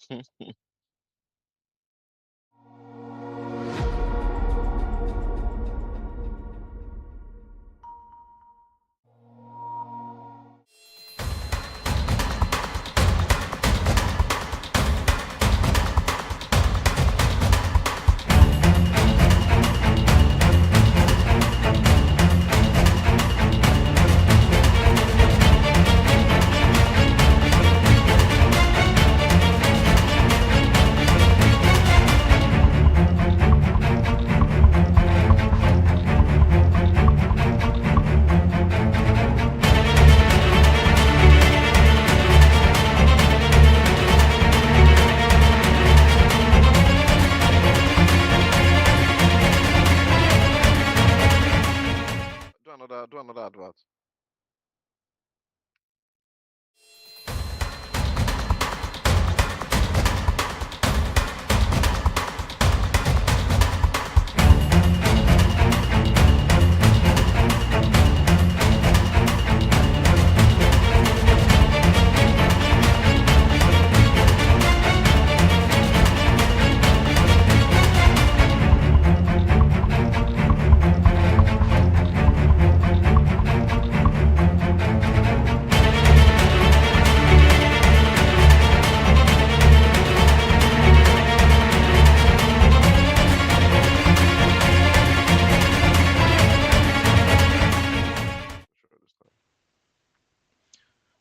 Do another advert.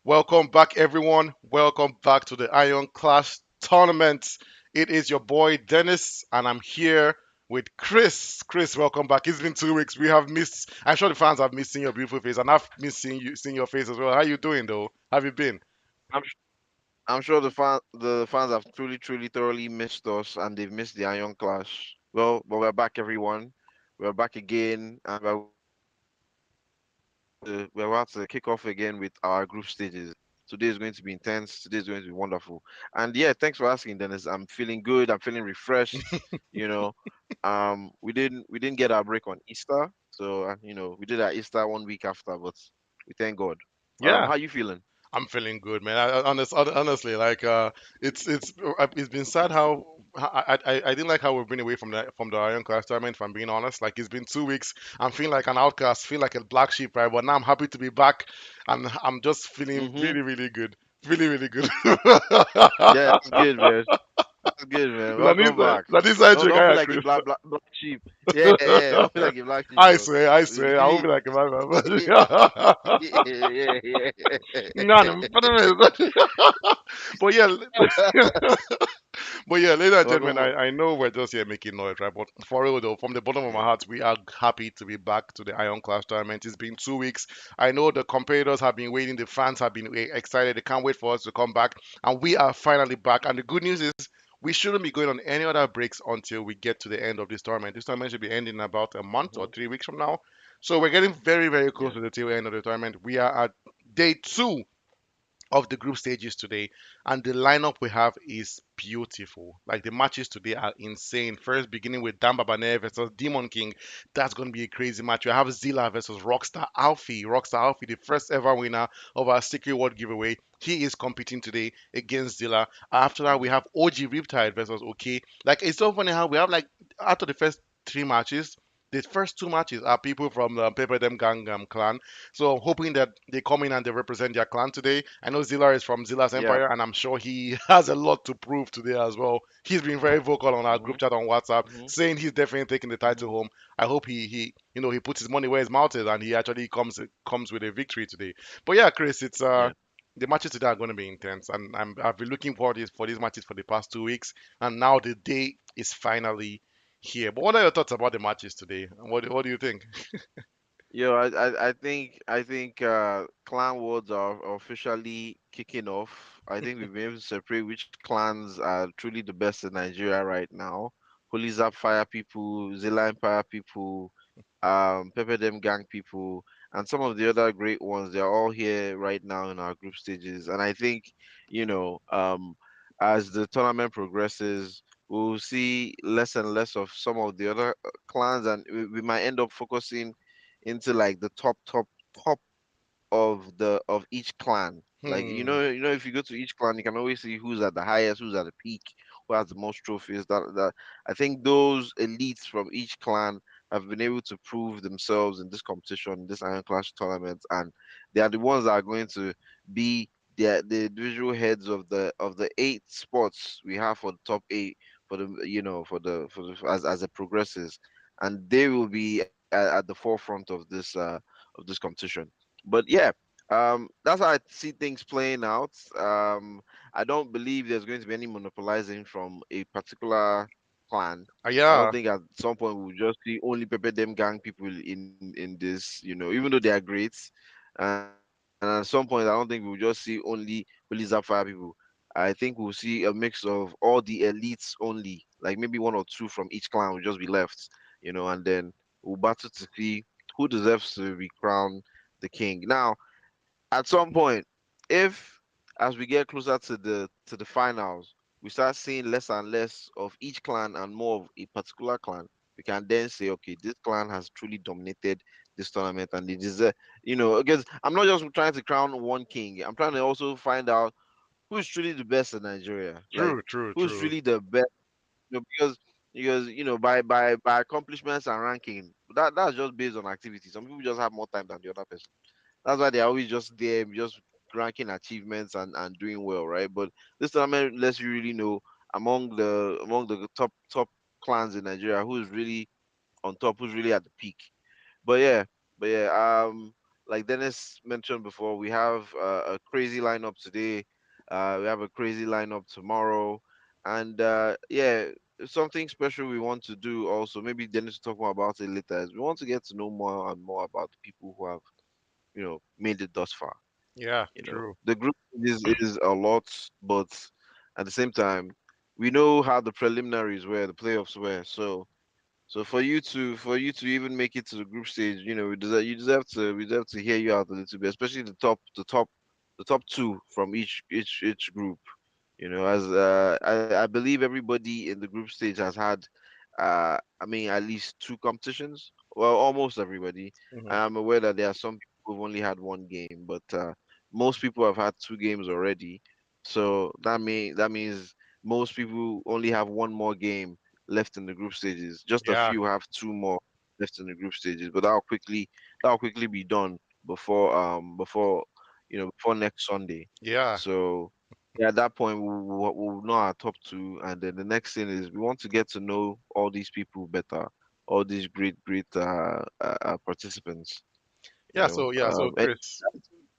Welcome back, everyone. Welcome back to the Iron Clash tournament. It is your boy Dennis, and I'm here with Chris. Chris, welcome back. It's been 2 weeks. We have missed. I'm sure the fans have missed seeing your beautiful face, and I've missed seeing your face as well. How you doing, though? How have you been? I'm sh- I'm sure the fans have truly thoroughly missed us and they've missed the Iron Clash. Well, but we're back, everyone. We're back again, and we're about to kick off again with our group stages. Today is going to be intense. Today is going to be wonderful. And yeah, thanks for asking, Dennis. I'm feeling good. I'm feeling refreshed. You know, we didn't get our break on Easter, so we did our Easter 1 week after, but we thank God. Yeah, How you feeling? I'm feeling good, man. Honestly, like it's been sad how I didn't like how we've been away from the Iron Class tournament. If I'm being honest, like it's been 2 weeks. I'm feeling like an outcast, feel like a black sheep, right? But now I'm happy to be back, and I'm just feeling Mm-hmm. really good, really good. Yeah, that's good, man. That's good, man. Welcome back. That is such Don't a don't feel guy, like a Chris. black sheep. Yeah, yeah. Don't feel like a black sheep, I bro. swear, I We swear, I won't really, be like a yeah, madman. yeah, No, no, but yeah, but yeah, ladies and gentlemen, Welcome. I know we're just here making noise, right? But for real though, from the bottom of my Yeah. heart, we are happy to be back to the Iron Clash tournament. It's been 2 weeks. I know the competitors have been waiting, the fans have been excited. They can't wait for us to come back, and we are finally back. And the good news is, we shouldn't be going on any other breaks until we get to the end of this tournament. This tournament should be ending in about a month or Hmm. 3 weeks from now. So we're getting very close Yeah. to the tail end of the tournament. We are at day two of the group stages today, and the lineup we have is beautiful. Like the matches today are insane. First, beginning with Damba Bane versus Demon King, that's going to be a crazy match. We have Zilla versus Rockstar Alfie. Rockstar Alfie, the first ever winner of our Secret World giveaway. He is competing today against Zilla. After that, we Hmm. have OG Riptide versus OK. Like it's so funny how we have like after the first three matches. The first two matches are people from the Paper Dem Gang clan, so I'm hoping that they come in and they represent their clan today. I know Zilla is from Zilla's Yeah. Empire, and I'm sure he has a lot to prove today as well. He's been very vocal on our Hmm. group chat on WhatsApp, Hmm. saying he's definitely taking the title Hmm. home. I hope he puts his money where his mouth is, and he actually comes with a victory today. But yeah, Chris, it's Yeah. the matches today are going to be intense, and I've been looking forward to for these matches for the past 2 weeks, and now the day is finally here. But what are your thoughts about the matches today? What do you think? Yo, I think clan wars are officially kicking off. I think we've been able to separate which clans are truly the best in Nigeria right now. Holy Fire people, Zilla Empire people, Pepper Dem Gang people, and some of the other great ones. They're all here right now in our group stages. And I think, you know, um, as the tournament progresses, we'll see less and less of some of the other clans, and we might end up focusing into like the top of each clan. Like Hmm. if you go to each clan, you can always see who's at the highest, who's at the peak, who has the most trophies. That I think those elites from each clan have been able to prove themselves in this competition, this Iron Clash tournament, and they are the ones that are going to be the individual heads of the eight spots we have for the top eight for the as it progresses, and they will be at the forefront of this competition. But yeah, that's how I see things playing out. I don't believe there's going to be any monopolizing from a particular clan. I don't Yeah, think at some point we'll just see only Pepe Dem gang people in this, even though they are great. And at some point, I don't think we'll just see only Holy Sapphire people. I think we'll see a mix of all the elites only, like maybe one or two from each clan will just be left, and then we'll battle to see who deserves to be crowned the king. Now, at some point, if as we get closer to the finals, we start seeing less and less of each clan and more of a particular clan, we can then say, okay, this clan has truly dominated this tournament and they deserve, because I'm not just trying to crown one king. I'm trying to also find out who's truly the best in Nigeria. Like true, true, who's true. really the best, because by accomplishments and ranking, that's just based on activity. Some people just have more time than the other person. That's why they're always just there, just ranking achievements and doing well, right? But this tournament lets you really know among the top clans in Nigeria who's really on top, who's really at the peak. But yeah, but yeah, like Dennis mentioned before, we have a crazy lineup today. We have a crazy lineup tomorrow, and yeah, something special we want to do also. Maybe Dennis will talk more about it later. Is we want to get to know more and more about the people who have made it thus far. Yeah, true. The group is a lot, but at the same time, we know how the preliminaries were, the playoffs were. So for you to even make it to the group stage, we deserve to hear you out a little bit, especially the top two from each group. As I believe everybody in the group stage has had, I mean, at least two competitions. Well, almost everybody. Hmm. I'm aware that there are some people who've only had one game, but most people have had two games already. So that means most people only have one more game left in the group stages. Just a Yeah, few have two more left in the group stages, but that'll quickly be done before next Sunday. yeah. So yeah, at that point we'll know our top two, and then the next thing is we want to get to know all these people better, all these great participants. Yeah, so And Chris,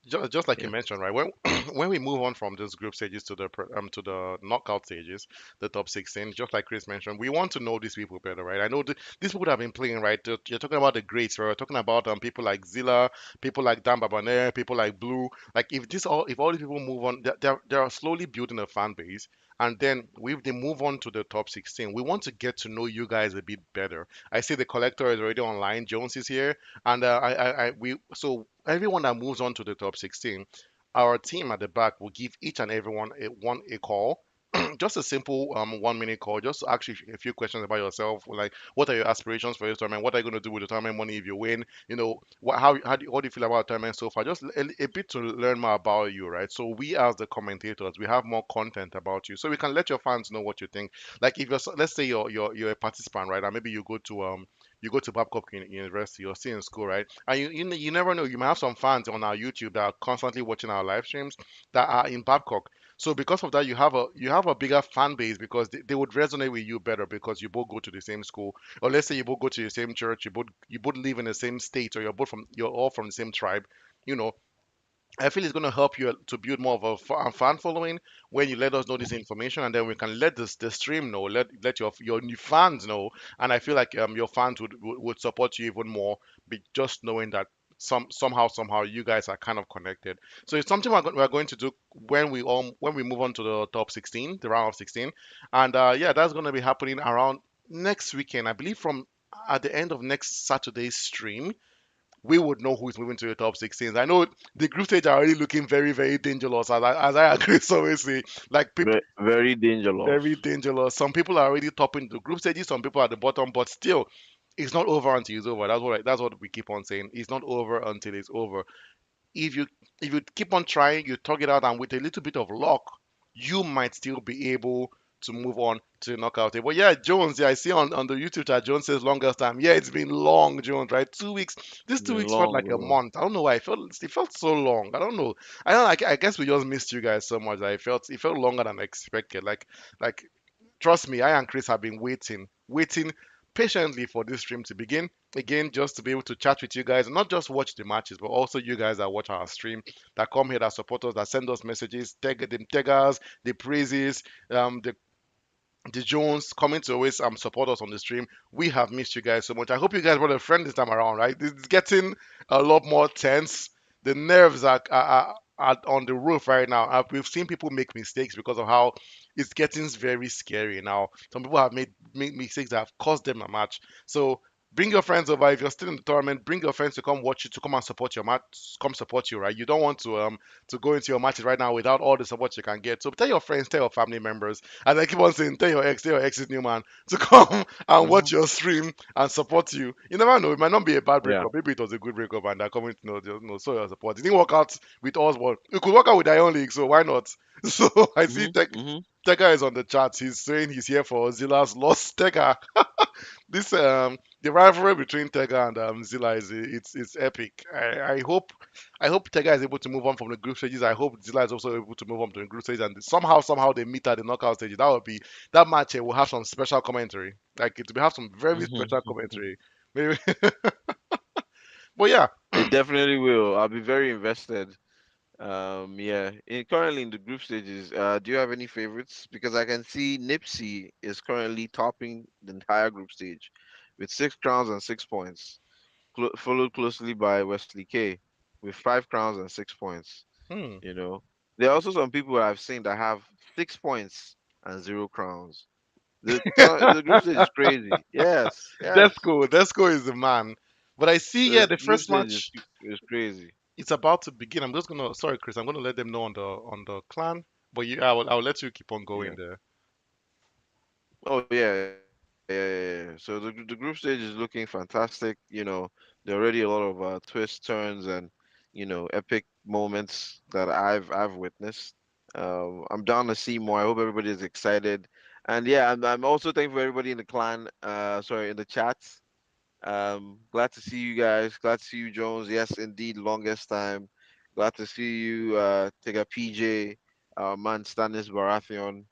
just like you yeah, mentioned, right? When when we move on from those group stages to to the knockout stages, the top 16, just like Chris mentioned, we want to know these people better, right? I know these people that have been playing, right? You're talking about the greats, right? We're talking about people like Zilla, people like Dan Babaner, people like Blue. Like if all these people move on, they're slowly building a fan base. And then if they move on to the top 16, we want to get to know you guys a bit better. I see the collector is already online. Jones is here. And we so everyone that moves on to the top 16, our team at the back will give each and everyone a call. Just a simple 1 minute call, just to ask you a few questions about yourself, like what are your aspirations for this tournament? What are you going to do with the tournament money if you win? What do you feel about the tournament so far? Just a bit to learn more about you, right? So we as the commentators, we have more content about you, so we can let your fans know what you think. Like if let's say you're a participant, right? And maybe you go to Babcock University, you're still in school, right? And you never know, you might have some fans on our YouTube that are constantly watching our live streams that are in Babcock. So because of that, you have a bigger fan base because they would resonate with you better because you both go to the same school, or let's say you both go to the same church, you both live in the same state, or you're all from the same tribe. You know, I feel it's going to help you to build more of a fan following when you let us know this information, and then we can let the stream know, let your new fans know, and I feel like your fans would support you even more, just knowing that somehow you guys are kind of connected. So it's something we're going to do when we move on to the top 16, the round of 16, and yeah, that's going to be happening around next weekend, I believe, from at the end of next Saturday's stream we would know who's moving to the top 16. I know the group stage are already looking very, very dangerous, as I agree. So we say, like people, very dangerous. very dangerous. Some people are already topping the group stages, some people at the bottom, but still, it's not over until it's over. That's what we keep on saying. It's not over until it's over. if you keep on trying, you tug it out, and with a little bit of luck, you might still be able to move on to the knockout table. But yeah, Jones, yeah, I see on the YouTube chat, Jones says longest time. Yeah, it's been long, Jones, right? 2 weeks. This It's two been weeks felt long, like a bro. month. I don't know why. It felt so long. I don't know. I don't. I guess we just missed you guys so much. That it felt longer than expected. Like trust me, I and Chris have been waiting patiently for this stream to begin. Again, just to be able to chat with you guys and not just watch the matches, but also you guys that watch our stream, that come here, that support us, that send us messages, tag us, the praises, the Jones coming to always support us on the stream. We have missed you guys so much. I hope you guys brought a friend this time around, right? It's getting a lot more tense. The nerves are on the roof right now. We've seen people make mistakes because of how it's getting very scary now. Some people have made mistakes that have cost them a match. So bring your friends over. If you're still in the tournament, bring your friends to come watch you, to come and support your match, come support you, right? You don't want to go into your matches right now without all the support you can get. So tell your friends, tell your family members, and I keep on saying, tell your ex's new man to come and Hmm. watch your stream and support you. You never know, it might not be a bad Yeah. breakup. Maybe it was a good breakup and they're coming to know, just know, so your support. It didn't work out with us, but it could work out with Iron League, so why not? So I see Hmm. Hmm. Tega is on the chat. He's saying he's here for Zilla's lost Tega. This the rivalry between Tega and Zilla is it's epic. I hope Tega is able to move on from the group stages. I hope Zilla is also able to move on to the group stage, and somehow they meet at the knockout stage. That would be that match. Will have some special commentary. Like it will have some very special Hmm. commentary. Maybe, but yeah, It definitely will. I'll be very invested. Yeah. Currently in the group stages, do you have any favorites? Because I can see Nipsey is currently topping the entire group stage with 6 crowns and 6 points, followed closely by Wesley K with 5 crowns and 6 points. hmm. You know, there are also some people I've seen that have 6 points and 0 crowns. The group stage is crazy. Yes, yes. Desco is the man. But I see, yeah, The the group first stage match is crazy. it's about to begin. I'm just gonna sorry, Chris. I'm gonna let them know on the clan, but I will let you keep on going Yeah. there. Oh yeah. So the group stage is looking fantastic. There are already a lot of twists, turns, and epic moments that I've witnessed. I'm down to see more. I hope everybody is excited, and yeah, I'm also thankful for everybody in the clan. Sorry, in the chats. Glad to see you guys. Glad to see you, Jones. Yes, indeed, longest time. Glad to see you, take a PJ, man, Stanis Baratheon.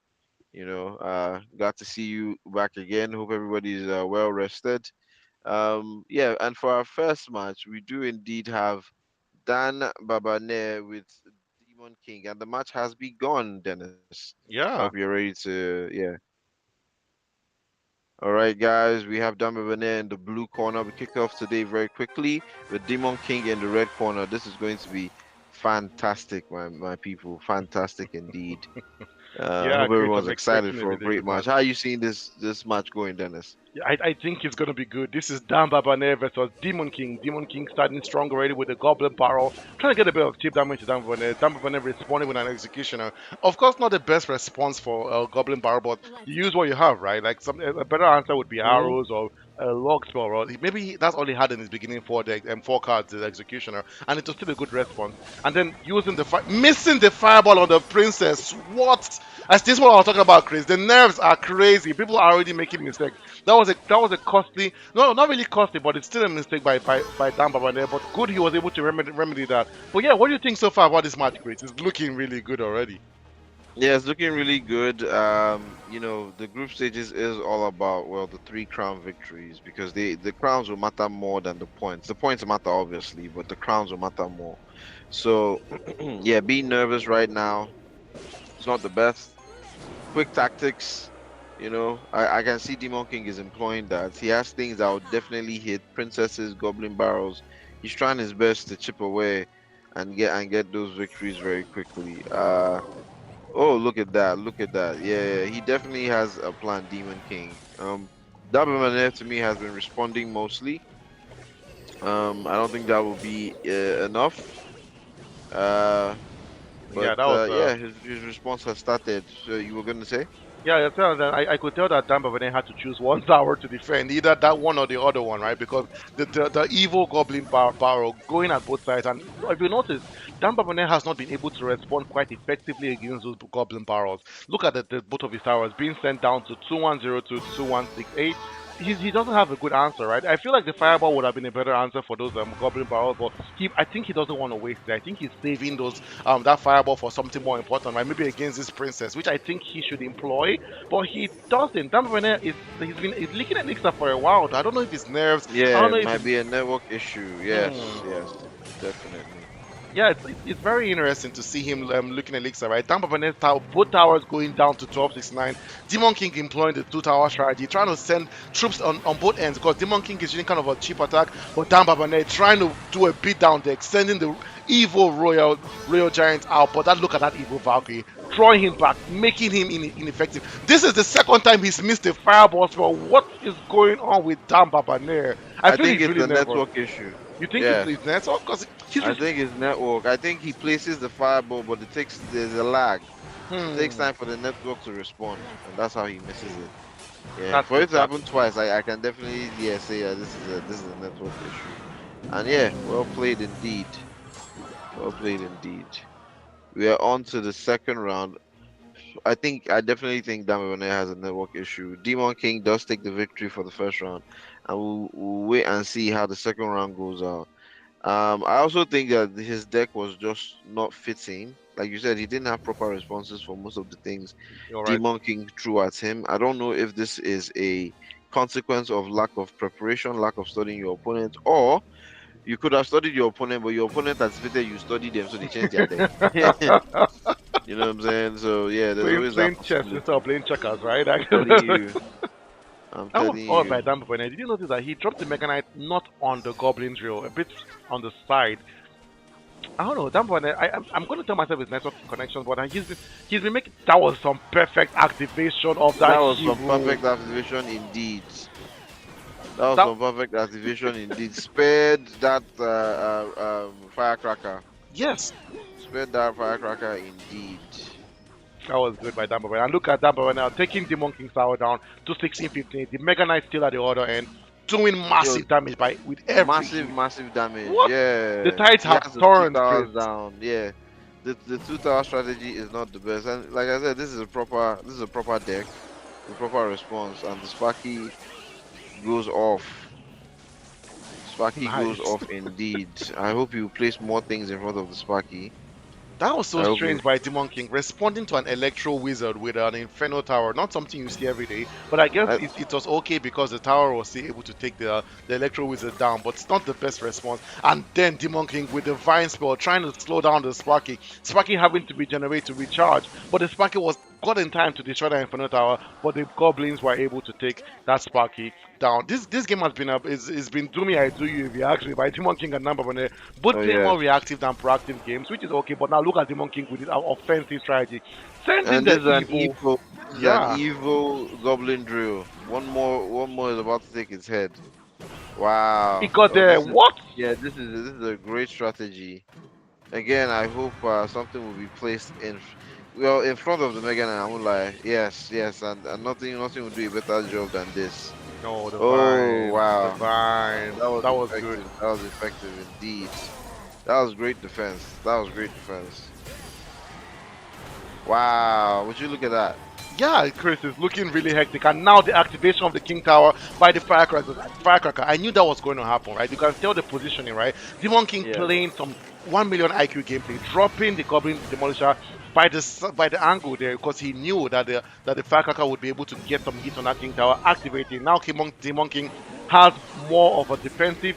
Glad to see you back again. Hope everybody's well rested. Yeah, and for our first match, we do indeed have Dan Babane with Demon King, and the match has begun, Dennis. I hope you're Yeah, ready to, yeah. All right, guys, we have Dan Babane in the blue corner. We kick off today very quickly with Demon King in the red corner. This is going to be fantastic, my people. Fantastic indeed. yeah, Hope Chris. everyone's I'm excited expecting a for a really great good match. match. How are you seeing this match going, Dennis? Yeah, I think it's gonna be good. This is Dan Babane versus Demon King. Demon King starting strong already with the Goblin Barrel, trying to get a bit of chip damage to Dan Babane. Dan Babane responding with an executioner. Of course, not the best response for Goblin Barrel, but you use what you have, right? Like a better answer would be Hmm. arrows or a log spell, or maybe that's all he had in his beginning for the four cards, the executioner, and it was still a good response. And then using missing the fireball on the princess. What? As this is what I was talking about, Chris. The nerves are crazy. People are already making mistakes. That was a costly, no, not really costly, but it's still a mistake by Dan Babane. But good, he was able to remedy that. But yeah, what do you think so far about this match, Chris? It's looking really good already. Yeah, it's looking really good. The group stages is all about, well, the 3 crown victories, because the crowns will matter more than the points. The points matter obviously, but the crowns will matter more. So yeah, being nervous right now, it's not the best. Quick tactics, I can see Demon King is employing that. He has things that will definitely hit princesses, goblin barrels. He's trying his best to chip away and get those victories very quickly. Oh, look at that! Look at that! Yeah, he definitely has a plan, Demon King. Dabamanef to me has been responding mostly. I don't think that will be enough. Uh, Yeah, but that was yeah, his response has started. So you were gonna say? Yeah, I could tell that Tampa Bay had to choose one tower to defend, either that one or the other one, right? Because the evil Goblin Barrow going at both sides, and if you notice, Tampa Bay has not been able to respond quite effectively against those Goblin Barrows. Look at both of his towers being sent down to 2102 to 2168. He doesn't have a good answer, right? I feel like the fireball would have been a better answer for those Goblin Barrels, but I think he doesn't want to waste it. I think he's saving those that fireball for something more important, right? Maybe against this princess, which I think he should employ, but he doesn't. Dan Bernal he's leaking at Nixon for a while. I don't know if it's nerves. I Yeah, don't it know if might it's be a network issue. Yes, hmm. yes, definitely. Yeah, it's very interesting to see him looking at Elixir, right? Tampa Bay Tower, both towers going down to 1269. Demon King employing the two tower strategy, trying to send troops on both ends because Demon King is using kind of a cheap attack, but Tampa Bay trying to do a beat down there, sending the evil Royal Giant out. But look at that evil Valkyrie, drawing him back, making him ineffective. This is the second time he's missed a fireball spell. What is going on with Tampa Bay? I I feel think he's it's really a nervous. network issue. You think Yes, it's Neto? Because he's I think it's network. I think he places the fireball, but there's a lag. It takes hmm. time for the network to respond, and that's how he misses it. Yeah, That's for it to that. happen twice, I can definitely say this is a network issue. And yeah, well played indeed. Well played indeed. We are on to the second round. I definitely think Dame has a network issue. Demon King does take the victory for the first round, and we'll wait and see how the second round goes out. I also think that his deck was just not fitting. Like you said, he didn't have proper responses for most of the things You're right. Demon King threw at him. I don't know if this is a consequence of lack of preparation, lack of studying your opponent, or you could have studied your opponent, but your opponent anticipated you studied them, so they changed their deck. You know what I'm saying? So yeah, there's always that Playing chess instead of possibility. playing checkers, right? I'm telling you. I'm That was telling odd by you. Dan Bernard. Did you notice that he dropped the Mega Knight not on the Goblin drill, a bit on the side? I don't know. Dan Bernard, I'm going to tell myself it's network connection, but he's been making. That was some perfect activation of that That was some hero. perfect activation indeed. That was That some perfect activation indeed. Spared that firecracker. yes, Spared that firecracker indeed. that was good by Dan Bernard. And look at Dan Bernard now taking Demon King's tower down to 16-15. The Mega Knight still at the other end, doing Yo, massive damage by with every massive, hit. massive damage. What? The Yeah, tides he have has the two turned, Chris. towers down. Yeah, the two tower strategy is not the best. And like I said, this is a proper deck, a proper response, and the Sparky goes off. Sparky goes Nice. off indeed. I hope you place more things in front of the Sparky. That was I so hope you. strange by Demon King, responding to an Electro Wizard with an Inferno Tower. Not something you see every day, but I guess I, it was okay because the tower was still able to take the Electro Wizard down, but it's not the best response. And then Demon King with the Vine Spell trying to slow down the Sparky. Sparky having to be generated to recharge, but the Sparky was got in time to destroy the Inferno Tower, but the Goblins were able to take that Sparky down. This game has been it's been do me I do you if you ask me by Demon King and Number One, both oh playing yeah, more reactive than proactive games, which is okay. But now look at Demon King with his offensive strategy, sending and the evil. this is an Yeah, evil goblin drill. One more is about to take its head. he Wow. got Oh, there. What? this is a great strategy. Again, I hope something will be placed in front of the Megan and I will lie. Yes, yes, and nothing will do a better job than this. No, the Oh vine, the wow, vine. that was That was good. effective. That was effective indeed. That was great defense. That was great defense. Wow, would you look at that? Yeah, Chris is looking really hectic, and now the activation of the King Tower by the Firecracker. Firecracker. I knew that was going to happen, right? You can tell the positioning, right? Demon King Yeah. playing some 1 million IQ gameplay, dropping the Goblin Demolisher by the angle there because he knew that the Firecracker would be able to get some hit on that King Tower, activating. Now Demon King has more of a defensive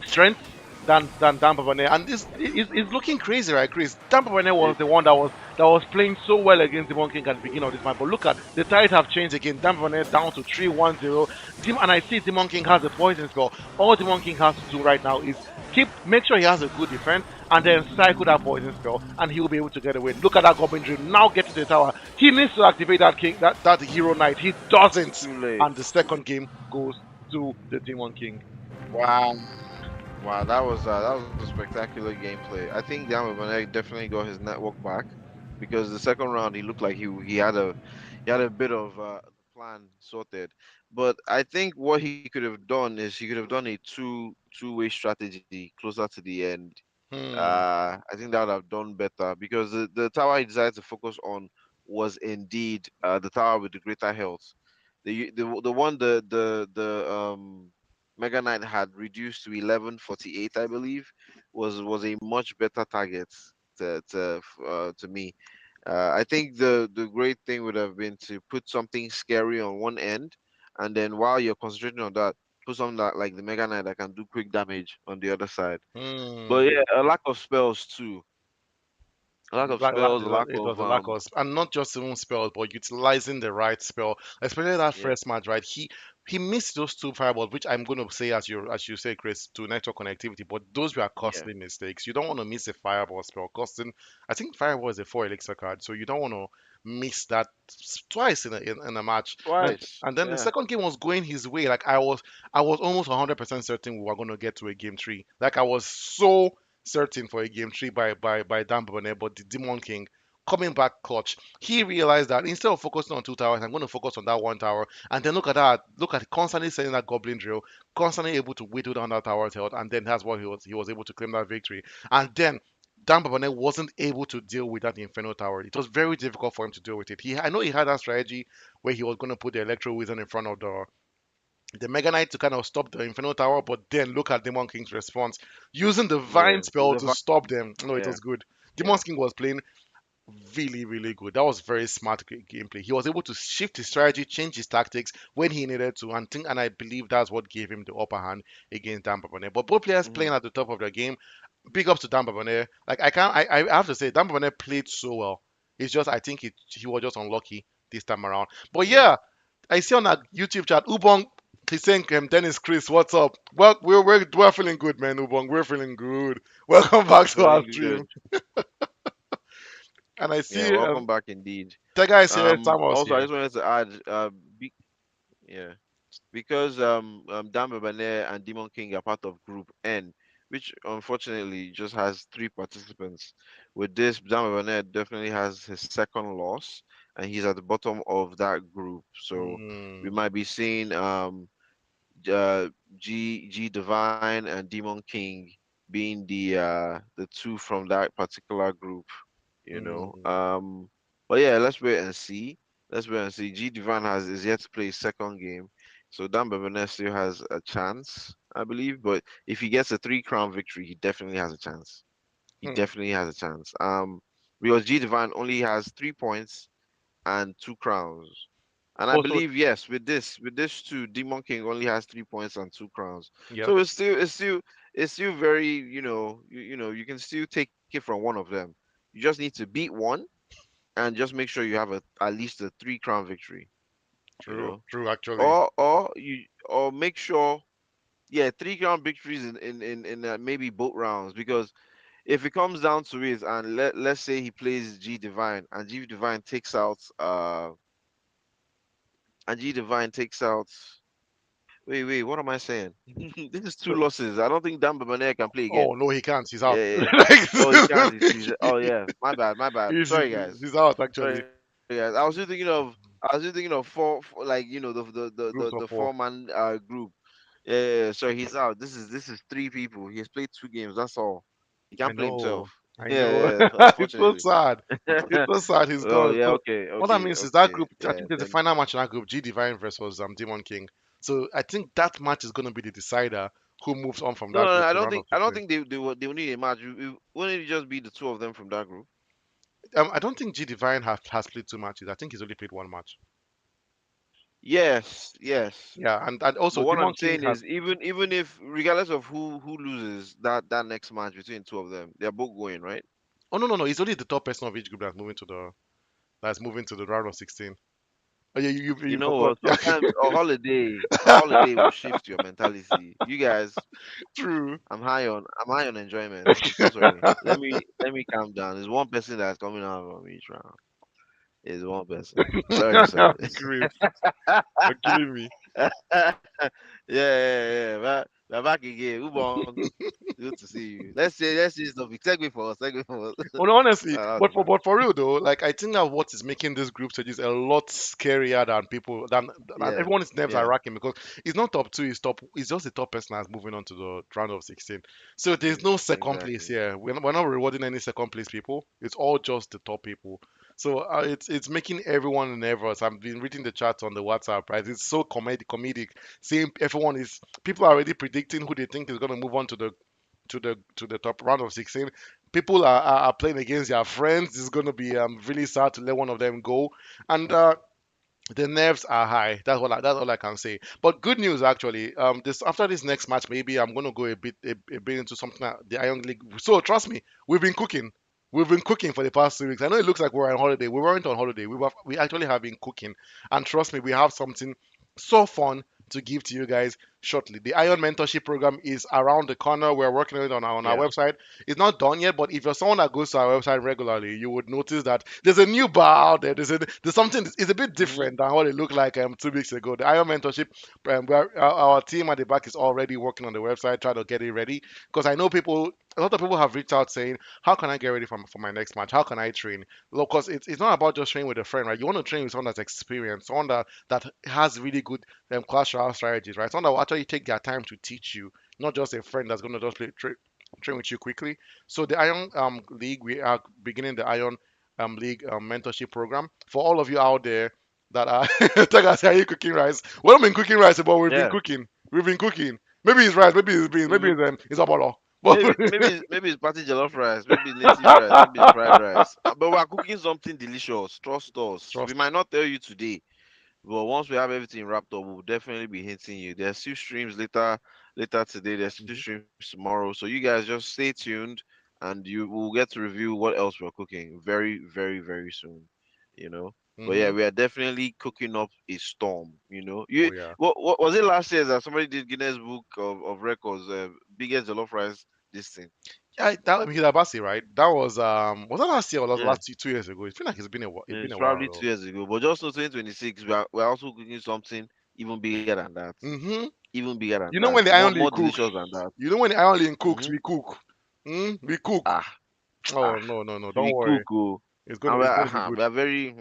strength than Dan Pavane. And this is looking crazy, right, Chris? Dan Pavane was It, the one that was playing so well against the King at the beginning of this match. But look at the tide have changed again. Dan Pavane down to 3-1-0. And I see Demon King has a poison spell. All Demon King has to do right now is make sure he has a good defense and then cycle that poison spell and he will be able to get away. Look at that Goblin Dream. Now get to the tower. He needs to activate that Hero Knight. He doesn't. too late. And the second game goes to the Demon King. Wow. Wow, that was a spectacular gameplay. I think Dan Baneg definitely got his network back because the second round he looked like he had a bit of the plan sorted. But I think what he could have done is he could have done a two-way strategy closer to the end. Hmm. I think that would have done better because the tower he decided to focus on was indeed the tower with the greater health. The one the Mega Knight had reduced to 1148, I believe, was a much better target to me. I think the great thing would have been to put something scary on one end, and then while you're concentrating on that, put something that, like the Mega Knight, that can do quick damage on the other side. But Hmm. yeah, a lack of spells too. A lack of spells, a lack It was of a lack of, and not just even spells, but utilizing the right spell. Especially that yeah, first match, right? He missed those two fireballs, which I'm going to say, as you say, Chris, to network connectivity. But those were yeah, costly mistakes. You don't want to miss a fireball spell costing. I think fireball is a four elixir card, so you don't want to miss that twice in a match. twice. And then the Yeah. second game was going his way. Like I was almost 100% certain we were going to get to a game three. Like I was so certain for a game three by Dan Bonnet, but the Demon King coming back clutch. He realized that instead of focusing on two towers, I'm going to focus on that one tower. And then look at that. Look at constantly sending that goblin drill, constantly able to whittle down that tower's health, and then that's what he was able to claim that victory. And then Dan Babane wasn't able to deal with that Inferno Tower. It was very difficult for him to deal with it. I know he had that strategy where he was going to put the Electro Wizard in front of the Mega Knight to kind of stop the Inferno Tower, but then look at Demon King's response, using the Vine Yeah. spell to stop them. No, it Yeah. was good. Demon Yeah. King was playing really, really good. That was very smart gameplay. He was able to shift his strategy, change his tactics when he needed to, and I believe that's what gave him the upper hand against Dan Babane. But both players Hmm. playing at the top of their game, big ups to Dan Babane. Like I can't, I have to say, Dan Babane played so well. It's just I think he was just unlucky this time around. But Yeah. yeah, I see on that YouTube chat, Ubong, he's saying, Dennis Chris, what's up? Well, we're feeling good, man, Ubong. We're feeling good. Welcome back to our Feeling good. stream. And I Yeah. see Welcome back indeed. Tega is here, Samuel's Also, I here. just wanted to add, yeah, because Dan Babane and Demon King are part of Group N, which unfortunately just has three participants. With this, Dan Babane definitely has his second loss, and he's at the bottom of that group. So we Hmm. might be seeing uh, G Divine and Demon King being the two from that particular group, you know. Hmm. But yeah, let's wait and see. Let's wait and see. G Divine has is yet to play his second game, so Dan Bebenes still has a chance, I believe. But if he gets a three-crown victory, he definitely has a chance. He Hmm. definitely has a chance. Because G Divine only has 3 points and 2 crowns. And I Also, believe yes, with this too, Demon King only has 3 points and 2 crowns. yep. So it's still very, you can still take it from one of them. You just need to beat one and just make sure you have at least a 3 crown victory, you True. know. True. Actually. Or make sure, yeah, 3 crown victories in maybe both rounds, because if it comes down to it and let's say he plays G Divine and G Divine takes out wait, what am I saying? This is two So, losses. I don't think Dan Babane can play again. oh no, he can't. He's out. Yeah, yeah. Like, Oh, he can't. Oh yeah. My bad. he's, Sorry guys. he's out Sorry actually. guys. I was just thinking of four like Groups the of four four. man group. Yeah. So he's out. This is three people. He has played 2 games. That's all. He I can't play himself. know. I Yeah, know. yeah. It's so Unfortunately. sad. It's so sad he's Oh gone. yeah. So Okay. what that Okay. means is that Okay. group. I Yeah. think there's a Then final match in that group: G Divine versus Demon King. So I think that match is going to be the decider who moves on from no, that no, no. group I to don't round of think I don't 16. think they will need a match. Wouldn't it just be the two of them from that group? I don't think G Divine has played two matches. I think he's only played one match. Yes, yes. Yeah, and But also what I'm Demon King saying has. is, even if regardless of who loses that next match between two of them, they're both going, right? Oh no, he's only the top person of each group that's moving to the round of 16. Oh yeah, you You know forgot. what? Yeah, Sometimes a holiday will shift your mentality. You guys, true. I'm high on enjoyment. I'm so sorry. Let me calm down. There's one person that's coming out from each round. There's one person. Sorry. Great. You're killing me. Yeah. We're back again. Ubong. Good to see you. Let's see this topic. Segue for us. Segue for us. Well, honestly, That's but for nice. real though, like I think that what is making this group stages a lot scarier than people than Yeah. everyone's nerves are Yeah. racking because it's not top two, it's top. It's just the top person that's moving on to the round of 16. So there's no second place Exactly. here. We're not rewarding any second place people. It's all just the top people. So it's making everyone nervous. I've been reading the chat on the WhatsApp, right? It's so comedic. Seeing everyone is people are already predicting who they think is going to move on to the top round of 16. People are playing against their friends. It's going to be really sad to let one of them go, and the nerves are high. That's all I can say. But good news actually. This after this next match, maybe I'm gonna go a bit into something that the Iron League. So trust me, we've been cooking. We've been cooking for the past 2 weeks. I know it looks like we're on holiday. We weren't on holiday. We actually have been cooking, and trust me, we have something so fun to give to you guys shortly. The Iron Mentorship Program is around the corner. We're working on it on our Yeah. website. It's not done yet, but if you're someone that goes to our website regularly, you would notice that there's a new bar out there. There's something. It's a bit Hmm. different than what it looked like 2 weeks ago. The Iron Mentorship, our team at the back is already working on the website, trying to get it ready. Because I know people, a lot of people have reached out saying, "How can I get ready for my next match? How can I train?" Because it's not about just training with a friend, right? You want to train with someone that's experienced, someone that has really good class royale strategies, right? Someone that will actually take their time to teach you, not just a friend that's going to just train with you quickly. So the Iron League, we are beginning the Iron League mentorship program for all of you out there that are. Tell us, are you cooking rice? We haven't been cooking rice, but we've been Yeah. cooking. We've been cooking. Maybe it's rice, maybe it's beans, maybe Maybe it's abolo. But maybe it's party jollof rice. Maybe it's native rice. Maybe it's fried rice. But we are cooking something delicious. Trust us. We trust. might not tell you today, but once we have everything wrapped up, we'll definitely be hitting you. There's two streams later today. There's two Mhm, streams tomorrow. So you guys just stay tuned, and you will get to review what else we're cooking very, very, very soon. You know. But yeah, mhm. we are definitely cooking up a storm. Oh You yeah. what was it last year that somebody did Guinness Book of Records, biggest jollof rice this thing? Yeah, that Abasi, right? That was that last year or was that Yeah. last 2 years ago? It feels like it's been It's a while probably though. 2 years ago. But just know 2026, we're also cooking something even bigger than that. Hmm. Even bigger than You know that. when the More Iron more League cooks. delicious than that. You know when the Iron League cooks, Hmm. we cook. We cook. Ah, Oh ah. no no no! Don't We worry. cook, oh. And It's gonna be good. we're very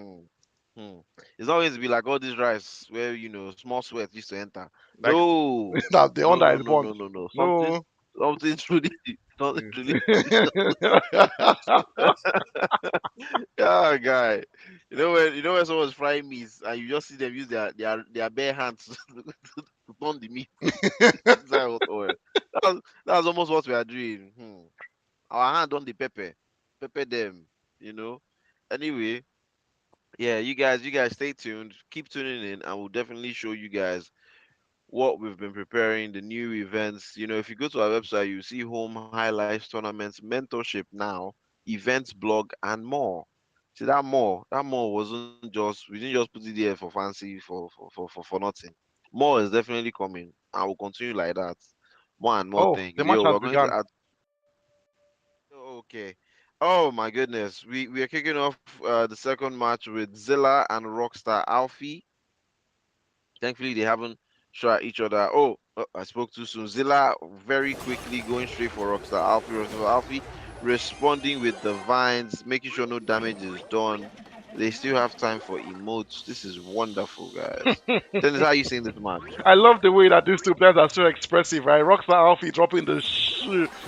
It's not going to be like all this rice where small sweat used to enter. Like No, that the one no, that no, is no, burnt. no, no, no. Something No. something truly something truly yeah, guy. You know when someone's frying meat and you just see them use their bare hands to turn the meat inside hot oil. That's almost what we are doing. Our hand on the pepper them. You know. Anyway, yeah, you guys stay tuned. Keep tuning in, and we'll definitely show you guys what we've been preparing, the new events. If you go to our website, you see home highlights, tournaments, mentorship now, events, blog, and more. See that more wasn't just we didn't just put it there for fancy for nothing. More is definitely coming, and we'll continue like that. More and more Oh, the things. match Yo, has we're going to begun. add. Okay. Oh my goodness, we are kicking off the second match with Zilla and Rockstar Alfie. Thankfully, they haven't shot at each other. Oh, I spoke too soon. Zilla very quickly going straight for Rockstar Alfie responding with the vines, making sure no damage is done. They still have time for emotes. This is wonderful, guys. Then how are you seeing this match? I love the way that these two players are so expressive, right? Rockstar Alfie dropping the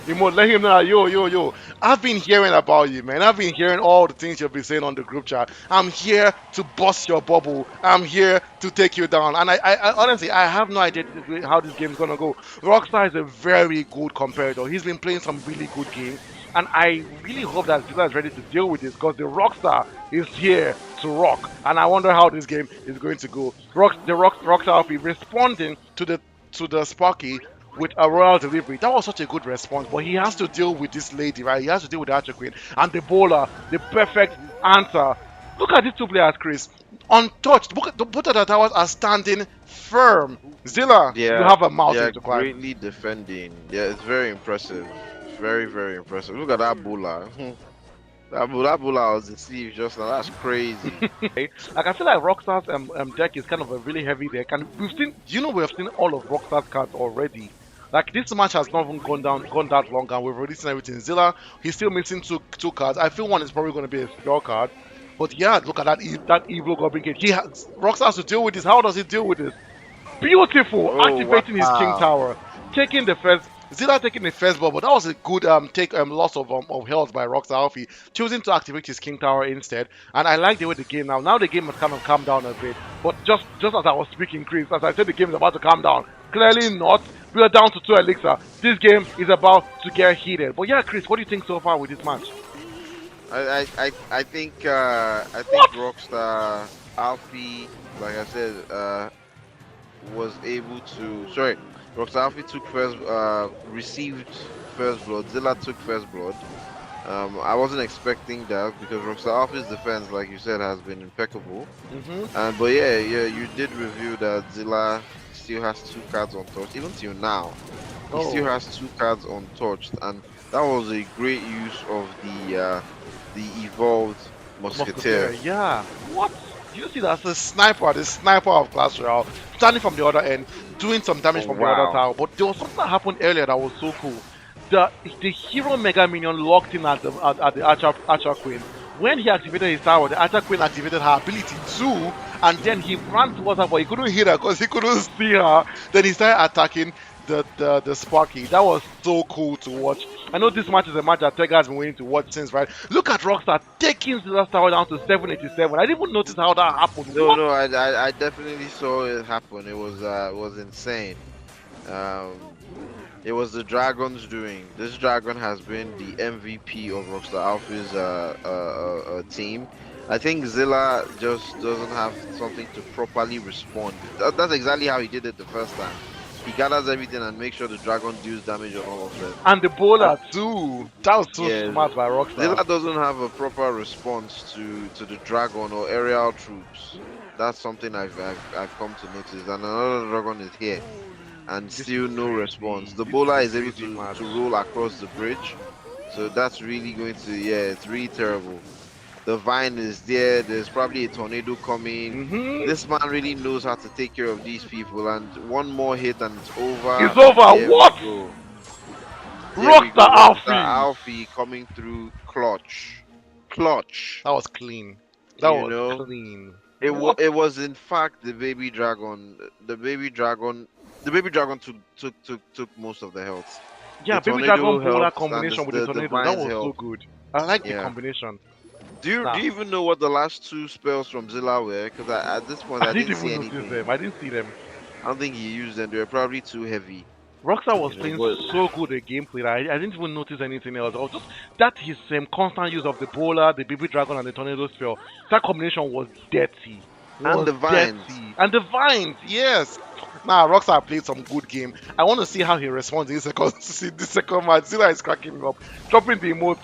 emote, let him know, yo, yo, yo. I've been hearing about you, man. I've been hearing all the things you've been saying on the group chat. I'm here to bust your bubble. I'm here to take you down. And I honestly, I have no idea how this game's gonna go. Rockstar is a very good competitor. He's been playing some really good games. And I really hope that Zilla is ready to deal with this because the Rockstar is here to rock. And I wonder how this game is going to go. Rockstar will be responding to the Sparky with a royal delivery. That was such a good response, but he has to deal with this lady, right? He has to deal with the Archer Queen and the bowler, the perfect answer. Look at these two players, Chris. Untouched. Both of the towers are standing firm. Zilla, you Yeah, have a they mountain are to climb. greatly defending. Yeah, it's very impressive. Very, very impressive. Look at that bowler. That bowler was deceived just now. That's crazy. Like I feel like Rockstar's deck is kind of a really heavy deck, and we've seen, you know, we've seen all of Rockstar's cards already. Like this match has not even gone that long, and we've already seen everything. Zilla, he's still missing two cards. I feel one is probably going to be a spell card. But yeah, look at that evil Goblin King. Rox has to deal with this. How does he deal with this? Beautiful, Oh activating his King wow. Tower, taking the first. Zilla taking the first ball, but that was a good take loss of health by Rox Alfie, choosing to activate his King Tower instead. And I like the way the game now. Now the game has kind of calmed down a bit. But just as I was speaking, Chris, as I said, the game is about to calm down. Clearly not. We are down to 2 elixir. This game is about to get heated. But yeah, Chris, what do you think so far with this match? I think What? Rockstar Alfie, like I said, was able to. Sorry, Rockstar Alfie took first, received first blood. Zilla took first blood. I wasn't expecting that because Rockstar Alfie's defense, like you said, has been impeccable. Mm-hmm. And but yeah, you did review that Zilla still has two cards untouched. Even till now, he still Oh, has two cards untouched, and that was a great use of the evolved Musketeer, Musketeer. yeah. What? You see, that's the sniper of Clash Royale, standing from the other end, doing some damage Oh from the other wow! tower. But there was something that happened earlier that was so cool. The hero Mega Minion locked in at the Archer Queen. When he activated his tower, the Archer Queen activated her ability too, and then he ran towards her, but he couldn't hit her because he couldn't see her. Then he started attacking the Sparky. That was so cool to watch. I know this match is a match that Tega has been waiting to watch since, right? Look at Rockstar taking Zilla Tower down to 787. I didn't even notice how that happened. No, What? no, I definitely saw it happen. It was insane. Um, it was the Dragon's doing. This Dragon has been the MVP of Rockstar Alpha's team. I think Zilla just doesn't have something to properly respond. That's exactly how he did it the first time. He gathers everything and makes sure the Dragon deals damage on all of them. And the And bowler too. That was so yeah, smart by Rockstar. Zilla doesn't have a proper response to the Dragon or aerial troops. That's something I've come to notice. And another Dragon is here and This is still no response. crazy. The This is bowler a is able crazy match. to roll across the bridge. So that's really going to, yeah, it's really terrible. The vine is there. There's probably a tornado coming. Mm-hmm. This man really knows how to take care of these people. And one more hit and it's over. It's over. There we What? go. There we Rockstar go. Rockstar Alfie. Alfie coming through clutch. Clutch. That was clean. That You was know, clean. What? it was in fact the baby dragon. The baby dragon took most of the health. The Yeah, Baby Dragon tornado Bowler helped and combination with the the tornado. That vines was so helped. good. I like the Yeah. combination. Do Nah, you even know what the last two spells from Zilla were? Because at this point I I didn't didn't see even notice anything. them. I didn't see them. I don't think he used them. They were probably too heavy. Rockstar was You know, playing but so good at gameplay that I didn't even notice anything else. I was just that his constant use of the bowler, the baby dragon, and the tornado spell. That combination was dirty. and Was the vines. dirty. And the vines, yes. Nah, Rockstar played some good game. I want to see how he responds in this second match. Zilla is cracking me up, dropping the emote.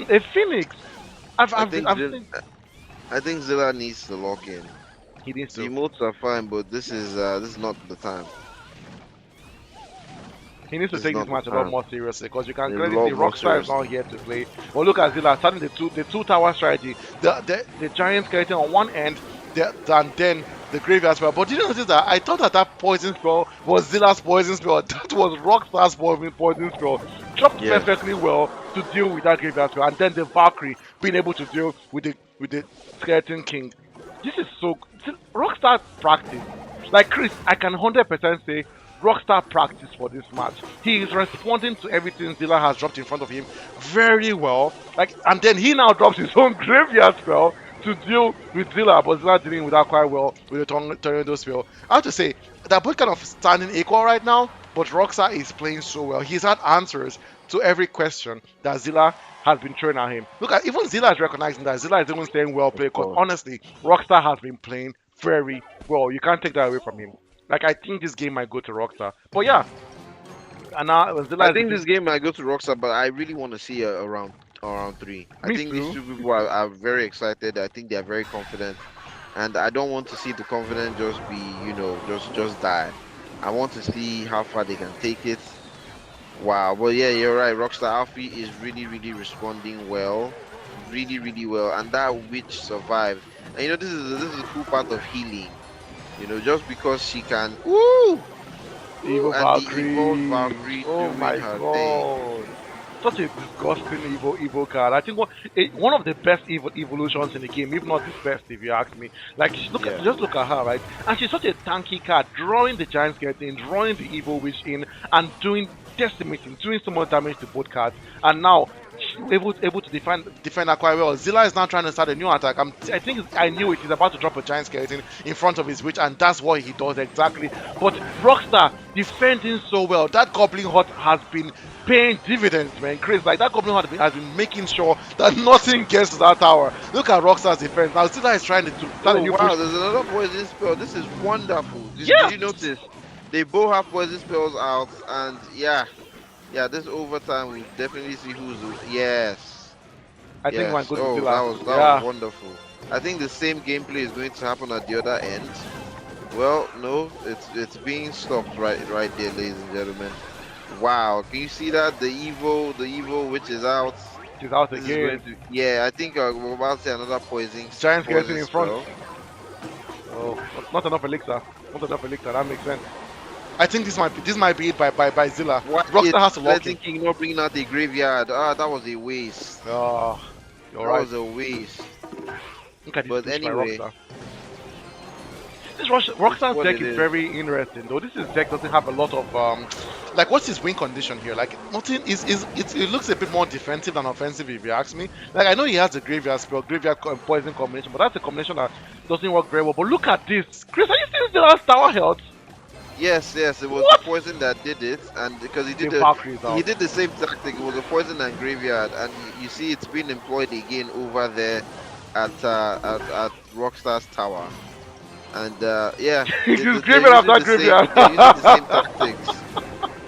A phoenix. I think I've Zil- seen. I think Zilla needs to lock in. He needs The to. emotes are fine, but this is not the time. He needs to This is take this not the match a lot time. more seriously because you can A clearly lot see more Rockstar is not seriously. here to play. But look at Zilla starting the two tower strategy. The giant skeleton on one end, and then the graveyard spell. But did you notice that I thought that poison spell was Zilla's poison spell. That was Rockstar's poison spell. Dropped Yeah. perfectly well to deal with that graveyard spell, and then the Valkyrie being able to deal with the skeleton king. This is so Rockstar practice. Like Chris, I can 100% say Rockstar practice for this match. He is responding to everything Zilla has dropped in front of him very well. Like, and then he now drops his own graveyard spell to deal with Zilla, but Zilla dealing with that quite well with the tornado spell. I have to say, they're both kind of standing equal right now, but Rockstar is playing so well. He's had answers to every question that Zilla has been throwing at him. Look at even Zilla is recognizing that Zilla is even saying well Of played because course. honestly, Rockstar has been playing very well. You can't take that away from him. Like I think this game might go to Rockstar. But yeah, and now I Zilla is think between this game might go to Rockstar, but I really want to see around three. I me think these too. two people are very excited. I think they are very confident, and I don't want to see the confidence just be just die. I want to see how far they can take it. Wow, but yeah, you're right. Rockstar Alfie is really responding well, really well, and that witch survived. And this is the cool part of healing. Just because she can. Woo! Ooh, Evil and the evolved Valkyrie. Valkyrie Oh doing my her thing. god. Such a disgusting evil card. I think one of the best evolutions in the game, if not the best, if you ask me. Like Yeah. just look at her, right? And she's such a tanky card, drawing the giant skeleton, drawing the evil witch in, and doing decimating, doing so much damage to both cards. And now she able to defend her quite well. Zilla is now trying to start a new attack. I think I knew it. He's about to drop a giant skeleton in front of his witch, and that's what he does exactly. But Rockstar defending so well. That Goblin Hut has been paying dividends, man. Chris, like that Goblin Hut has been making sure that nothing gets to that tower. Look at Rockstar's defense. Now Zilla is trying to start a Oh new wow, push. there's another poison spell. This is wonderful. Did you Yes! notice? They both have poison spells out, and yeah, yeah. This overtime, we'll definitely see who's yes, I think man yes. goes with Oh, Zilla. that was Yeah. wonderful. I think the same gameplay is going to happen at the other end. Well, no, it's being stopped right there, ladies and gentlemen. Wow, can you see that the evil which is out? She's out This is going again. to yeah. I think we're about to see another Giant skeleton poison in front. spell. Oh, not enough elixir. Not enough elixir. That makes sense. I think this might be it by Zilla. Why is Rockstar has to lock Skeleton in. King not bringing out the graveyard? Ah, that was a waste. Oh, you're That right. was a waste. Look at this But push by anyway, Rockstar. it's Rockstar's what deck it is is. very interesting though. This is deck doesn't have a lot of like what's his win condition here? Like nothing it looks a bit more defensive than offensive if you ask me. Like I know he has the graveyard spell, poison combination, but that's a combination that doesn't work very well. But look at this, Chris. Are you seeing the last tower health? Yes, yes, it was the What? poison that did it, and because The Valkyrie is he out. did the same tactic. It was a poison and graveyard, and you see it's being employed again over there at Rockstar's tower. And yeah, He's they're graveyard using after the same graveyard. they're using the same tactics.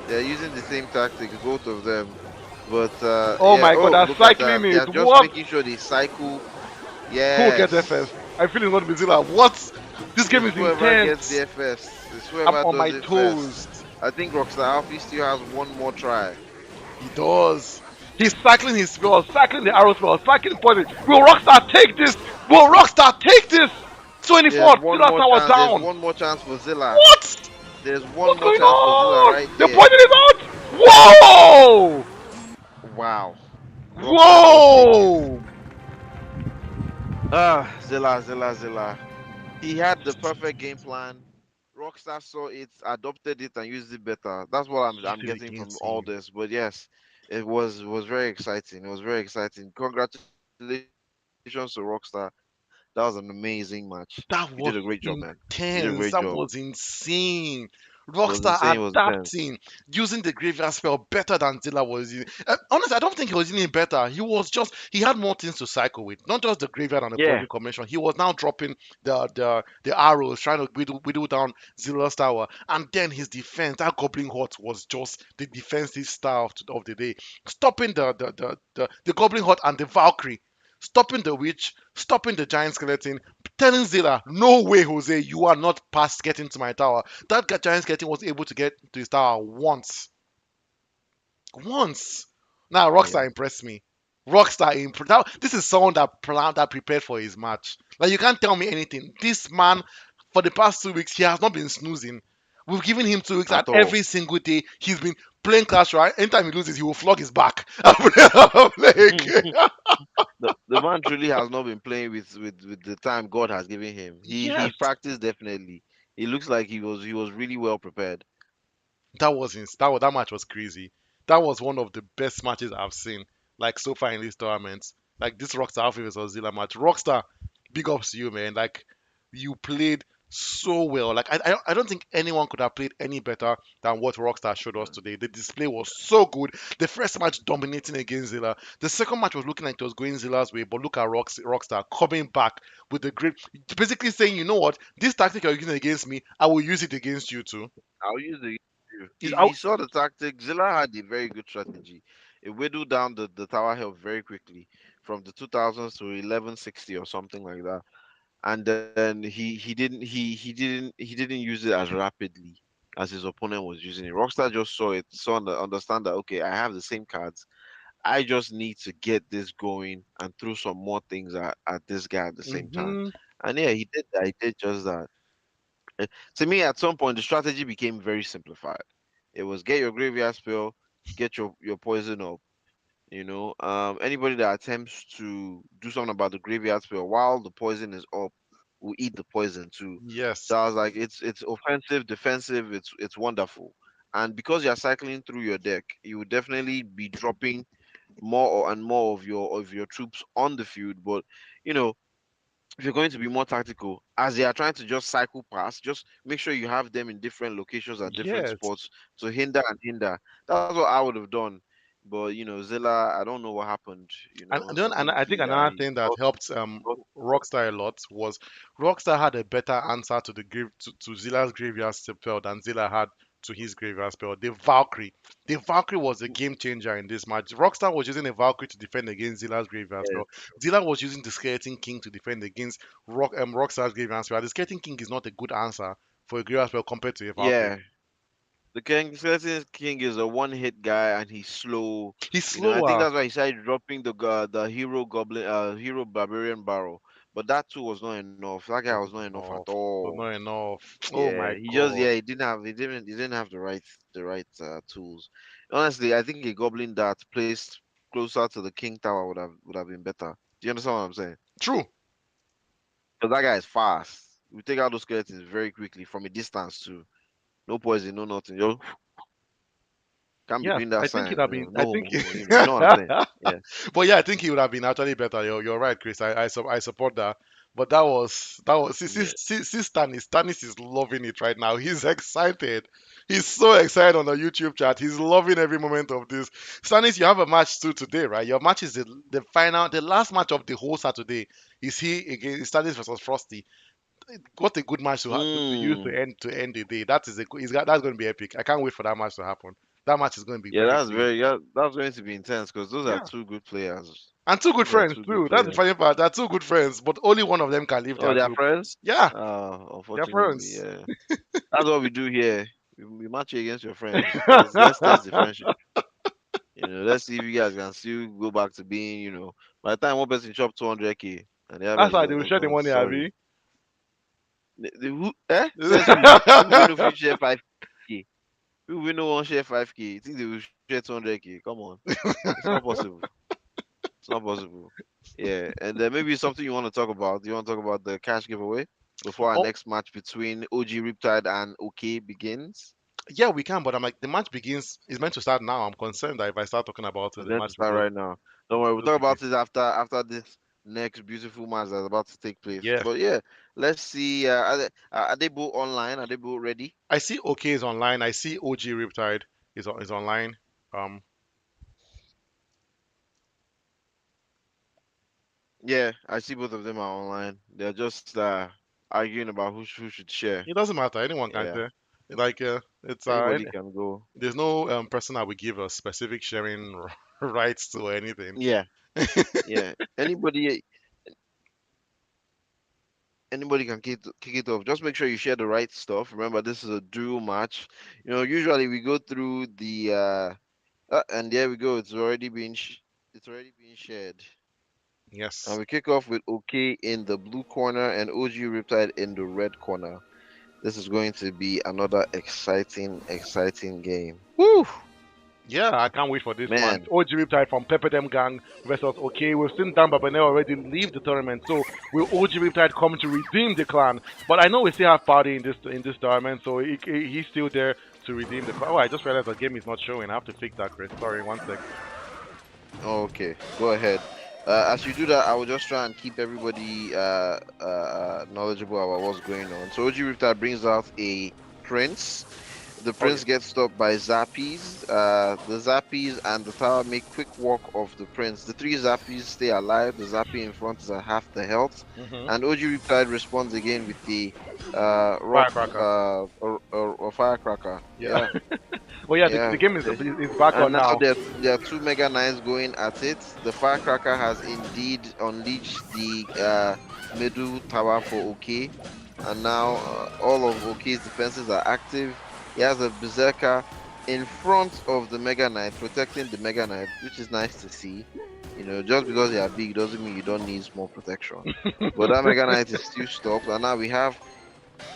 They're using the same tactics, both of them. But Oh yeah, my god, oh they're look at cycling that. They it. are just What? making sure they cycle. Who will get there Yes. first? I feel it's not Mozilla. What? This game It's is whoever gets intense. there first. It's I'm whoever on does my it first. toes. I think Rockstar Alfie still has one more try. He does. He's cycling his spell, cycling the arrow spell, cycling poison. Will Rockstar take this? Will Rockstar take this? 24, There's one Zilla more Tower chance. There's down. one more chance for Zilla. What? There's one What's more going chance for Zilla on? right The there. poison is out. Whoa! Wow. Rockstar just takes it. Whoa! Ah, Zilla. He had the perfect game plan. Rockstar saw it, adopted it, and used it better. That's what I'm Used it getting from against all him. this. But yes, it was very exciting. It was very exciting. Congratulations to Rockstar. That was an amazing match. You did a great job, man. That You was did a great job. intense. That was insane. It was Rockstar insane. It was intense. adapting, using the graveyard spell better than Zilla was using. Honestly, I don't think he was using it better. He had more things to cycle with, not just the graveyard and the Yeah. poison combination. He was now dropping the arrows, trying to whittle down Zilla's tower, and then his defense. That Goblin Hut was just the defensive style of the day, stopping the Goblin Hut and the Valkyrie. Stopping the witch, stopping the giant skeleton, telling Zilla, no way, Jose, you are not past getting to my tower. That giant skeleton was able to get to his tower once. Once. Now, Rockstar Yeah. impressed me. Rockstar impressed. This is someone that planned, that prepared for his match. Like, you can't tell me anything. This man, for the past 2 weeks, he has not been snoozing. We've given him 2 weeks, and At all. every single day he's been playing Clash Royale. Anytime he loses, he will flog his back. I'm like, The man truly has not been playing with the time God has given him. He yes. practiced definitely. It looks like he was really well prepared. That match was crazy. That was one of the best matches I've seen, like so far in this tournament. Like this Rockstar Alpha vs Zilla match. Rockstar, big ups to you, man. Like you played so well. Like I don't think anyone could have played any better than what Rockstar showed us today. The display was so good. The first match dominating against Zilla. The second match was looking like it was going Zilla's way, but look at Rockstar coming back with the great, basically saying, you know what, this tactic you're using against me, I will use it against you too. I'll use the Is he out. saw the tactic. Zilla had a very good strategy. It whittled down the tower health very quickly from the 2000s to 1160 or something like that. And then he didn't use it as rapidly as his opponent was using it. Rockstar just saw it, understand that okay, I have the same cards. I just need to get this going and throw some more things at this guy at the same time. Mm-hmm. And yeah, he did that. He did just that. To me, at some point, the strategy became very simplified. It was get your graveyard spell, get your poison up. Anybody that attempts to do something about the graveyard spell while the poison is up will eat the poison too. Yes. So I was like, it's offensive, defensive, it's wonderful. And because you're cycling through your deck, you would definitely be dropping and more of your troops on the field. But you know, if you're going to be more tactical, as they are trying to just cycle past, just make sure you have them in different locations at different Yes. spots to hinder and hinder. That's what I would have done. But Zilla, I don't know what happened. I And think I think another thing that helped Rockstar a lot was Rockstar had a better answer to to Zilla's graveyard spell than Zilla had to his graveyard spell. The Valkyrie. The Valkyrie was a game changer in this match. Rockstar was using a Valkyrie to defend against Zilla's graveyard yeah, spell. Zilla was using the Skeleton King to defend against Rockstar's graveyard spell. The Skeleton King is not a good answer for a graveyard spell compared to a Valkyrie. yeah. The Skeleton King is a one-hit guy and he's slow. He's I think slower. that's why he started dropping the hero goblin, hero barbarian barrel. But that too was not enough. That guy was Was not not enough at enough. Was all. not enough. Oh Yeah, my he just god. he didn't have the right tools. Honestly, I think a goblin that placed closer to the king tower would have been better. Do you understand what I'm saying? True. Because that guy is fast. We take out those skeletons very quickly from a distance too. No poison, no nothing. You can't be Yeah, doing that I think sign. it'd have been. I think, No, you know what I'm saying? Yeah, but yeah, I think he would have been actually better. You're right, Chris. I support that. But that was yeah. see Stanis is loving it right now. He's excited. He's so excited on the YouTube chat. He's loving every moment of this. Stanis, you have a match too today, right? Your match is the last match of the whole Saturday. Is he against Stanis versus Frosty? What a good match to use Mm. to end the day. That is a good. That's going to be epic. I can't wait for that match to happen. That match is going to be Yeah, very clean. that's going to be intense because those are Yeah. two good players. And two good Those are friends two good too. That's the players. funny part. They're two good friends, but only one of them can leave Oh, their they are group. friends? Yeah, they're Unfortunately, friends. yeah. That's what we do here. We match you against your friends. Let's test the friendship. Let's see if you guys can still go back to being, by the time one person chop 200K and the other That's person how say, they will "Oh share the no, money, sorry." Abby. Who? Says who? Who we know if you share 5K? Who we know won't share 5K? You think they will share 200K? Come on, it's not possible. It's not possible. Yeah, and then maybe something you want to talk about. Do you want to talk about the cash giveaway before our Oh, next match between OG Riptide and OK begins? yeah, we can, but I'm like, the match begins is meant to start now. I'm concerned that if I start talking about it, We're the going to match start right now. Don't worry, we'll will talk begin. about it after this next beautiful match that's about to take place. Yeah, But yeah, let's see. Are they both online? Are they both ready? I see. OK is online. I see OG Riptide is online. Um, Yeah, I see both of them are online. They're just arguing about who should share. it doesn't matter. Anyone can Yeah, share. Like, it's anybody can go. there's no person that will give a specific sharing rights to or anything. Yeah, yeah. Anybody can kick it off. Just make sure you share the right stuff. Remember, this is a dual match. Usually we go through the and there we go. It's already being shared. And Yes. we kick off with OK in the blue corner and OG Riptide in the red corner. This is going to be another exciting, exciting game. Woo! Yeah, I can't wait for this match. Man, OG Riptide from Pepperdam Gang versus OK. We've seen Dan Babane already leave the tournament, so will OG Riptide come to redeem the clan? But I know we still have Party in this tournament, so he's still there to redeem the clan. Oh, I just realized the game is not showing. I have to fix that, Chris. Sorry, one sec. okay, go ahead. As you do that, I will just try and keep everybody knowledgeable about what's going on. So OG Riptide brings out a prince. The Oh yeah. prince gets stopped by Zappies. The Zappies and the tower make quick work of the prince. The three Zappies stay alive. The Zappy in front is at half the health. Mm-hmm. And OG Riptide responds again with the rock Firecracker. or firecracker. Yeah. Yeah, Well, yeah, the yeah. game is back And on now now. there are two Mega Knights going at it. The firecracker has indeed unleashed the middle tower for OK. And now all of OK's defenses are active. He has a Berserker in front of the Mega Knight, protecting the Mega Knight, which is nice to see. Just because they are big doesn't mean you don't need small protection. But that Mega Knight is still stopped, and now we have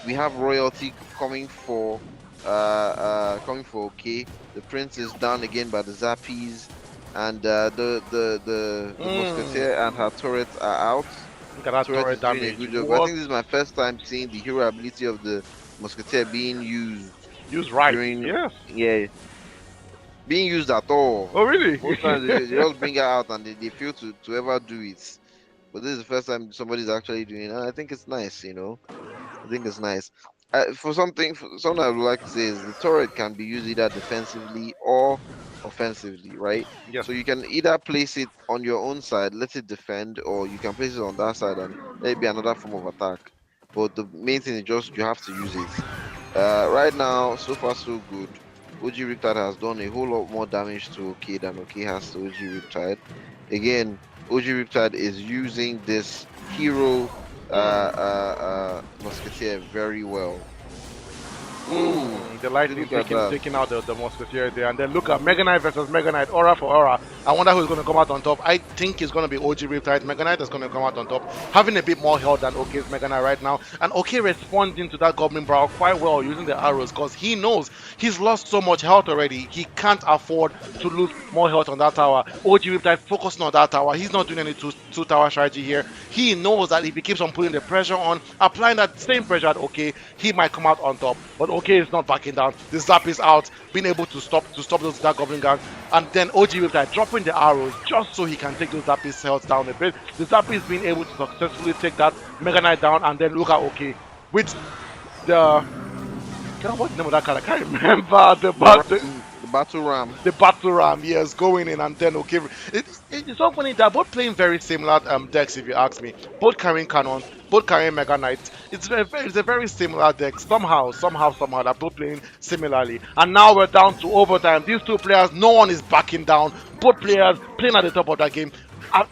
We have royalty coming for okay. The prince is down again by the Zappies, and the Mm, musketeer and her turret are out. look at that Turret turret is doing a damage. good job. I What? think this is my first time seeing the hero ability of the musketeer being used Use right. during, Yes. yeah, being used at all. Oh, really? Most times they just bring her out and they fail to ever do it. But this is the first time somebody's actually doing it, and I think it's nice, you know. I think it's nice. For something I would like to say is the turret can be used either defensively or offensively, right? Yes. So you can either place it on your own side, let it defend, or you can place it on that side and let it be another form of attack. But the main thing is just you have to use it. Right now, so far so good. OG Riptide has done a whole lot more damage to OK than OK has to OG Riptide. Again, OG Riptide is using this hero Musketeer very well. Ooh, The see, lightning look at that. taking out the musketeer there, and then look at Mega Knight versus Mega Knight, aura for aura. I wonder who's going to come out on top. I think it's going to be OG Riptide. Mega Knight is going to come out on top, having a bit more health than OK's Mega Knight right now, and OK responding to that Goblin Brow quite well using the arrows because he knows he's lost so much health already. He can't afford to lose more health on that tower. OG Riptide focusing on that tower. He's not doing any two tower strategy here. He knows that if he keeps on putting the pressure on, applying that same pressure at OK, he might come out on top. But OK is not backing down. The zap is out, being able to stop those Dark Goblin guns, and then OG will like dropping the arrows just so he can take those Zappies health down a bit. The Zappies being able to successfully take that Mega Knight down, and then look at OK with the what's the name of that card? I can't remember The battle ram. the battle ram, yes, going in and then okay. It's so funny. They're both playing very similar decks, if you ask me. Both carrying cannons, both carrying Mega Knights. It's a very similar deck. Somehow, they're both playing similarly. And now we're down to overtime. These two players, no one is backing down. Both players playing at the top of that game.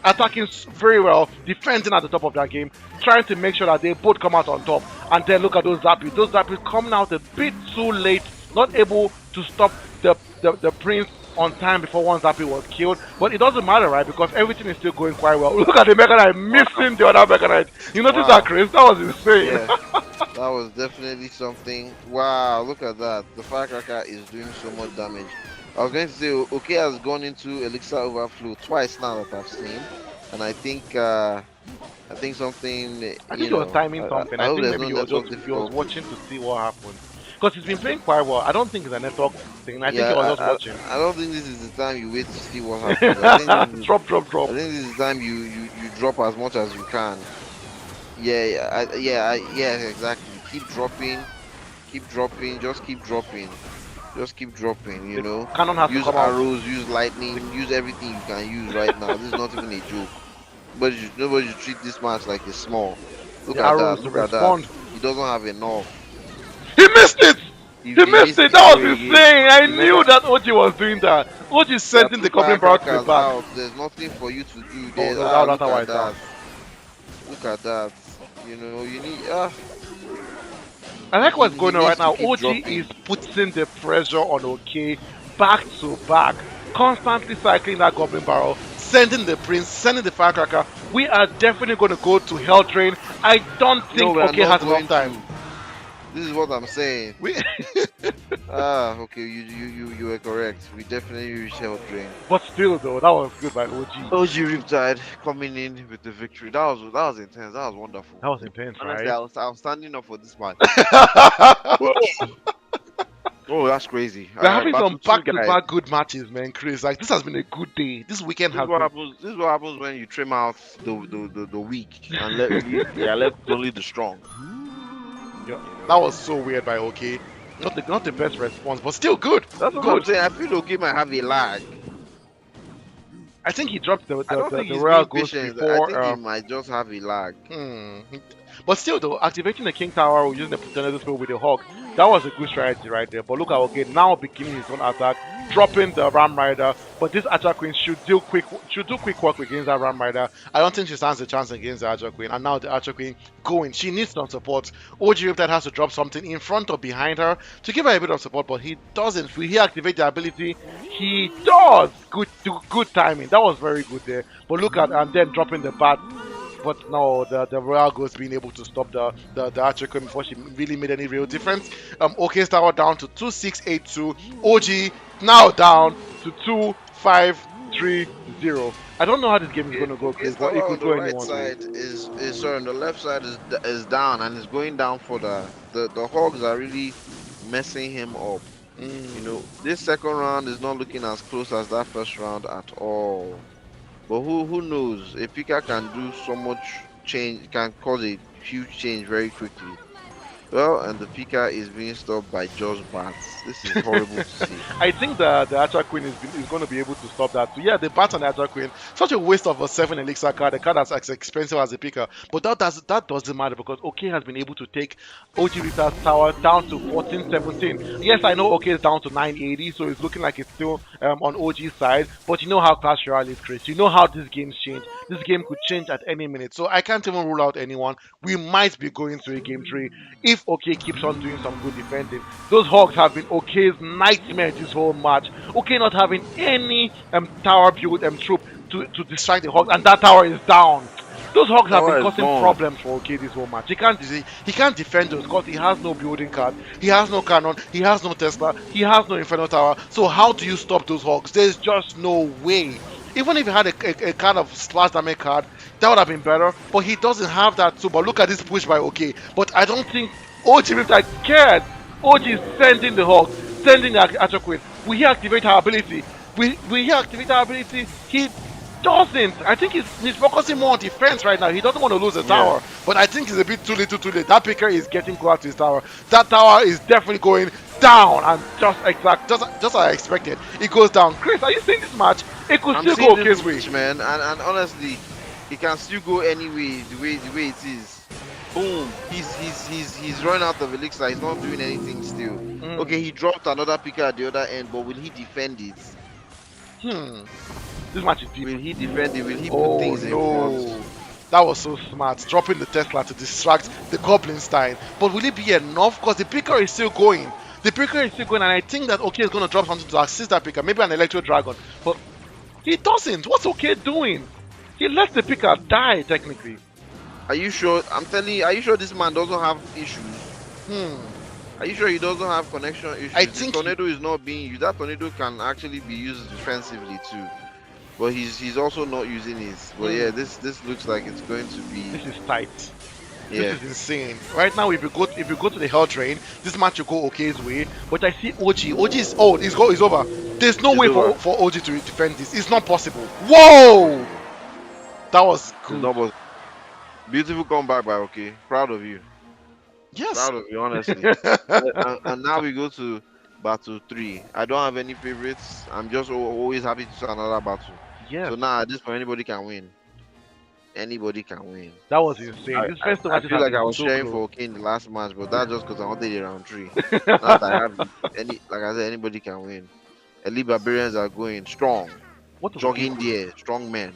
Attacking very well, defending at the top of that game, trying to make sure that they both come out on top. And then look at those Zappies. Those Zappies coming out a bit too late, not able to stop the prince on time before one Zappy was killed. But it doesn't matter, right? Because everything is still going quite well. Look at the Mega Knight Wow. missing the other Mega Knight. You notice that, Wow. Chris? That was insane. Yeah, that was definitely something. Wow, look at that. The firecracker is doing so much damage. I was going to say, OK has gone into Elixir Overflow twice now that I've seen. And I think something, I think he was timing something. I I hope think there's maybe no network he was difficulty. watching to see what happened. Because he's been playing quite well. I don't think it's a network thing. I think he was Yeah, just watching. I don't think this is the time you wait to see what happens. I think this is, Drop, drop, drop. I think this is the time you drop as much as you can. Yeah, exactly. Keep dropping, just keep dropping. You The know, cannon has to use come out. arrows, use The, lightning, use everything you can use right now. This is not even a joke. Nobody should treat this match like it's small. the arrows to Look at that. respond. He doesn't have enough. He missed it! He He missed missed it! the That arrow was again. insane! I The mega knew that OG was doing that. OG There are sending two the Goblin Barrel to the firecrackers back. out. There's nothing for you to do. Oh There's no, that's look how I at down. that. Look at that. You know, you need I like what's he going on right needs to now. keep OG is dropping. putting the pressure on OK back to back, constantly cycling that Goblin Barrel, sending the Prince, sending the Firecracker. We are definitely going to go to Hell Train. I don't No, think we are OK not has enough going time. to. This is what I'm saying. We, Okay, you were correct. We definitely reached Hell Drain. but still, though, that was good by OG. OG Riptide coming in with the victory. That was intense. That was wonderful. That was intense, Honestly, right? I was standing up for this match. We're Whoa. Oh, that's crazy. having some Battle two guys. back-to-back good matches, man, Chris. Like this has been a good day. This weekend This is has what been. happens. This is what happens when you trim out the weak and left only the strong. Yeah, You that know. was so weird by OK. Not the best response, but still good. That's what I'm Good. saying. I feel okay might have a lag. I think he dropped I don't think the he's Royal being Ghost patient. I before. think he might just have a lag. Hmm. But still, though, activating the King Tower using the Tornado Spell with the Hawk, that was a good strategy right there. But look at OK now beginning his own attack, dropping the Ram Rider. But this Archer Queen should do quick work against that Ram Rider. I don't think she stands a chance against the Archer Queen. And now the Archer Queen going. She needs some support. OG Riptide has to drop something in front or behind her to give her a bit of support, but he doesn't. Will he activate the ability? He does. Good timing. That was very good there. But look at and then dropping the bat. But no, the Royal Ghost being able to stop the Archer Queen before she really made any real difference. OK's tower down to 2682. OG now down to 2530. I don't know how this game is Okay, going to go, okay, Chris, but it tower could on the go any right one way. side is sorry, on the left side is down and is going down for the hogs are really messing him up. You Mm. know, this second round is not looking as close as that first round at all. But who knows? A picker can do so much change, can cause a huge change very quickly. Well, and the picker is being stopped by just bats. This is horrible to see. I think the Archer Queen is going to be able to stop that. So yeah, the bat on the Archer Queen, such a waste of a 7 elixir card, a card that's as expensive as a picker. But that doesn't matter because OK has been able to take OG Rita's tower down to 1417. Yes, I know OK is down to 980, so it's looking like it's still on OG's side. But you know how Clash Royale is, Chris. You know how these games change. This game could change at any minute. So I can't even rule out anyone. We might be going to a game 3 if OK keeps on doing some good defending. Those Hogs have been OK's nightmare this whole match. OK not having any tower build troop to distract the Hogs, and that tower is down. Those Hogs have been Tower is causing gone. problems for OK this whole match. He can't defend those because he has no building card, he has no cannon, he has no Tesla, he has no Inferno Tower. So how do you stop those Hogs? There's just no way. Even if he had a kind of splash damage card, that would have been better. But he doesn't have that too. But look at this push by OK. But I don't think OG Riptide cared. OG is sending the Hawk, sending the Atroquid. Will he activate our ability? Will he activate our ability? He doesn't. I think he's focusing more on defense right now. He doesn't want to lose the Yeah. tower. But I think it's a bit too little too late. That picker is getting close to his tower. That tower is definitely going down. And just as I expected. It goes down. Chris, are you seeing this match? It could I'm still go seeing this OK's way. match, man, and honestly, it can still go anyway. The way it is. Boom. He's run out of elixir. He's not doing anything still. Okay, Mm. he dropped another picker at the other end, but will he defend it? Hmm. This match is deep. Will he defend it? Will he put Oh things in front? no. That was so smart, dropping the Tesla to distract the Goblin Stein. But will it be enough? Because the picker is still going. The picker is still going, and I think that OK is going to drop something to assist that picker, maybe an Electro Dragon. But he doesn't. What's OK doing? He lets the picker die, technically. Are you sure? I'm telling you, are you sure this man doesn't have issues? Hmm. Are you sure he doesn't have connection I issues? This think he. tornado is not being used. That tornado can actually be used defensively too. But he's also not using it. But yeah, Hmm. this looks like it's going to be This is tight. This yeah. is insane. Right now, if you go to the Hell Train, this match will go OK's way. But I see OG. OG is old. It's over. There's no It's way over. for OG to defend this. It's not possible. Whoa! That was It's good. double. Beautiful comeback by OK. Proud of you. Yes. Proud of you, honestly. And now we go to battle three. I don't have any favorites. I'm just always happy to see another battle. Yes. So now at this point, anybody can win. Anybody can win. That was insane. These first two I matches feel have like been I was so sharing close. for OK in the last match, but that's just because I wanted it round three. Now that I have any, like I said, anybody can win. Elite Barbarians are going strong, What was okay jogging doing? there, strong men.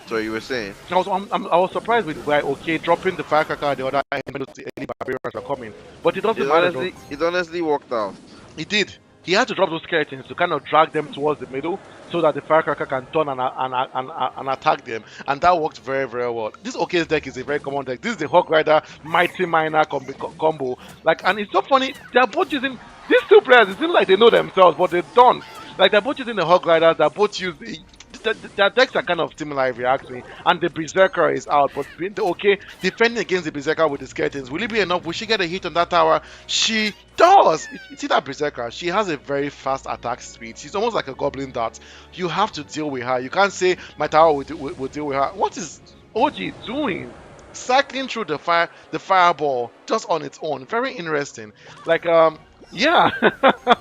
So you were saying I was surprised with why OK dropping the firecracker at the other end when the early barbarians are coming. But it doesn't matter though. it honestly worked out. He did. He had to drop those skeletons to kind of drag them towards the middle so that the firecracker can turn and attack them. And that worked very, very well. This OK's deck is a very common deck. This is the Hawk Rider Mighty Miner combo. Like, and it's so funny. They're both using these two players. It seems like they know themselves, but they don't. Like, they're both using the Hawk Riders. They're both using. Their decks are kind of similar if you ask me. And the Berserker is out, but the OK defending against the Berserker with the skeletons. Will it be enough? Will she get a hit on that tower? She does. See that Berserker? She has a very fast attack speed. She's almost like a Goblin Dart. You have to deal with her. You can't say my tower will deal with her. What is OG doing? Cycling through the fireball just on its own. Very interesting. Like yeah,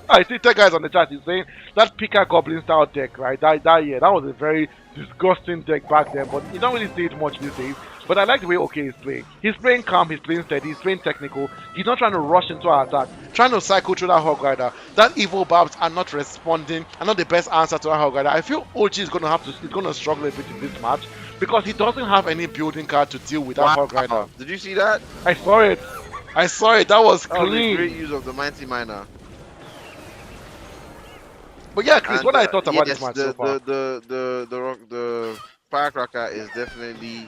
I see tech guys on the chat is saying that Pika Goblin style deck, right? That year, that was a very disgusting deck back then, but you don't really see it much these days. But I like the way OK is playing. He's playing calm, he's playing steady, he's playing technical. He's not trying to rush into our attack, trying to cycle through that Hog Rider. That evil barbs are not responding, are not the best answer to that Hog Rider. I feel OG is gonna struggle a bit in this match because he doesn't have any building card to deal with that Hog Rider. Wow! Did you see that? I saw it. I saw it. That was That was a great clean. use of the mighty miner. But yeah, Chris, And what I thought about this yes, match so far. the Firecracker is definitely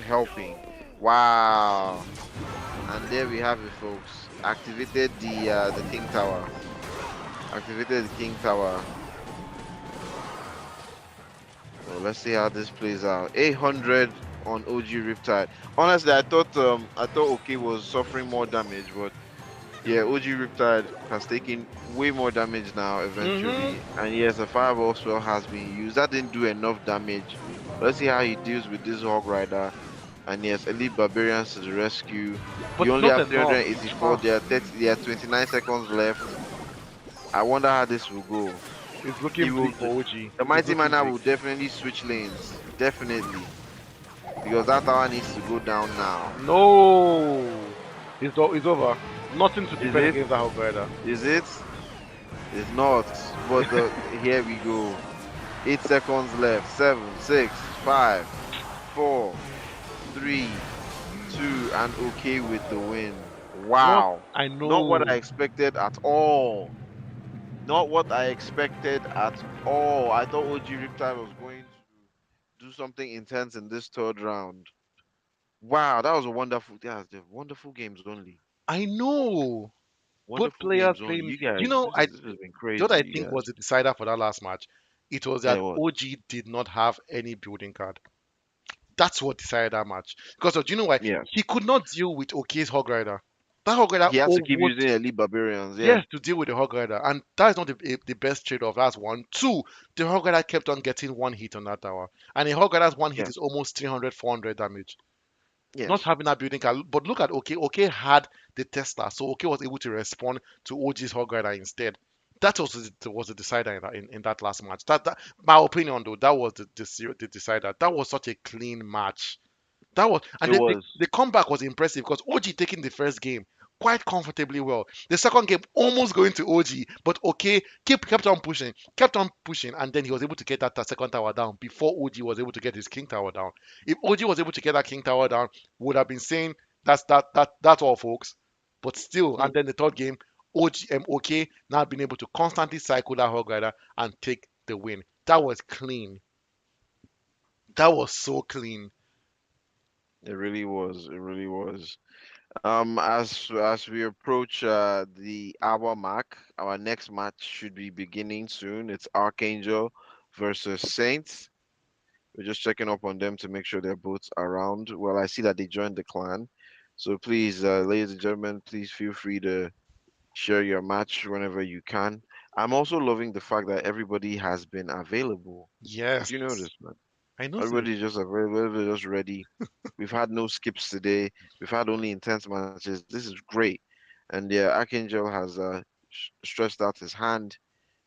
helping. Wow. And there we have it, folks. Activated the King Tower. Activated the King Tower. So let's see how this plays out. 800 on OG Riptide. Honestly, I thought OK was suffering more damage, but yeah, OG Riptide has taken way more damage now Mm-hmm. eventually. And yes, a fireball spell has been used. That didn't do enough damage. Let's see how he deals with this Hog Rider. And yes, Elite Barbarians to the rescue. But You it's only not have enough. 384. Ah, There are 29 seconds left. I wonder how this will go. it's He looking will. bleak for OG. The It's Mighty looking Miner bleak. will definitely switch lanes. Definitely. Because that tower needs to go down now. No, it's over. Nothing to Is defend it? against that Hog Rider. Is it? It's not. But here we go. 8 seconds left. Seven, six, five, four, three, two, and OK with the win. What Wow. I Not what I know. expected at all. Not what I expected at all. I thought OG Riptide was going to do something intense in this third round. Wow, that was a wonderful. Yeah, the wonderful games only. I know. Both Wonderful players games only. playing. You guys, You know, I this has been what crazy. I You think guys. was the decider for that last match. It was Yeah, that what? OG did not have any building card. That's what decided that match. Because do you know why? Yes. He could not deal with Ok's Hog Rider. That Hog Rider He has to keep almost using elite barbarians. Yeah. yes to deal with the Hog Rider, and that is not the best trade-off. That's one. Two, the Hog Rider kept on getting one hit on that tower, and a Hog Rider's one hit Yeah. is almost 300, 400 damage. Not Yes. having that building card, but look at OK. OK had the Tesla, so OK was able to respond to OG's Hog Rider instead. That was the decider in that last match. That my opinion though, that was the decider. That was such a clean match. That was, and It then the, was. the comeback was impressive because OG taking the first game quite comfortably well. The second game almost going to OG, but okay, kept on pushing, and then he was able to get that second tower down before OG was able to get his king tower down. If OG was able to get that king tower down, would have been saying that's all, folks. But still, Hmm. and then the third game, OG okay now being able to constantly cycle that hog rider and take the win. That was clean. That was so clean. It really was. It really was. As we approach the hour mark, our next match should be beginning soon. It's Archangel versus Saints. We're just checking up on them to make sure they're both around. Well, I see that they joined the clan. So please, ladies and gentlemen, please feel free to share your match whenever you can. I'm also loving the fact that everybody has been available. Yes, Do you notice, man? I know, sir. Everybody's just available, everybody's just ready. We've had no skips today. We've had only intense matches. This is great. And yeah, Archangel has stretched out his hand,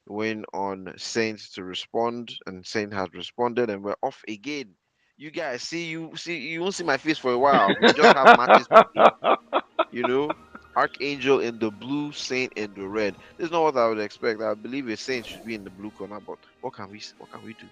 waiting on Saint to respond, and Saint has responded, and we're off again. You guys see you won't see my face for a while. We just have matches to play. You know, Archangel in the blue, Saint in the red. This is not what I would expect. I believe a Saint should be in the blue corner, but what can we do?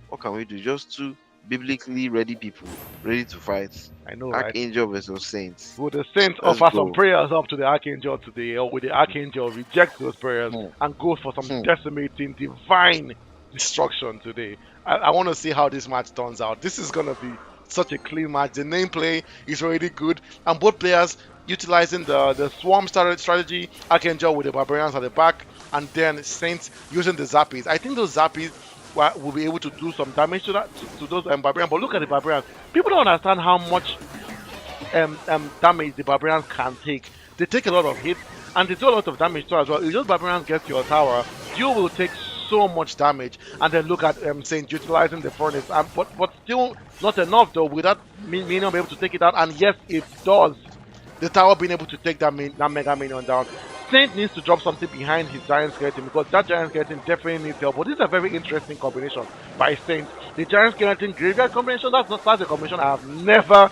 What can we do? Just two biblically ready people ready to fight. I know, right? Archangel versus Saints. Will the saints Let's offer some go. prayers up to the archangel today, or will the archangel reject those prayers Hmm, and go for some hmm. decimating divine destruction today? I want to see how this match turns out. This is gonna be such a clean match. The name play is already good, and both players utilizing the swarm strategy. Archangel with the barbarians at the back, and then Saints using the zappies. I think those zappies will be able to do some damage to to those barbarians. But look at the barbarians. People don't understand how much damage the barbarians can take. They take a lot of hits and they do a lot of damage too as well. If those barbarians get to your tower, you will take so much damage. And then look at Saint utilizing the furnace, but still not enough though. Without minion be able to take it out, and yes, it does. The tower being able to take that mega minion down. Saint needs to drop something behind his giant skeleton because that giant skeleton definitely needs help. But this is a very interesting combination by Saint. The giant skeleton graveyard combination, that's a combination I have never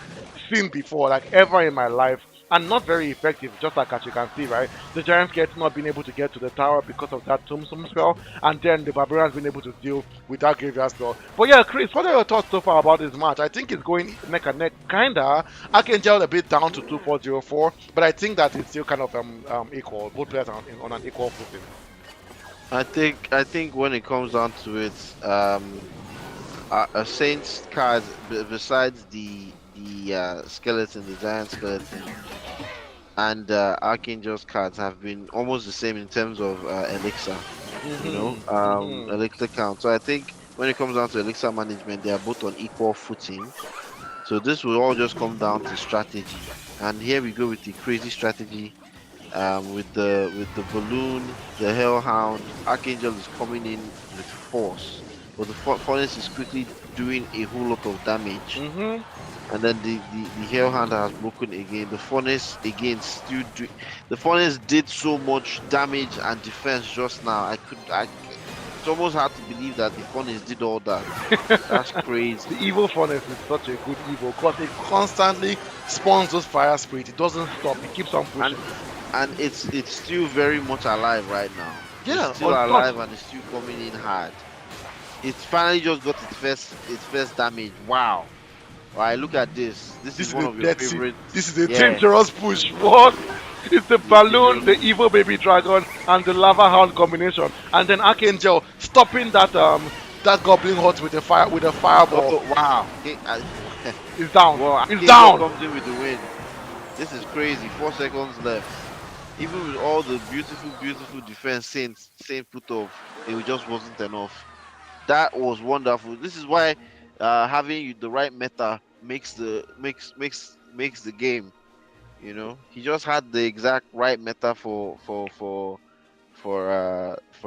seen before, like ever in my life. And not very effective, just like as you can see, right? The giant skeleton not being able to get to the tower because of that tombstone spell, and then the barbarians being able to deal with that graveyard spell. But yeah, Chris, what are your thoughts so far about this match? I think it's going neck and neck, kinda. Archangel a bit down to 2-4-0-4, but I think that it's still kind of equal. Both players are on an equal footing. I think when it comes down to it, Saints cards besides the skeleton, the giant skeleton, and Archangel's cards have been almost the same in terms of elixir. Mm-hmm. Elixir count. So I think when it comes down to elixir management, they are both on equal footing. So this will all just come down to strategy. And here we go with the crazy strategy. With the balloon, the hellhound, Archangel is coming in with force, but the furnace is quickly doing a whole lot of damage. Mm-hmm. And then the hellhound has broken again. The furnace again still do. The furnace did so much damage and defense just now. It's almost hard to believe that the furnace did all that. That's The crazy. evil furnace is such a good evil because it constantly spawns those fire spirit. It doesn't stop. It keeps on And pushing. it's still very much alive right now. It's Yeah, still untouched. alive and it's still coming in hard. It finally just got its first damage. Wow. All right, look at this. This This is is one a of your dirty. favorite. This is a Yeah, dangerous push. What? It's the balloon, the literally. evil baby dragon, and the lava hound combination, and then Archangel stopping that goblin hut with a fireball. Oh wow. Is down. Well, Is Archangel down. comes in with the win. This is crazy. 4 seconds left. Even with all the beautiful, beautiful defense Saint put up, it just wasn't enough. That was wonderful. This is why having the right meta makes the game. He just had the exact right meta for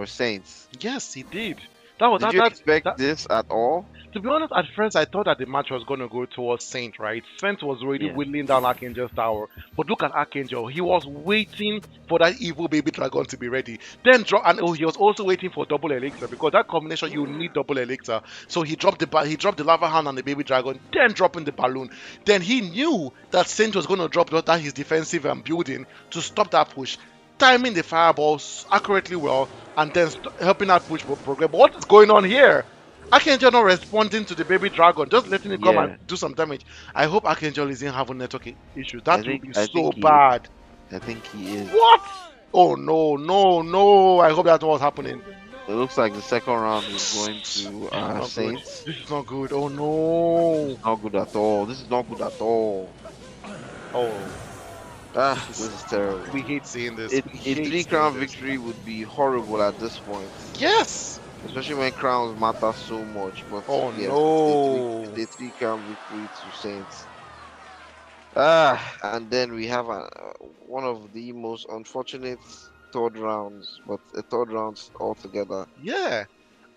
Saints. Yes, he did. That was Did that you that expect that. this at all? To be honest, at first I thought that the match was going to go towards Saint, right? Saint was already Yeah. whittling down Archangel's tower. But look at Archangel. He was waiting for that evil baby dragon to be ready. Then drop, and oh, he was also waiting for double elixir because that combination you need double elixir. So he dropped the lava hand and the baby dragon, then dropping the balloon. Then he knew that Saint was going to drop that his defensive building to stop that push, timing the fireballs accurately well, and then helping that push progress. But what is going on here? Archangel not responding to the baby dragon, just letting it come and Yeah. do some damage. I hope Archangel isn't having network issues. I That will think be I so think he bad. I think he is. What? Oh no, no, no. I hope that's what's happening. It looks like the second round is going to This is not good. Saints. This is not good. Oh This no. is not good at all. This is not good at all. Oh, this This is. is terrible. We hate seeing this. A, We a hate three seeing crown this. victory would be horrible at this point, Yes. especially when crowns matter so much. But Oh yes, it's a three no. it's a three crown victory to Saints. And then we have one of the most unfortunate third rounds, but a third round altogether. Yeah.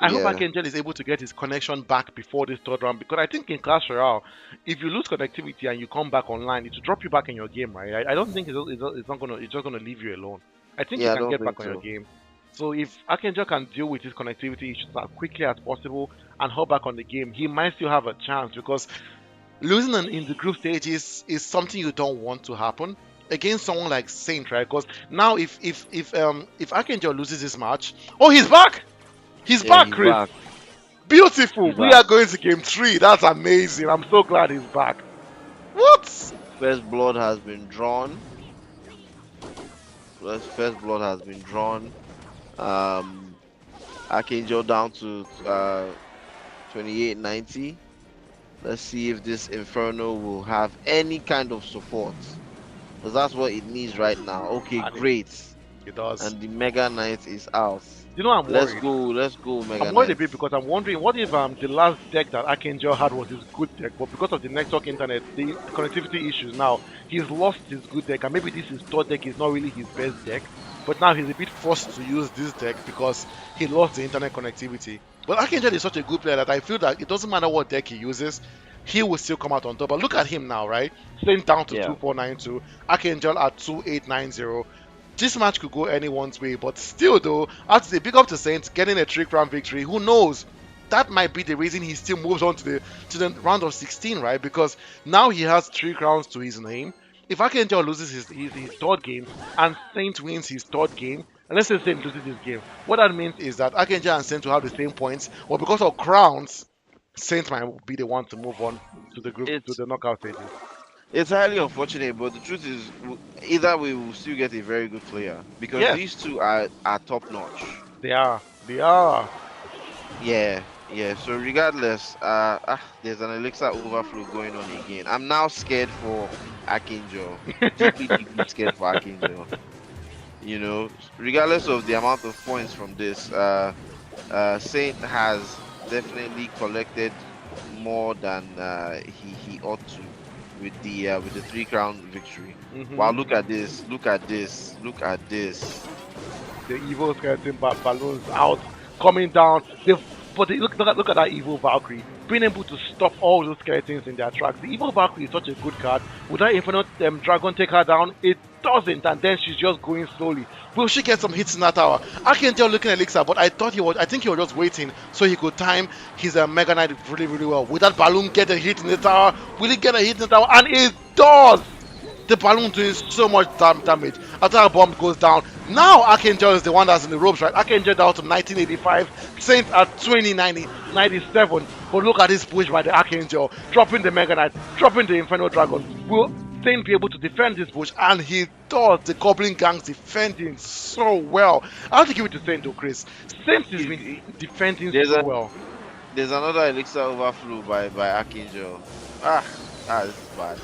I hope Yeah, Archangel is able to get his connection back before this third round because I think in Clash Royale, if you lose connectivity and you come back online, it will drop you back in your game, right? I don't think it's not gonna it's just gonna leave you alone. I think you yeah, I can don't get back think on your so. game. So if Archangel can deal with his connectivity issues as quickly as possible and hop back on the game, he might still have a chance because losing in the group stages is something you don't want to happen against someone like Saint, right? Because now if Archangel loses this match, oh he's back! He's Yeah, back, he's Chris. back. Beautiful. He's We are back. going to game three. That's amazing. I'm so glad he's back. What? First blood has been drawn. First blood has been drawn. Um, Archangel down to 2890. Let's see if this Inferno will have any kind of support. Because that's what it needs right now. Okay, And great. it does. And the Mega Knight is out. You know, I'm Let's worried. go, let's go, I'm Mega worried a Knight. bit because I'm wondering what if the last deck that Archangel had was his good deck, but because of the network internet, the connectivity issues now, he's lost his good deck, and maybe this his third deck is not really his best deck. But now he's a bit forced to use this deck because he lost the internet connectivity. But Archangel is such a good player that I feel that it doesn't matter what deck he uses, he will still come out on top. But look at him now, right? Staying down to Yeah. 2492, Archangel at 2890. This match could go anyone's way, but still, though, I have to say, big up to Saints getting a three-round victory. Who knows? That might be the reason he still moves on to the round of 16, right? Because now he has three crowns to his name. If Archangel loses his third game and Saint wins his third game, and let's say Saint loses his game, what that means is that Archangel and Saint will have the same points, but because of crowns, Saint might be the one to move on to the group to It's the knockout stages. it's highly unfortunate, but the truth is, either way, we'll still get a very good player because Yes, these two are top notch. they are. They are. Yeah. Yeah, so regardless, there's an elixir overflow going on again. I'm now scared for Archangel. Deeply, deeply scared for Archangel. Regardless of the amount of points from this, Saint has definitely collected more than he ought to with the three crown victory. Wow, look Hmm. at this! Look at this! Look at this! The evil skeleton balloons out, coming down. Look at that evil Valkyrie being able to stop all those skeletons in their tracks. The evil Valkyrie is such a good card. Would that Infinite Dragon take her down? It doesn't, and then she's just going slowly. Will she get some hits in that tower? I can tell looking at Elixir, but I think he was just waiting so he could time his Mega Knight really, really well. Will that balloon get a hit in the tower? Will it get a hit in the tower? And it does! The balloon doing so much damage. After a bomb goes down, now Archangel is the one that's in the ropes, right? Archangel down to 1985, Saint at 2090, 97. But look at this push by the Archangel, dropping the Mega Knight, dropping the Inferno Dragon. Will Saint be able to defend this push? And he does. The Goblin Gang's defending so well. I have to give it to Saint though, Chris. Saint has been It- defending there's so a well. there's another elixir overflow by Archangel. This is bad.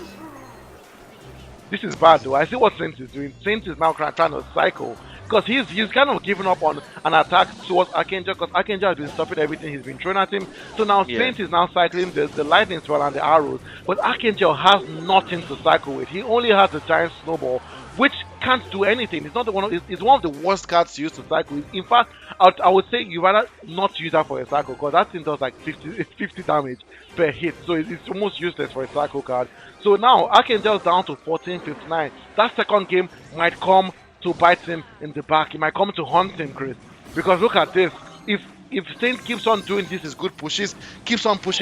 This is bad This though. I see what Saint is doing. Saint is now trying to cycle because he's kind of given up on an attack towards Archangel because Archangel has been stopping everything he's been throwing at him. So now Yeah. Saint is now cycling the lightning spell and the arrows, but Archangel has nothing to cycle with. He only has the giant snowball, which can't do anything. It's not the one. It's one of the worst cards to use to cycle. In fact, I would say you rather not use that for a cycle because that thing does like 50 damage per hit. So it's almost useless for a cycle card. So now Archangel's down to 1459. That second game might come to bite him in the back. It might come to haunt him, Chris. Because look at this. If Saint keeps on doing this, his good pushes, keeps on what's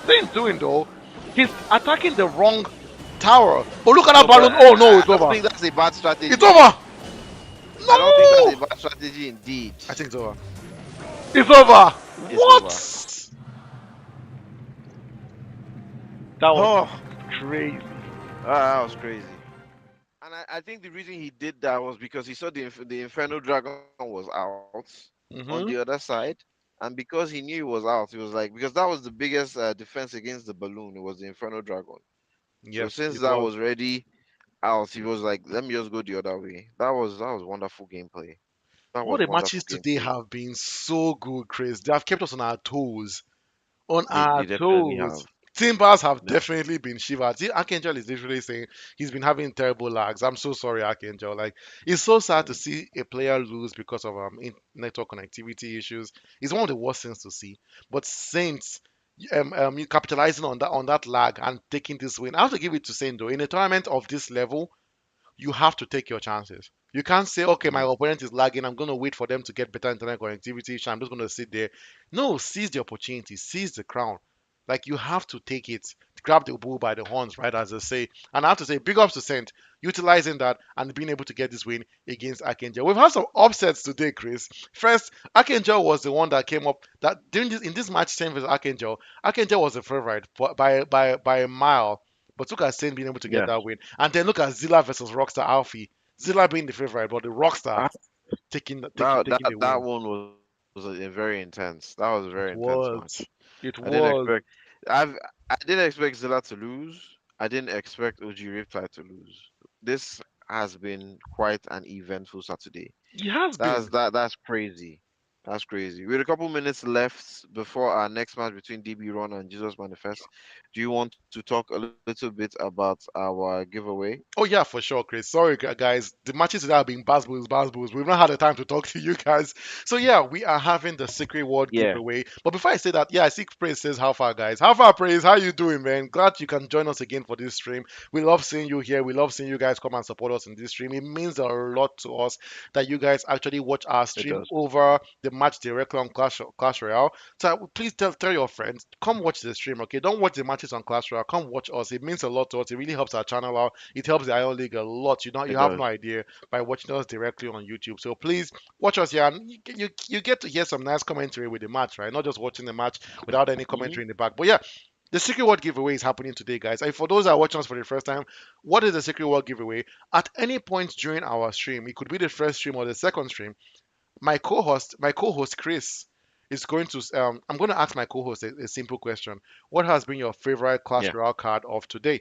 Saint doing though? He's attacking the wrong tower. Oh, look at that No, but balloon. Oh no, I it's don't over. think that's a bad It's strategy. over. I don't think that's No. a bad strategy indeed. I think it's over. It's over. It's over. What? That was Oh, crazy. that was crazy. And I think the reason he did that was because he saw the Inferno Dragon was out on the other Mm-hmm. side. And because he knew it was out, he was like, because that was the biggest defense against the balloon, it was the Inferno Dragon. So Yes, since it that was. was ready out, he was like, let me just go the other way. That was wonderful gameplay. That All was the wonderful matches today gameplay. have been so good, Chris. They have kept us on our toes. On They our definitely toes. have. Timbers have Yeah. definitely been shivered. See, Archangel is literally saying he's been having terrible lags. I'm so sorry, Archangel. Like, it's so sad to Mm. see a player lose because of network connectivity issues. It's one of the worst things to see. But Saints, you capitalizing on that lag and taking this win. I have to give it to Saint though. In a tournament of this level, you have to take your chances. You can't say, okay, my Mm. opponent is lagging. I'm going to wait for them to get better internet connectivity. So I'm just going to sit there. No, seize the opportunity, seize the crown. Like you have to take it, grab the bull by the horns, right? As they say. And I have to say, big ups to Saint, utilizing that and being able to get this win against Archangel. We've had some upsets today, Chris. First, Archangel was the one that came up that during this in this match, Saint versus Archangel. Archangel was the favorite by a mile. But look at Saint being able to get Yes. that win. And then look at Zilla versus Rockstar Alfie. Zilla being the favorite, but the Rockstar Ah, taking the that win. one was very intense. That was a very It intense match. was. It I didn't was. expect I didn't expect Zilla to lose. I didn't expect OG Riptide to lose. This has been quite an eventful Saturday. It has been. That's crazy. That's crazy. With a couple minutes left before our next match between DB Run and Jesus Manifest, do you want to talk a little bit about our giveaway? Oh yeah, for sure, Chris. Sorry, guys. The matches today have been buzz. We've not had the time to talk to you guys. So yeah, we are having the Secret Word Yeah, giveaway. But before I say that, yeah, I see Praise says how far, guys. How far, Praise? How you doing, man? Glad you can join us again for this stream. We love seeing you here. We love seeing you guys come and support us in this stream. It means a lot to us that you guys actually watch our it stream does. over the match directly on Clash Royale. So please tell your friends, come watch the stream, okay? Don't watch the matches on Clash Royale. Come watch us. It means a lot to us. It really helps our channel out. It helps the Iron League a lot. You It have no does. idea by watching us directly on YouTube. So please watch us here, and you get to hear some nice commentary with the match, right? Not just watching the match without any Hmm. commentary in the back. But yeah, the Secret Word giveaway is happening today, guys. And for those that are watching us for the first time, what is the Secret Word giveaway? At any point during our stream, it could be the first stream or the second stream, my co-host Chris is going to. I'm going to ask my co-host a simple question. What has been your favorite Clash Yeah. Royale card of today?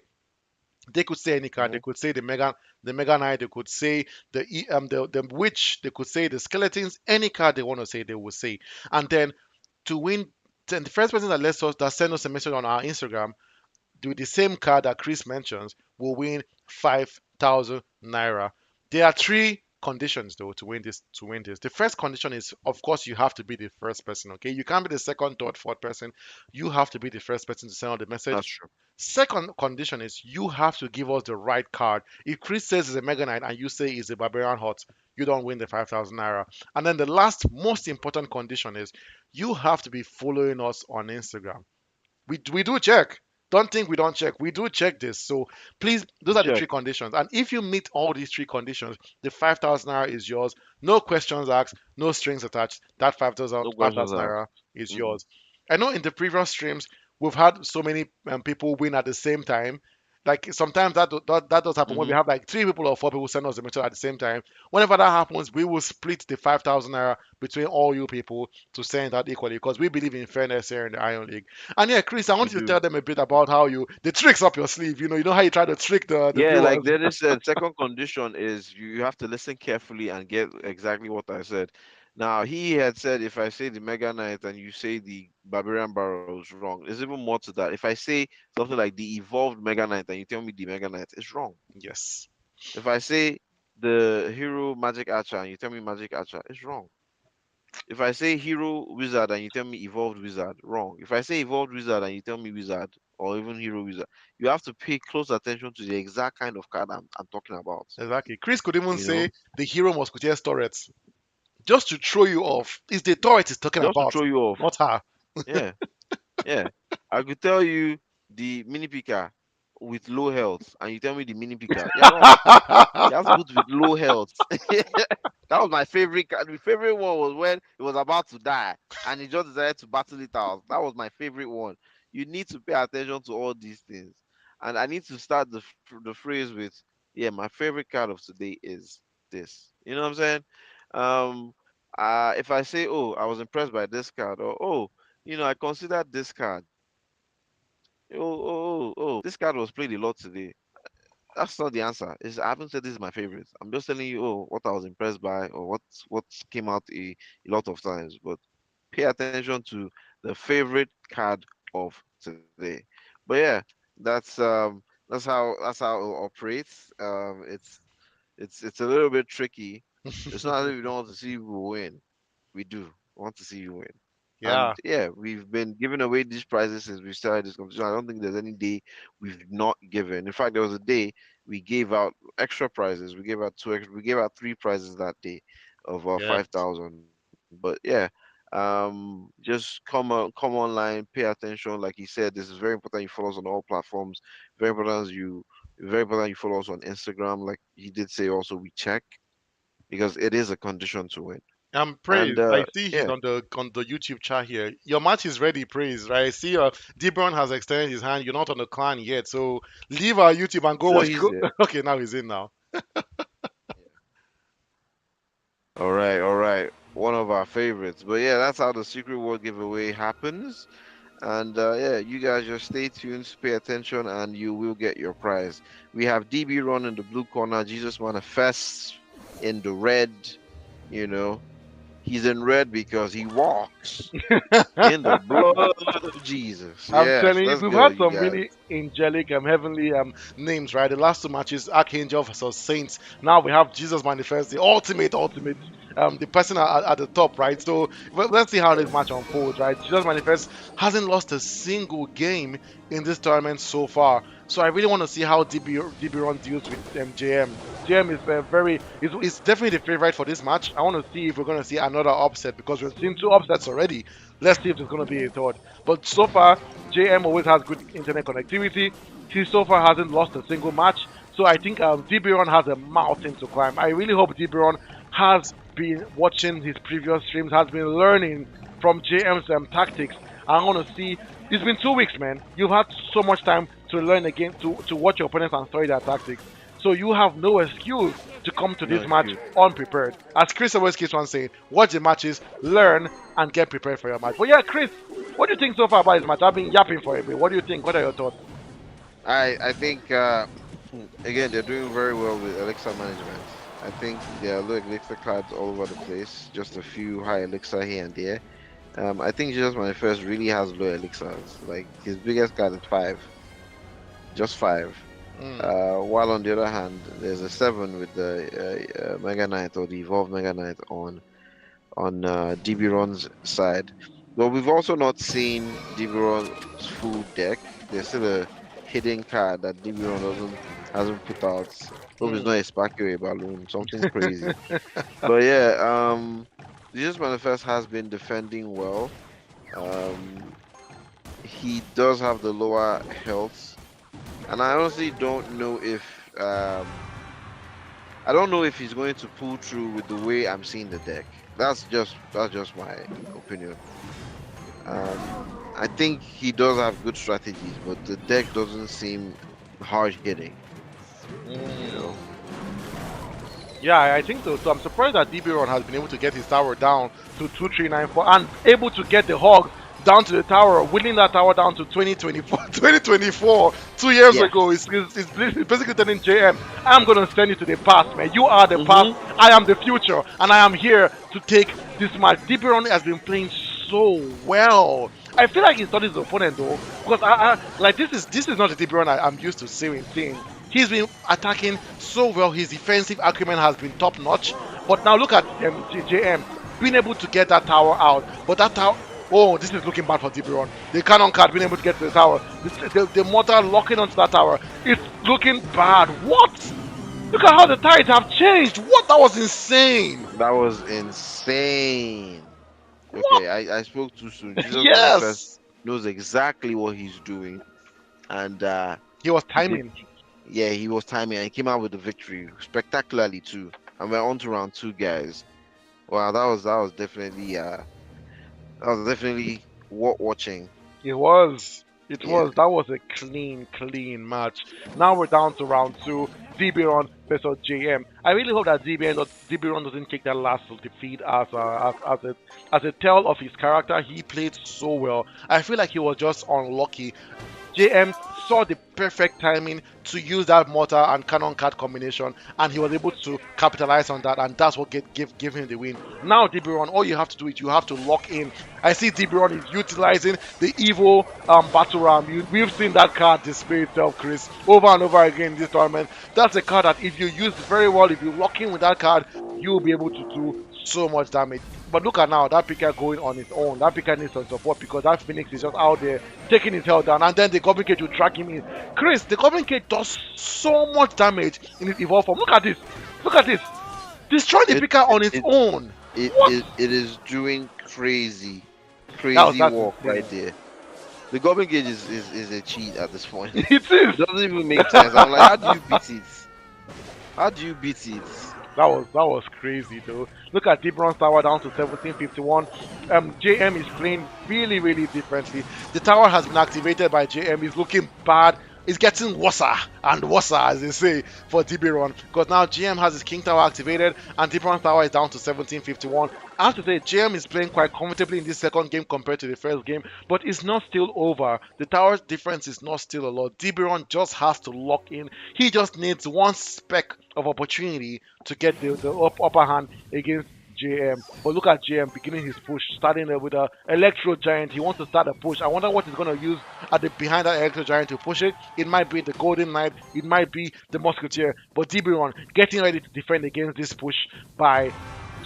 They could say any card. They Hmm. could say the Mega Knight. They could say the Witch. They could say the Skeletons. Any card they want to say, they will say. And then to win, then the first person that lets us that send us a message on our Instagram with the same card that Chris mentions will win 5,000 naira. There are three conditions though to win this. To win this, the first condition is, of course, you have to be the first person. Okay, you can't be the second, third, fourth person. You have to be the first person to send out the message. That's true. Second condition is you have to give us the right card. If Chris says it's a Mega Knight and you say it's a Barbarian Hut, you don't win the 5,000 naira. And then the last, most important condition is you have to be following us on Instagram. We do check. Don't think we don't check. We do check this. So please, those We are the check. three conditions. And if you meet all these three conditions, the 5,000 naira is yours. No questions asked, no strings attached. That 5,000 No 5,000 questions naira asked. is Hmm. yours. I know in the previous streams we've had so many people win at the same time. Like sometimes that does happen when we Hmm. have like three people or four people send us the message at the same time. Whenever that happens, we will split the 5,000 naira between all you people to send that equally because we believe in fairness here in the Iron League. And yeah, Chris, I We want you to do. tell them a bit about how you the tricks up your sleeve. You know how you try to trick the Yeah, like viewers. Dennis said, second condition is you have to listen carefully and get exactly what I said. Now, he had said if I say the Mega Knight and you say the Barbarian Barrel is wrong, there's even more to that. If I say something like the Evolved Mega Knight and you tell me the Mega Knight, it's wrong. Yes, If I say the Hero Magic Archer and you tell me Magic Archer, it's wrong. If I say Hero Wizard and you tell me Evolved Wizard, wrong. If I say Evolved Wizard and you tell me Wizard or even Hero Wizard, you have to pay close attention to the exact kind of card I'm talking about. exactly. Chris could even You know, say the hero musketeer's turrets just to throw you off. It's the turret he's talking just to about, throw you off. not her. Yeah, yeah. I could tell you the mini picker with low health, and you tell me the mini picker. You're wrong. You have to put with low health. That was my favorite. My favorite one was when he was about to die and he just decided to battle it out. That was my favorite one. You need to pay attention to all these things, and I need to start the phrase with, "Yeah, my favorite card of today is this." You know what I'm saying? Um, if I say, "Oh, I was impressed by this card," or "Oh, I considered this card," this card was played a lot today. That's not the answer. I haven't said this is my favorite. I'm just telling you, what I was impressed by or what came out a lot of times. But pay attention to the favorite card of today. But yeah, that's how it operates. It's a little bit tricky. It's not as if we don't want to see you win. We do want to see you win. And Yeah, yeah, we've been giving away these prizes since we started this competition. I don't think there's any day we've not given. In fact, there was a day we gave out extra prizes. We gave out three prizes that day of yes. 5,000. But yeah, just come online, pay attention. Like he said, this is very important. You follow us on all platforms. Very important you follow us on Instagram. Like he did say, also we check because it is a condition to win. Praise. And I see he's yeah, on the YouTube chat here. Your match is ready, Praise, right? I see Debron has extended his hand. You're not on the clan yet, so leave our YouTube and go no, watch. he's Go. there. Okay, now he's in now. All right. One of our favorites. But yeah, that's how the secret word giveaway happens. And yeah, you guys just stay tuned, pay attention, and you will get your prize. We have DB Run in the blue corner, Jesus Manifests in the red. You know, he's in red because he walks in the blood of Jesus. I'm Yes, telling you, let's we've go, had you some guys. really angelic, heavenly names, right? The last two matches, Archangel versus Saints. Now we have Jesus Manifest, the ultimate, the person at the top, right? So let's see how this match unfolds, right? Jesus Manifest hasn't lost a single game in this tournament so far. So I really want to see how DB Ron deals with JM. JM is is definitely the favorite for this match. I want to see if we're going to see another upset because we've seen two upsets already. Let's see if there's going to be a third. But so far, JM always has good internet connectivity. He so far hasn't lost a single match. So I think DBron has a mountain to climb. I really hope DBron has been watching his previous streams, has been learning from JM's tactics. I want to see. It's been 2 weeks, man. You've had so much time to learn again, to watch your opponents and study their tactics. So you have no excuse to come to No this match excuse. unprepared. As Chris always keeps on saying, watch the matches, learn, and get prepared for your match. But yeah, Chris, what do you think so far about this match? I've been yapping for a bit. What do you think? What are your thoughts? I think again they're doing very well with elixir management. I think there are low elixir cards all over the place, just a few high elixir here and there. I think Jesus Manifest really has low elixirs. Like his biggest card is five, just five. Mm, While on the other hand, there's a seven with the Mega Knight or the Evolved Mega Knight on DB side. But we've also not seen DB full deck. There's still a hidden card that DB doesn't hasn't put out. Hope it's not mm. a Sparky or a balloon, something crazy. But yeah, Jesus Manifest has been defending well. Um, he does have the lower health, and I honestly don't know if I don't know if he's going to pull through with the way I'm seeing the deck. That's just my opinion. I think he does have good strategies, but the deck doesn't seem hard hitting. You Mm. know. Yeah, I think so. So I'm surprised that DBron has been able to get his tower down to 2394 and able to get the hog down to the tower, winning that tower down to 2024. 2024, 2 years Yes. ago. It's basically telling JM, I'm going to send you to the past, man. You are the past, Mhm. I am the future, and I am here to take this match. DBron has been playing so well. I feel like he studies the opponent though, because like this is not the DBron I'm used to seeing. He's been attacking so well. His defensive acumen has been top notch. But now look at JM being able to get that tower out. But that tower, oh, this is looking bad for Tiburon. The cannon card being able to get to the tower. The mortar locking onto that tower. It's looking bad. What? Look at how the tides have changed. What? That was insane. That was insane. What? Okay, I spoke too soon. Jesus Manifest Yes. knows exactly what he's doing, and He was he did. timing. Yeah, he was timing and he came out with the victory spectacularly too. And we're on to round two, guys. Wow, that was definitely worth watching. It was. It Yeah. was. That was a clean match. Now we're down to round two. DBron versus JM. I really hope that DBron doesn't take that last defeat as a tell of his character. He played so well. I feel like he was just unlucky. JM saw the perfect timing to use that mortar and cannon card combination, and he was able to capitalize on that, and that's what give him the win. Now, Diberon, all you have to do is you have to lock in. I see Diberon is utilizing the evil battle ram. We've seen that card display itself, Chris, over and over again in this tournament. That's a card that if you use very well, if you lock in with that card, you'll be able to do so much damage. But look at now, that picker going on his own. That picker needs some support because that Phoenix is just out there taking his health down, and then the Goblin Cage will track him in. Chris, the Goblin Cage does so much damage in its evolved form. Look at this. Look at this. Destroying the It picker it on its it own. it, What? it, it is doing crazy That's work right insane. there. The Goblin Gauge is a cheat at this point. It is. It doesn't even make sense. I'm like, how do you beat it? How do you beat it? That was crazy though. Look at Debron's tower down to 1751. JM is playing really differently. The tower has been activated by JM. He's looking bad. It's getting worse and worse, as they say, for Debron. Because now GM has his King Tower activated and Debron's tower is down to 1751. I have to say, JM is playing quite comfortably in this second game compared to the first game, but it's not still over. The tower's difference is not still a lot. Debron just has to lock in. He just needs one speck of opportunity to get the upper hand against JM. But look at JM beginning his push, starting with a Electro Giant. He wants to start a push. I wonder what he's going to use at the behind that Electro Giant to push it. It might be the Golden Knight, it might be the Musketeer. But Diberon getting ready to defend against this push by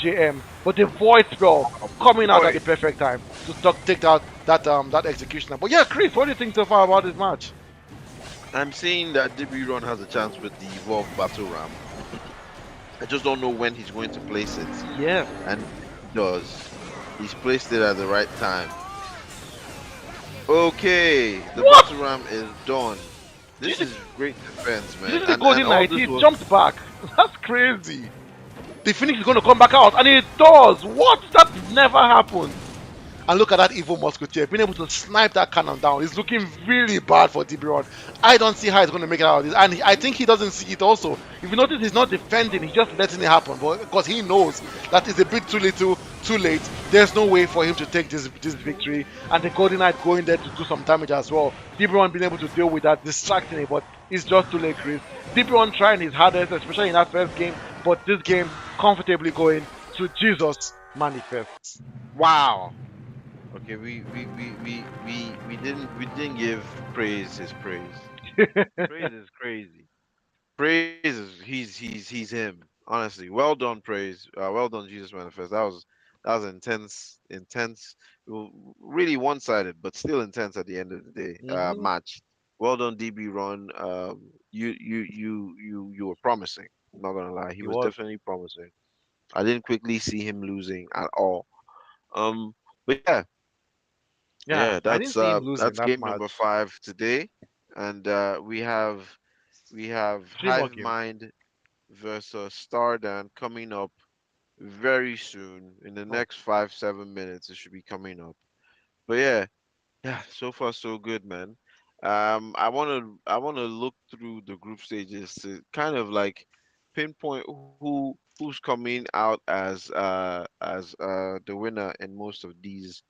JM. But the Void Spell coming out at Boy, the perfect time to take out that executioner. But yeah, Chris, what do you think so far about this match? I'm saying that DB Run has a chance with the Evolve Battle Ram. I just don't know when he's going to place it. Yes. And he does. He's placed it at the right time. Okay, the What? Battle Ram is done. This This is great defense, man. is the And Golden all Knight. this He was jumped back. That's crazy. The Phoenix is going to come back out, and it does. What? That never happened. And look at that evil musketeer being able to snipe that cannon down. It's looking really bad for DB. I don't see how he's going to make it out of this. And I think he doesn't see it also. If you notice, he's not defending, he's just letting it happen. But because he knows that it's a bit too little, too late, there's no way for him to take this victory. And the Golden Knight going there to do some damage as well. DB being able to deal with that, distracting it, but it's just too late, Chris. DB trying his hardest, especially in that first game, but this game comfortably going to Jesus manifests. Wow. Okay, we didn't give praise his praise. Praise is crazy. Praise is he's him. Honestly, well done, praise. Well done, Jesus manifest. That was intense. Really one-sided, but still intense at the end of the day. Hmm. Match. Well done, DB Ron. You were promising. I'm not gonna lie, he He was was. definitely promising. I didn't quickly see him losing at all. Um, but yeah, Yeah, I didn't see him losing that's that game number match. 5 today, and we have Three more Hive games Mind versus Stardan coming up very soon in the oh, next 5 7 minutes. It should be coming up. But yeah, yeah. So far so good, man. I wanna look through the group stages to kind of like pinpoint who's coming out as the winner in most of these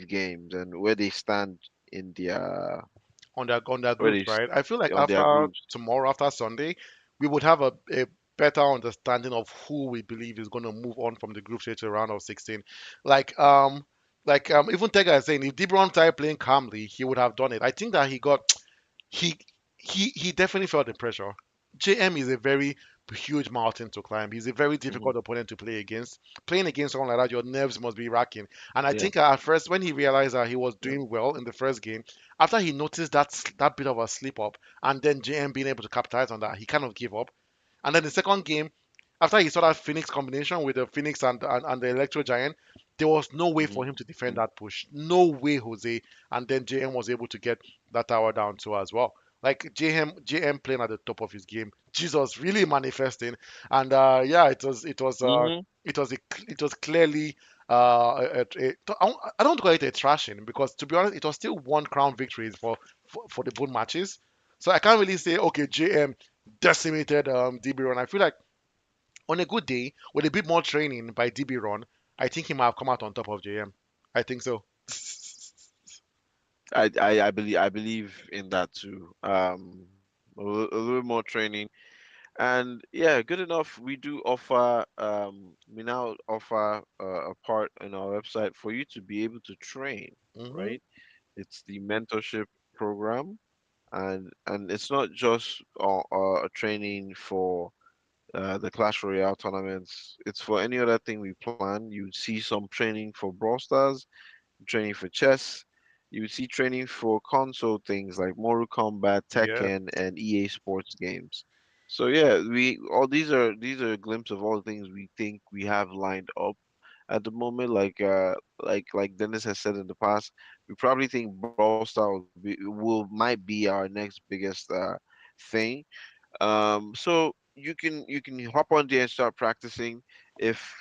games and where they stand in their on their where groups, they right? I feel like on their after groups. tomorrow, after Sunday, we would have a better understanding of who we believe is going to move on from the group stage to round of 16. Like even Tega is saying if DeBron started playing calmly, he would have done it. I think that he he definitely felt the pressure. JM is a very huge mountain to climb. He's a very Hmm. difficult opponent to play against. Playing against someone like that, your nerves must be racking. And I Yeah. think at first, when he realized that he was Yeah. doing well in the first game, after he noticed that bit of a slip up, and then JM being able to capitalize on that, he kind of gave up. And then the second game, after he saw that Phoenix combination with the Phoenix and the Electro Giant, there was no way for Hmm. him to defend that push. No way, Jose. And then JM was able to get that tower down too as well. Like JM playing at the top of his game. Jesus really manifesting. And yeah, Hmm. it was clearly I don't call it a trashing because to be honest, it was still one crown victories for the both matches. So I can't really say okay, JM decimated DB Run. I feel like on a good day with a bit more training by DB Run, I think he might have come out on top of JM. I think so. I believe in that too. A little more training, and yeah, good enough. We now offer a part on our website for you to be able to train, Hmm. right? It's the mentorship program, and it's not just a training for the Clash Royale tournaments. It's for any other thing we plan. You would see some training for Brawl Stars, training for chess. You would see training for console things like Mortal Kombat, Yeah. Tekken, and EA Sports games. So yeah, we all these are a glimpse of all the things we think we have lined up at the moment. Like Dennis has said in the past, we probably think Brawl Stars might be our next biggest thing. So you can hop on there and start practicing. If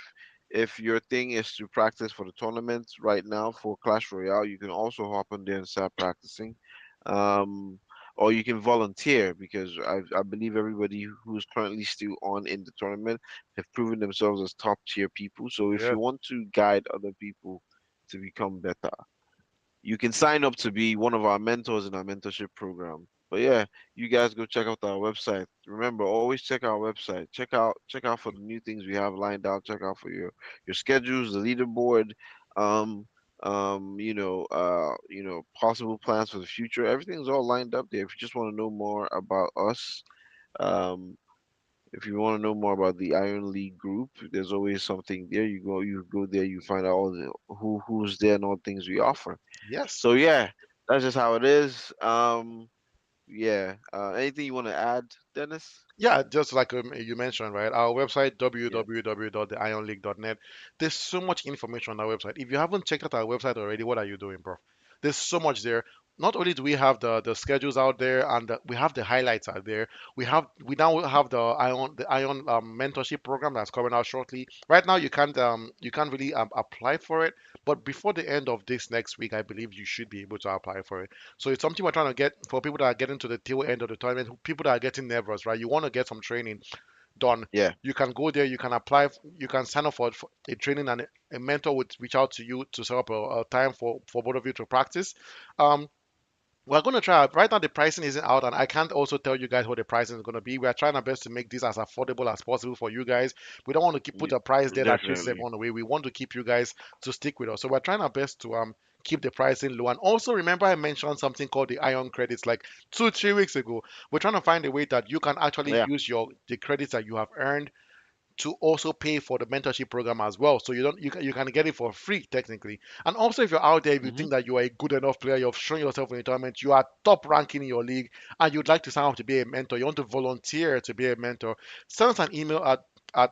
if your thing is to practice for the tournaments right now for Clash Royale, you can also hop on there and start practicing. Um, or you can volunteer because I believe everybody who's currently still on in the tournament have proven themselves as top tier people. So if Yeah. you want to guide other people to become better, you can sign up to be one of our mentors in our mentorship program. But yeah, you guys go check out our website. Remember, always check our website. Check out for the new things we have lined out. Check out for your schedules, the leaderboard, um, possible plans for the future. Everything's all lined up there. If you just want to know more about us, um, if you want to know more about the Iron League group, there's always something there. You go there, you find out who's there and all the things we offer. Yes. So yeah, that's just how it is. Yeah. Anything you want to add, Dennis? Yeah, just like you mentioned, right? Our website, Yeah. www.theionleague.net. There's so much information on our website. If you haven't checked out our website already, what are you doing, bro? There's so much there. not only do we have the schedules out there and we have the highlights out there, we now have the Ion mentorship program that's coming out shortly. Right now, you can't really apply for it, but before the end of this next week, I believe you should be able to apply for it. So it's something we're trying to get for people that are getting to the tail end of the tournament, people that are getting nervous, right? You want to get some training done. Yeah. You can go there, you can apply, you can sign up for a training, and a mentor would reach out to you to set up a time for both of you to practice. Um, we're going to try. Right now, the pricing isn't out, and I can't also tell you guys what the pricing is going to be. We are trying our best to make this as affordable as possible for you guys. We don't want to put y- a price there that chases Definitely. everyone away. We want to keep you guys to stick with us. So we're trying our best to keep the pricing low. And also remember, I mentioned something called the Ion credits like 2 3 weeks ago. We're trying to find a way that you can actually Yeah. use your the credits that you have earned to also pay for the mentorship program as well. So you can get it for free technically. And also if you're out there, if you Hmm. think that you are a good enough player, you've shown yourself in the tournament, you are top ranking in your league, and you'd like to sign up to be a mentor, you want to volunteer to be a mentor, send us an email at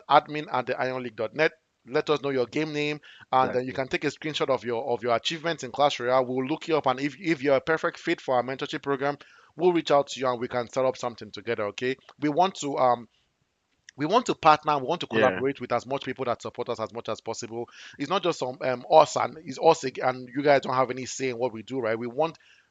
admin@theionleague.net. Let us know your game name, and then you Exactly. can take a screenshot of your achievements in Clash Royale. We'll look you up, and if you're a perfect fit for our mentorship program, we'll reach out to you and we can set up something together. Okay? We want to partner, we want to Yeah. collaborate with as much people that support us as much as possible. It's not just some us and it's us and you guys don't have any say in what we do, right?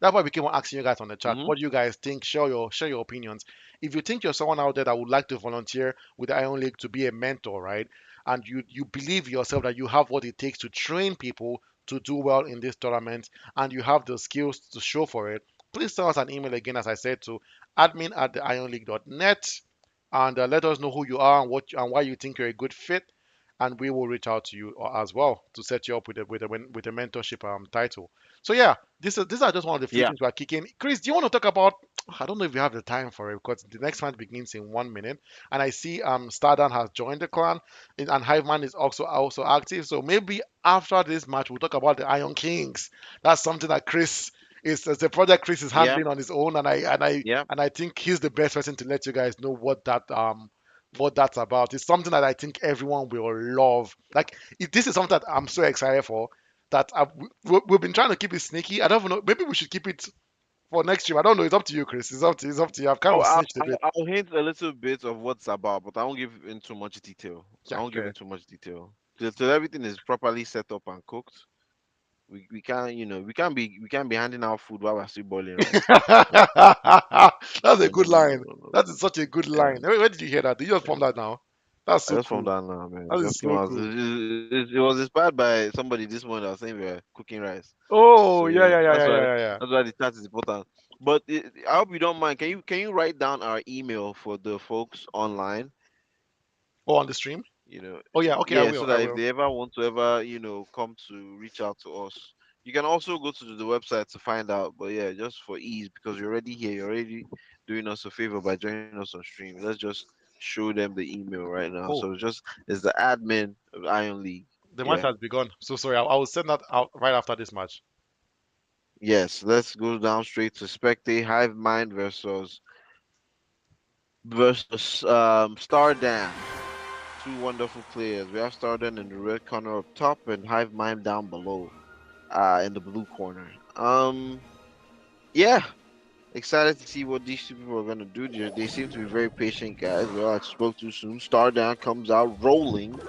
That's why we keep on asking you guys on the chat. Hmm. What do you guys think? Share your opinions. If you think you're someone out there that would like to volunteer with the Iron League to be a mentor, right? And you believe yourself that you have what it takes to train people to do well in this tournament and you have the skills to show for it, please send us an email again, as I said, to admin@theionleague.net and let us know who you are and why you think you're a good fit, and we will reach out to you as well to set you up with a mentorship title. So yeah, these are just one of the few Yeah. things we're kicking. Chris, do you want to talk about? I don't know if you have the time for it because the next match begins in 1 minute, and I see Stardan has joined the clan, and Hiveman is also active. So maybe after this match, we'll talk about the Iron Kings. That's something that Chris is a project Chris is Yeah. handling on his own, Yeah. and I think he's the best person to let you guys know what that's about. It's something that I think everyone will love. Like if this is something that I'm so excited for that we've been trying to keep it sneaky. I don't even know. Maybe we should keep it for next year. I don't know. It's up to you, Chris. It's up to you. I've kind Oh, of snitched a bit. I'll hint a little bit of what's about, but I won't give in too much detail. I Yeah, won't give okay. in too much detail. Till everything is properly set up and cooked. We can't, we can't be handing out food while we're still boiling rice. That's a No, no, good no, no, line. no, no. That is such a good Yeah, line. Where did you hear that? Did you just yeah. form that now? That's I so just found cool. out now, man. It That is just came so out. cool. It was inspired by somebody this morning that was saying we were cooking rice. Oh, So yeah, yeah, yeah, yeah, that's yeah, why yeah, yeah. that's why the chat is important. But I hope you don't mind. Can you write down our email for the folks online? Oh, on the stream? You know, Oh, yeah. Okay, I yeah, so will. I that if will. they ever want to ever come to reach out to us, you can also go to the website to find out. But yeah, just for ease, because you're already here, you're already doing us a favor by joining us on stream. Let's just show them the email right now. So Oh, it's the admin of Iron League. the match Yeah. has begun. So sorry. I will send that out right after this match. Yes, let's go down straight to Spectate Hive Mind versus Stardan. Two wonderful players. We have Stardan in the red corner up top and Hive Mind down below, in the blue corner. Yeah, excited to see what these two people are gonna do. They seem to be very patient guys. Well, I spoke too soon. Stardan comes out rolling,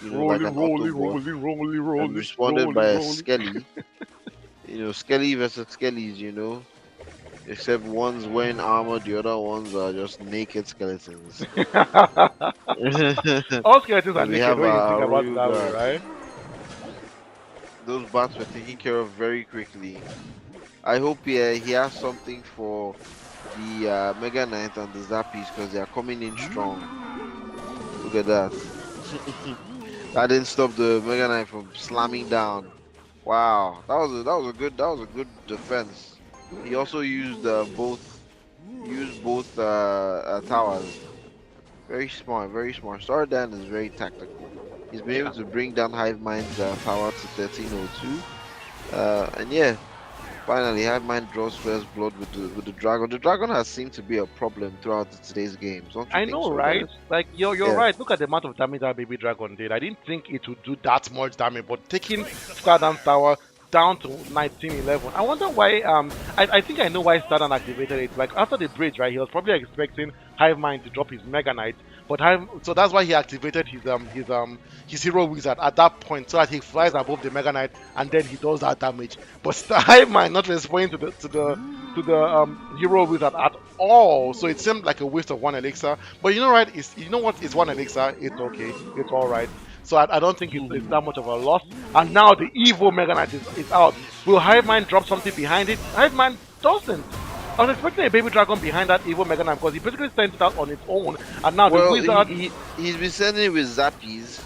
like Rolling, an rolling, Autobot, rolling, rolling, and rolling, responded by rolling, a rolling. Skelly. Skelly versus Skellies. Except one's wearing armor, the other ones are just naked skeletons. All skeletons are And we naked have when you think our about it royal that way, guard. right? Those bats were taken care of very quickly. I hope he has something for the Mega Knight and the Zappies because they are coming in strong. Look at that. That didn't stop the Mega Knight from slamming down. Wow, that was a good defense. He also used both towers. Very smart, very smart. Stardan is very tactical. He's been able Yeah. to bring down Hive Mind's power to 1302. And yeah, finally, Hive Mind draws first blood with the dragon. The dragon has seemed to be a problem throughout today's games. Don't you I think know, so, right? guys? Like you're Yeah. right. Look at the amount of damage that baby dragon did. I didn't think it would do that much damage, but taking Stardance Tower, down to 1911. I wonder why. I think I know why Stardom activated it. Like after the bridge, right? He was probably expecting Hive Mind to drop his Mega Knight, but so that's why he activated his Hero Wizard at that point, so that he flies above the Mega Knight and then he does that damage. But Hive Mind not responding to the Hero Wizard at all, so it seemed like a waste of one elixir. But you know, right? You know what? It's one elixir. It's okay. It's all right. So I don't think it's that much of a loss. And now the evil Mega Knight is out. Will Hive Mind drop something behind it? Hive Mind doesn't. I was expecting a baby dragon behind that evil Mega Knight because he basically sent it out on its own. And now the Well, wizard, he's been sending it with Zappies.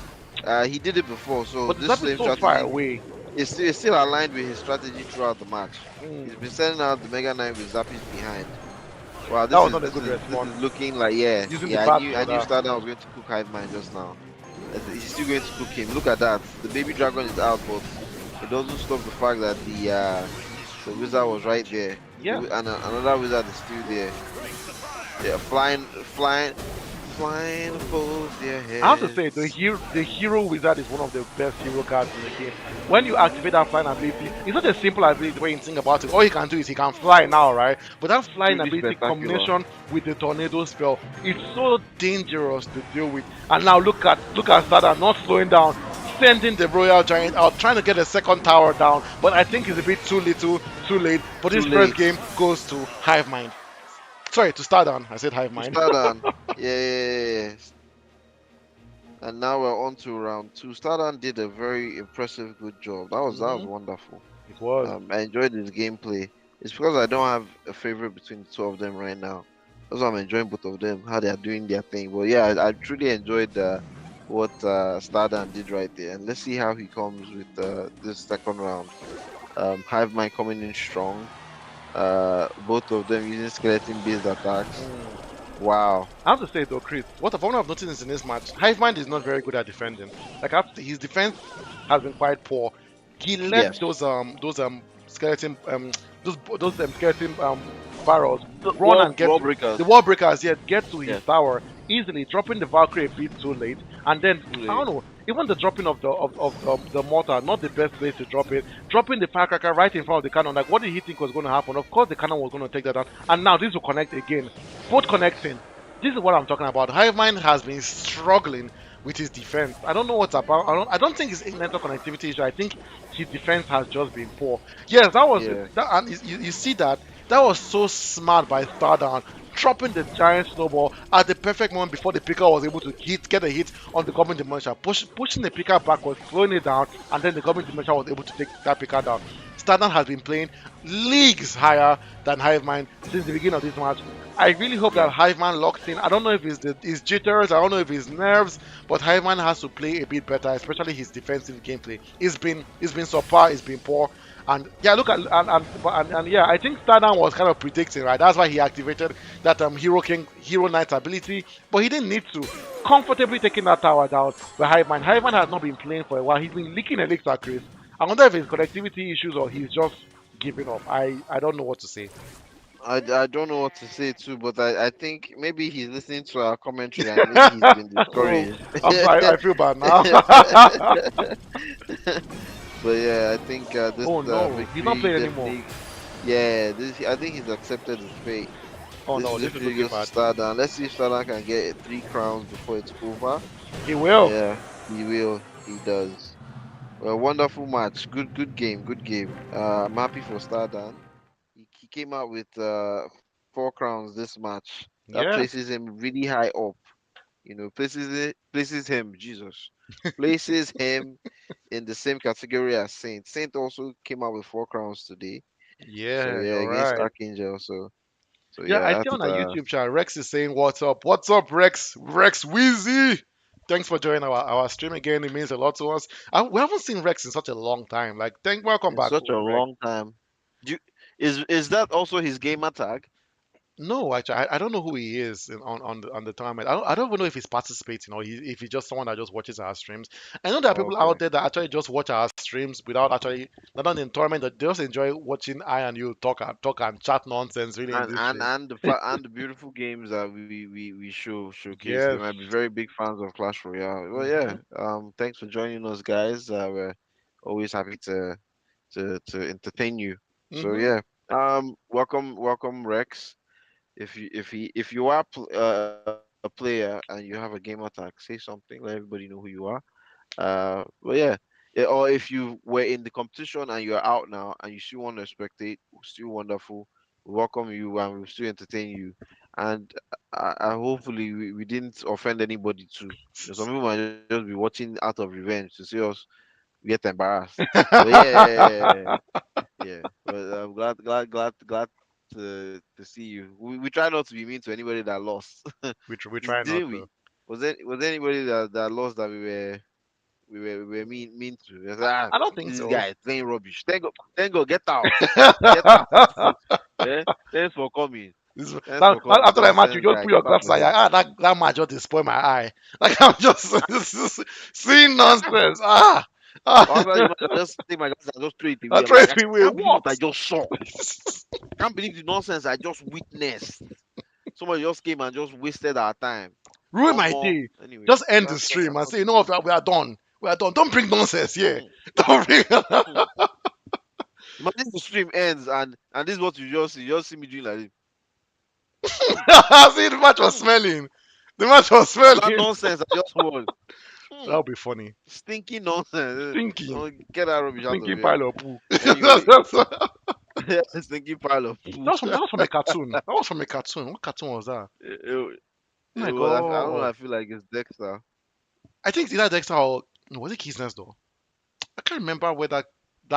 He did it before, so but the this zap is same so far strategy away. is still aligned with his strategy throughout the match. Mm, He's been sending out the Mega Knight with Zappies behind. Wow, that this was is not a this good is this response. is looking like, yeah, Using the yeah. bats I for knew that. Stardom was going to cook Hive Mind just now. He's still going to cook him. Look at that. The baby dragon is out, but it doesn't stop the fact that the wizard was right there. Yeah. And another wizard is still there. Yeah, flying above their I have to say, heads. the hero wizard is one of the best hero cards in the game. When you activate that flying ability, it's not a simple ability when you think about it. All he can do is he can fly now, right? But that It's flying really ability spectacular. combination with the tornado spell, it's so dangerous to deal with. And now look at Sada not slowing down, sending the royal giant out, trying to get a second tower down. But I think it's a bit too little, too late. But Too this first late game goes to Hive Mind. Sorry, to Stardom. I said Hive to Mind. start on. Yeah, yeah, yeah. And now we're on to round two. Stardom did a very impressive, good job. That was Hmm. wonderful. It was. I enjoyed his gameplay. It's because I don't have a favorite between the two of them right now. That's why I'm enjoying both of them, how they are doing their thing. But yeah, I truly enjoyed what Stardom did right there. And let's see how he comes with this second round. Hive Mind coming in strong. Both of them using skeleton based attacks. Mm. Wow. I have to say though, Chris, what I've noticed in this match, Hivemind is not very good at defending. Like after his defense has been quite poor. He let Yes. those skeleton those skeleton barrels The run and get wall to breakers. the wall breakers yet get to his Yes. tower easily, dropping the Valkyrie a bit too late, and then Too I don't late. know. Even the dropping of the mortar, not the best place to drop it. Dropping the firecracker right in front of the cannon. Like, what did he think was going to happen? Of course, the cannon was going to take that down. And now this will connect again. Both connecting. This is what I'm talking about. Hivemind has been struggling with his defense. I don't know what's about. I don't think it's a network connectivity issue. I think his defense has just been poor. Yes, that was Yeah. that, and you see that was so smart by Stardown, dropping the giant snowball at the perfect moment before the picker was able to get a hit on the Goblin Demolisher, pushing the picker backwards, slowing it down, and then the Goblin Demolisher was able to take that picker down. Stardown has been playing leagues higher than Hivemind since the beginning of this match. I really hope that Yeah. Hiveman locks in. I don't know if it's his jitters, I don't know if it's nerves, but Hiveman has to play a bit better, especially his defensive gameplay. It's been subpar, it's been poor. And yeah, look at and yeah, I think Stardom was kind of predicting, right? That's why he activated that Hero Knight ability, but he didn't need to. Comfortably taking that tower down by Hiveman. Hiveman has not been playing for a while. He's been leaking elixir, Chris. I wonder if it's connectivity issues or he's just giving up. I don't know what to say. I don't know what to say too, but I think maybe he's listening to our commentary and maybe he's been Oh, discouraged. I'm sorry. I feel bad now. But yeah, I think this Oh no, he's not victory playing anymore. definitely. Yeah, this I think he's accepted his fate. Oh This no, this is victory looking goes to bad. Stardom. Let's see if Stardom can get 3 crowns before it's over. He will. Yeah, he will. He does. Well, wonderful match. Good game. Good game. I'm happy for Stardom. He came out with 4 crowns this match. That Yeah. places him really high up. Places him, Jesus, places him in the same category as Saint. Saint also came out with 4 crowns today. So Yeah, yeah, you're against right. Archangel. So Yeah, I yeah, see on that's our YouTube chat, Rex is saying, "What's up? What's up, Rex? Rex Wheezy? Thanks for joining our stream again. It means a lot to us. We haven't seen Rex in such a long time. Like, welcome in back, such a Rex. long time. Do you, is that also his gamer tag? No, actually, I don't know who he is on the tournament. I don't even know if he's participating or if he's just someone that just watches our streams. I know there are people out Okay. there that actually just watch our streams without actually not on the tournament. That they just enjoy watching I and you talk and chat nonsense really in And this and stream. and the and the beautiful games that we showcase. They Yes. might be very big fans of Clash Royale. Well, Hmm. yeah. Thanks for joining us, guys. We're always happy to to entertain you. So Mm-hmm. yeah, welcome Rex. If you are a player and you have a game attack, say something, let everybody know who you are. But yeah, or if you were in the competition and you're out now and you still want to spectate, still wonderful. We welcome you and we still entertain you. And I hopefully we didn't offend anybody too. Some people might just be watching out of revenge to see us get embarrassed. But yeah, yeah. But I'm glad to see you. We try not to be mean to anybody that lost. We try not Didn't to. we? Was there anybody that lost that we were mean to? We said, I don't think this so. guy is playing rubbish. Thank God, get out, get out. Yeah, thanks for coming. Thanks for coming, After that match, you nonsense just guy. put Get your out glasses of on. here. That match just destroy my eye. Like I'm just seeing nonsense. Ah. After the match, I just take my glasses and just throw it I away. I'm throw like, it I away. can't believe what I What? just saw. Can't believe the nonsense I just witnessed. Somebody just came and just wasted our time. Ruin my More day. anyway. Just end the stream That's and what say, you it know is. what, we are done. We are done. Don't bring nonsense here. Hmm, Don't bring. hmm. Imagine the stream ends and this is what you just see. You just see me doing like this. Hmm, See, the match was hmm. smelling. The match was Of that smelling. nonsense I just heard. Hmm. That'll be funny. Stinky nonsense. Stinking. Get that rubbish out of Stinking here. pile of poo. Anyway, That stinky pile of poo. was from a cartoon. That was from a cartoon. What cartoon was that? it, it, Oh it my was. I don't know. god. I feel like it's Dexter. I think it's either Dexter or no, was it Kiss Next Door? I can't remember where that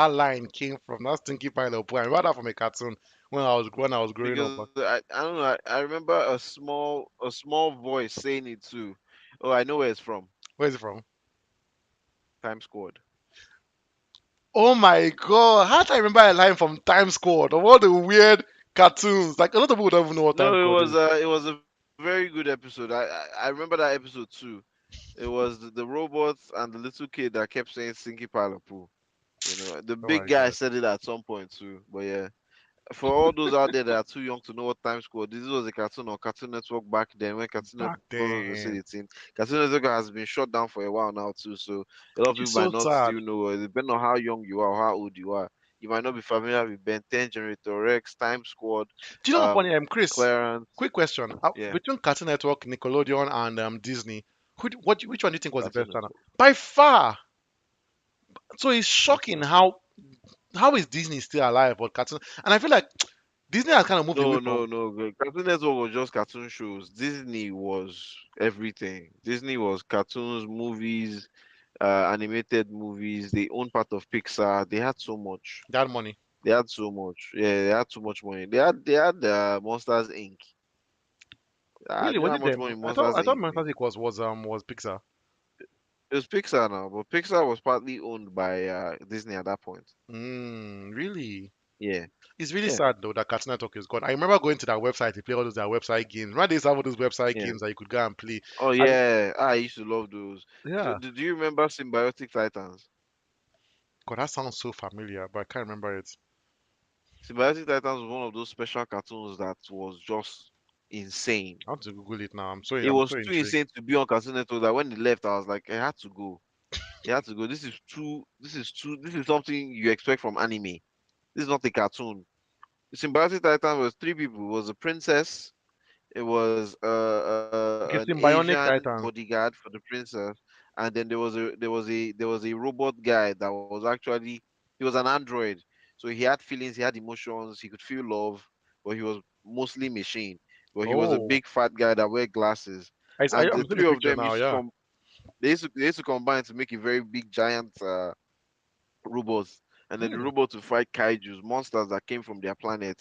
line came from. That stinky pile of poo. I remember that from a cartoon when I was growing up. Because I don't know. I remember a small voice saying it too. Oh, I know where it's from. Where is it from? Time Squad. Oh my god. How do I remember a line from Time Squad of all the weird cartoons? Like a lot of people don't even know what Time No, Squad is. it was a very good episode. I remember that episode too. It was the robots and the little kid that kept saying "Stinky Pile of Poo." The Oh big my guy god. said it at some point too. But yeah, for all those out there that are too young to know what Time Squad, this was a cartoon on Cartoon Network back then when Cartoon Back Network was still a then. thing. Cartoon Network has been shut down for a while now too, so a lot of Which people is might so not sad. still know. Depending on how young you are or how old you are, you might not be familiar with Ben 10, Generator Rex, Time Squad, Do you know what's um, funny? Chris, Clarence. quick question. Yeah, Between Cartoon Network, Nickelodeon, and Disney, which one do you think was the Cartoon best channel? Network. By far. So it's Cartoon shocking Network. how is Disney still alive but Cartoon, and I feel like Disney has kind of moved away No, from. no, no. Cartoon Network was just cartoon shows. Disney was everything. Disney was cartoons, movies, animated movies. They owned part of Pixar. They had so much. That money. They had so much. Yeah, they had too much money. They had Monsters Inc. Really, Do you know was how it much them? money I Monsters thought Inc. made? Fantastic was Pixar. It was Pixar now, but Pixar was partly owned by Disney at that point. Really? Yeah, It's really yeah, sad though that Cartoon Network is gone. I remember going to that website to play all those their website games. Right, they used to have all those website yeah. games that you could go and play. Oh And yeah, I used to love those. Do, yeah, do, do you remember Symbiotic Titans? God, that sounds so familiar, but I can't remember it. Symbiotic Titans was one of those special cartoons that was just insane. I want to Google it now. It I'm was so too intrigued. insane to be on Cartoon Network that when they left, I was like, I had to go. I had to go. This is something you expect from anime. This is not a cartoon. Symbiotic Titan was three people. It was a princess. It was an Okay, Symbionic Asian Titans. bodyguard for the princess, and then there was a robot guy that was actually he was an android. So he had feelings, he had emotions, he could feel love, but he was mostly machine. But he was a Oh, big fat guy that wear glasses, and I'm the seeing the three of picture them now. used to Yeah. come. They used to combine to make a very big giant robots, and then the Hmm. robots to fight kaiju's monsters that came from their planet.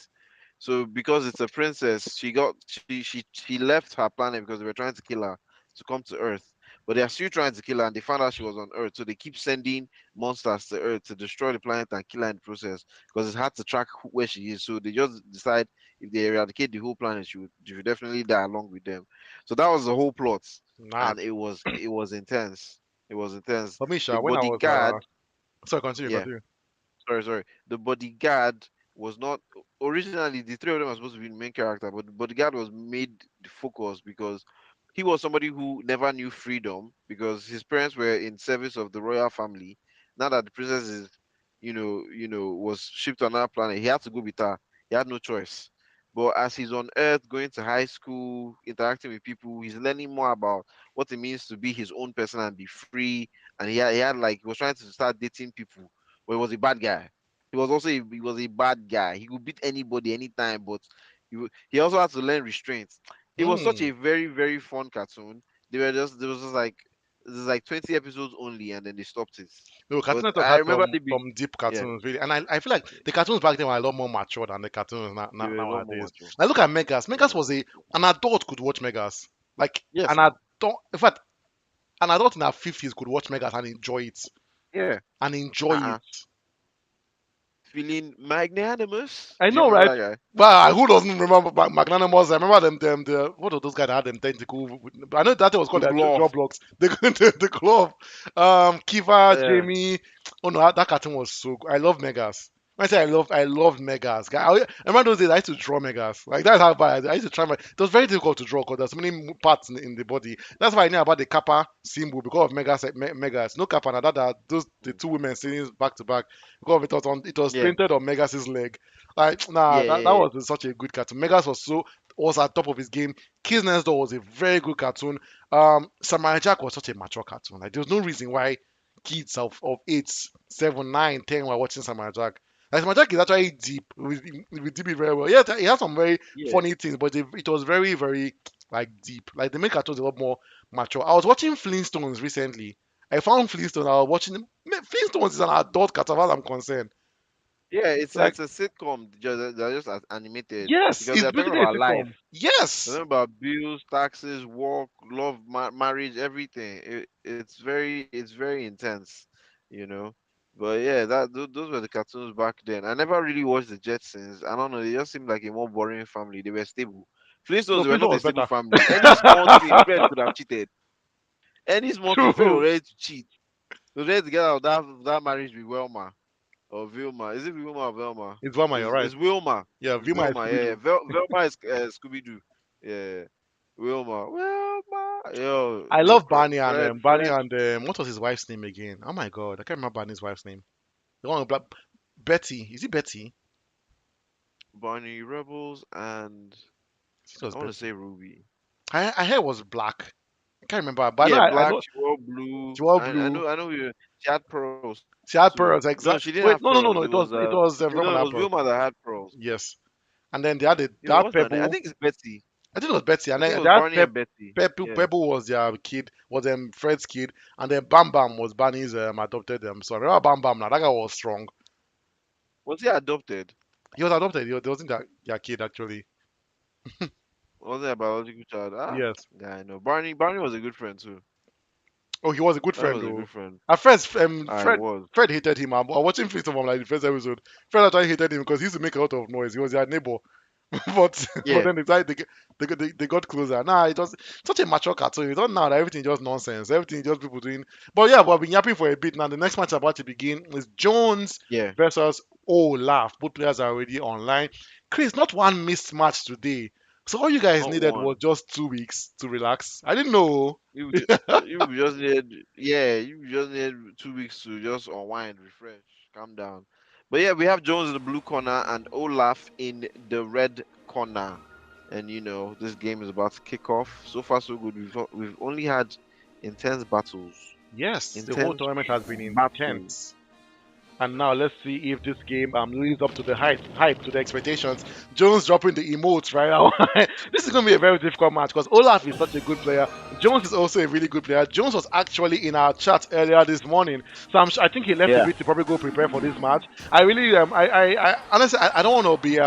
So because it's a princess, she left her planet because they were trying to kill her to come to Earth. But they are still trying to kill her, and they found out she was on Earth. So they keep sending monsters to Earth to destroy the planet and kill her in the process because it's hard to track where she is. So they just decide if they eradicate the whole planet, she would definitely die along with them. So that was the whole plot, Mad. and it was intense. It was intense. For me, The Sha, when I was bodyguard, sorry, continue, yeah, continue. sorry. The bodyguard was not originally the three of them were supposed to be the main character, but the bodyguard was made the focus because he was somebody who never knew freedom because his parents were in service of the royal family. Now that the princess is, was shipped to another planet. He had to go with her. He had no choice. But as he's on Earth, going to high school, interacting with people, he's learning more about what it means to be his own person and be free. And he had like he was trying to start dating people, but he was a bad guy. He was a bad guy. He could beat anybody anytime, but he also had to learn restraints. It was such Hmm. a very very fun cartoon. There was just like there's like 20 episodes only, and then they stopped it. No, But Cartoon Network I had remember they be some deep yeah, cartoons really, and I feel like the cartoons back then were a lot more mature than the cartoons they were a lot more nowadays. mature. Like look at Megas. Megas Yeah. was an adult could watch Megas. Like Yes, an now. adult, in fact, an adult in her 50s could watch Megas and enjoy it Yeah. and enjoy Uh-uh. it. Feeling magnanimous. I Do you know, remember right? that guy? Well, who doesn't remember Magnanimous? I remember them, the what are those guys that had them tentacle? I know that thing was The called their jaw glove. blocks. The glove. Kiva, Yeah. Jamie. Oh no, that cartoon was so good. I love Megas. When I say I loved Megas. I remember those days I used to draw Megas. Like that's how bad I used to try my. It was very difficult to draw because there's so many parts in the body. That's why I knew about the kappa symbol because of Megas. Megas. No kappa. Now that those the Mm. two women sitting back to back because it was Yeah. painted on Megas's leg. Like, nah, Yeah. that Yeah. was such a good cartoon. Megas was at top of his game. Kids Next Door was a very good cartoon. Samurai Jack was such a mature cartoon. Like, there was no reason why kids of 8, 7, 9, 10 were watching Samurai Jack. Like, Samurai Jack is actually deep. We deep it very well. Yeah, it has some very Yeah. funny things, but it was very, very like deep. Like, they make cartoons a lot more mature. I was watching Flintstones recently. I found Flintstones. I was watching them. Flintstones is an adult cartoon, as far as I'm concerned. Yeah. It's Like, it's a sitcom. They're just animated yes, because it's they're talking basically a about life. sitcom. They're Yes. talking about bills, taxes, work, love, marriage, everything. It's very intense, you know. But yeah, those were the cartoons back then. I never really watched the Jetsons. I don't know. They just seemed like a more boring family. They were stable. No, Flintstones were Flintstone not a was stable better. family. Any small thing, Fred could have cheated. Any small thing, Fred was True. ready to cheat. He was ready to get out of that marriage with Wilma or Vilma. Is it Vilma or Velma? It's Velma, you're right. It's Wilma. Yeah, It's Vilma is Wilma. Scooby Yeah, yeah. Doo. Velma is Scooby Doo. Yeah, Wilma. Wilma. Yo, I yo, love Barney and Fred. what was his wife's name again? Oh my god, I can't remember Barney's wife's name. The one with black Betty. Is it Betty? Barney Rebels, and I think it was I want to Betty. say Ruby. Her hair was black. I can't remember, but Yeah, I black. know She wore blue. she wore I blue. know. I know. She had pearls too. She had No, pearls. she didn't Exact. have Wait, pearls. no. No, Velma it that was had pearls. Wilma that had pearls. Yes. And then they had Yo, they had what's her name? I Pebble. think it's Betty. I think it was Betty, and I think it then was they had Barney and Betty. Yeah. Pebble was their kid, was Fred's kid, and then Bam Bam was Barney's adopted So I remember Bam Bam now. That guy was strong. Was he adopted? He was adopted. He wasn't their kid actually. Was he a biological child? Ah, Yes. yeah, I know. Barney was a good friend too. Oh, he was a good Barney friend was a good though. friend. At first, I was. Fred hated him. I'm watching Flintstone from like the first episode. Fred actually hated him because he used to make a lot of noise. He was their neighbor. But Yeah, then they got closer. Nah, it was such a mature cartoon. You don't know that everything just nonsense. Everything just people doing. But yeah, but I've been yapping for a bit now. The next match about to begin is Jones yeah. versus Olaf. Both players are already online. Chris, not one missed match today. So all you guys Not needed was one. just 2 weeks to relax. I didn't know. You just need, yeah, you just need 2 weeks to just unwind, refresh, calm down. But yeah, we have Jones in the blue corner and Olaf in the red corner. And this game is about to kick off. So far, so good. We've only had intense battles. Yes, the whole Intense tournament has been battles. intense. And now let's see if this game lives up to the hype to the expectations. Jones dropping the emotes right now. This is going to be a very difficult match because Olaf is such a good player. Jones is also a really good player. Jones was actually in our chat earlier this morning, so I think he left a Yeah, bit to probably go prepare for this match. I really, I honestly, I don't want to be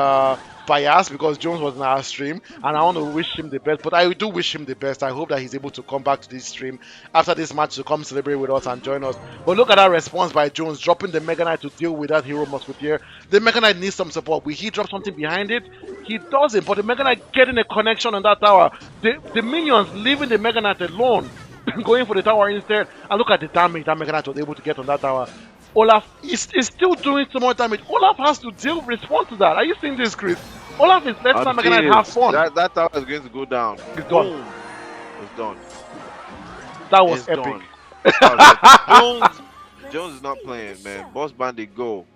biased because Jones was in our stream, and I want to wish him the best. But I do wish him the best. I hope that he's able to come back to this stream after this match to come celebrate with us and join us. But look at that response by Jones, dropping the Mega Knight to deal with that Hero Musketeer. The Mega Knight needs some support. Will he drop something behind it? He doesn't, but the Mega Knight getting a connection on that tower. The minions leaving the Mega Knight alone, going for the tower instead. And look at the damage that Mega Knight was able to get on that tower. Olaf is still doing so much damage. Olaf has to respond to that. Are you seeing this, Chris? Olaf is letting I'm that Mega seeing Knight it. have fun. That tower is going to go down. It's done. Boom. It's done. That was It's epic. done. That was epic. Jones is not playing, man. Boss Bandit, go.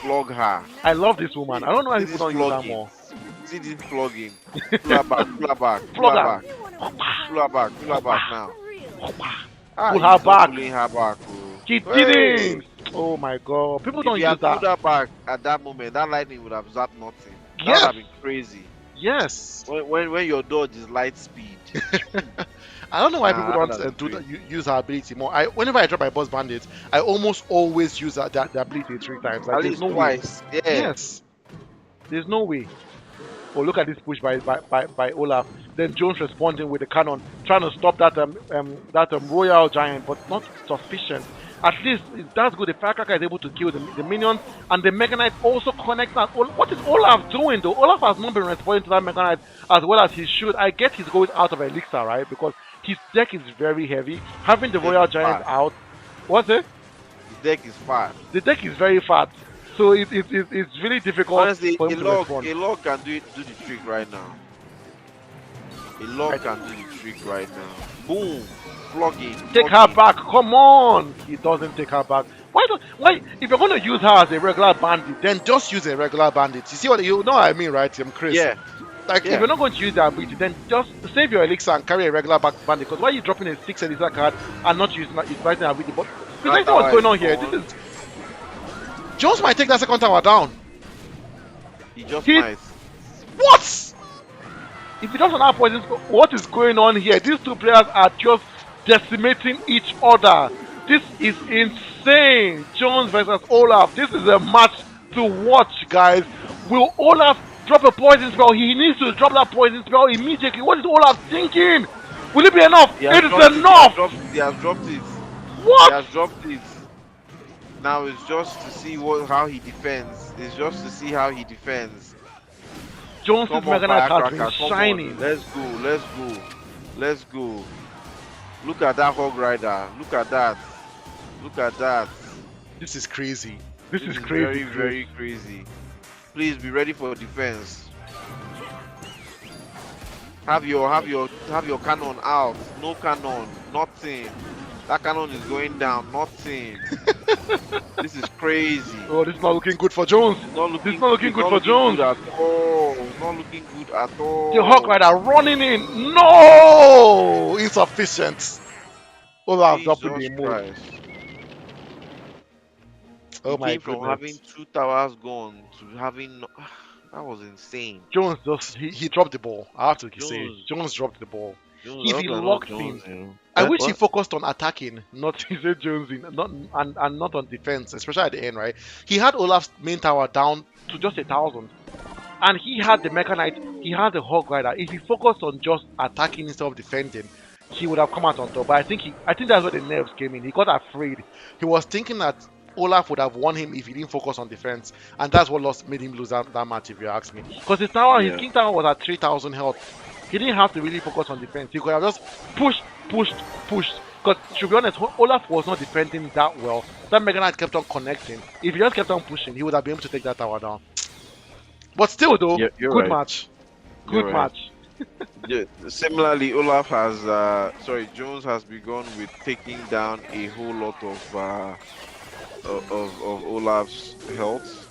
Flog her. I love this woman. I don't know why See people this don't use her flogging. more. See this flogging. Pull her back. Pull her back. Pull Flog her her. back. Pull her back. Pull her back now. Ah, Pull her he's not back. pulling her back. Oh. He Hey! didn't. Oh my god. People If don't he use had pulled that. her back at that moment, that lightning would have zapped nothing. That would Yes. have been crazy. Yes. When your dodge is light speed. I don't know why people Nah, that would don't have been do that, crazy. use her ability more. Whenever I drop my boss bandit, I almost always use the ability 3 times. Like At there's least no way. twice. Yeah. Yes, there's no way. Oh, look at this push by Olaf. Then Jones responding with the cannon, trying to stop that royal giant, but not sufficient. At least that's good. The firecracker is able to kill the minions, and the Mega Knight also connects that. What is Olaf doing though? Olaf has not been responding to that Mega Knight as well as he should. I get he's going out of elixir, right? Because his deck is very heavy. Having the Deck royal is giant fat. out, what's it? The deck is fat. The deck is very fat, so it's really difficult Honestly, for him to respond. a log can do the trick right now. A log Right. can do the trick right now. Boom. Flogging. Take her Flogging. back. Come on. He doesn't take her back. Why if you're gonna use her as a regular bandit, then just use a regular bandit. You see what you know what I mean, right? Chris. Yeah. Like if Yeah. you're not going to use the ability, then just save your elixir and carry a regular back bandit. Because why are you dropping a 6 elixir card and not utilizing the ability? But That precisely what's tower going is on here. This gone. is Jones might take that second tower down. He just He might. what? If he doesn't have poison, what is going on here? These two players are just decimating each other. This is insane. Jones versus Olaf. This is a match to watch, guys. Will Olaf drop a poison spell? He needs to drop that poison spell immediately. What is Olaf thinking? Will it be enough? He has It is dropped it. He has enough. dropped it. He has dropped it. He What? has dropped it. Now it's just to see how he defends. It's just to see how he defends. Jones's Come on, Mega Knight has been firecracker. Come on. shining. Let's go. Let's go. Let's go. Look at that hog rider. Look at that. Look at that. This is crazy. This This is is crazy. very, very crazy. Please be ready for defense. Have your cannon out. No cannon. Nothing. That cannon is going down. Nothing. This is crazy. Oh, this is not looking good for Jones. It's not This is looking. not looking It's good not for looking Jones. good at all. It's not looking good at The Hawk all. Rider running in. No! Insufficient. Olaf dropping the Jesus move. Christ. He Oh my came from having goodness. 2 towers gone to having. That was insane. Jones just he dropped the ball. I have to say. Jones, Jones dropped the ball. Jones, I If hope he you're not locked Jones, in, you know. I Eh, wish he what? focused on attacking, not he said Jones in, not and not on defense, especially at the end, right? He had Olaf's main tower down to just 1,000. And he had the Mecha Knight, he had the Hog Rider. If he focused on just attacking instead of defending, he would have come out on top. But I think that's where the nerves came in. He got afraid. He was thinking that Olaf would have won him if he didn't focus on defense, and that's what made him lose that match. If you ask me, because his Yeah. King Tower was at 3,000 health. He didn't have to really focus on defense. He could have just pushed. Because to be honest, Olaf was not defending that well. That Mega Knight kept on connecting. If he just kept on pushing, he would have been able to take that tower down. But still, though, Yeah, you're good right. match. You're Good right. match. Yeah, similarly, Jones has begun with taking down a whole lot of Olaf's health.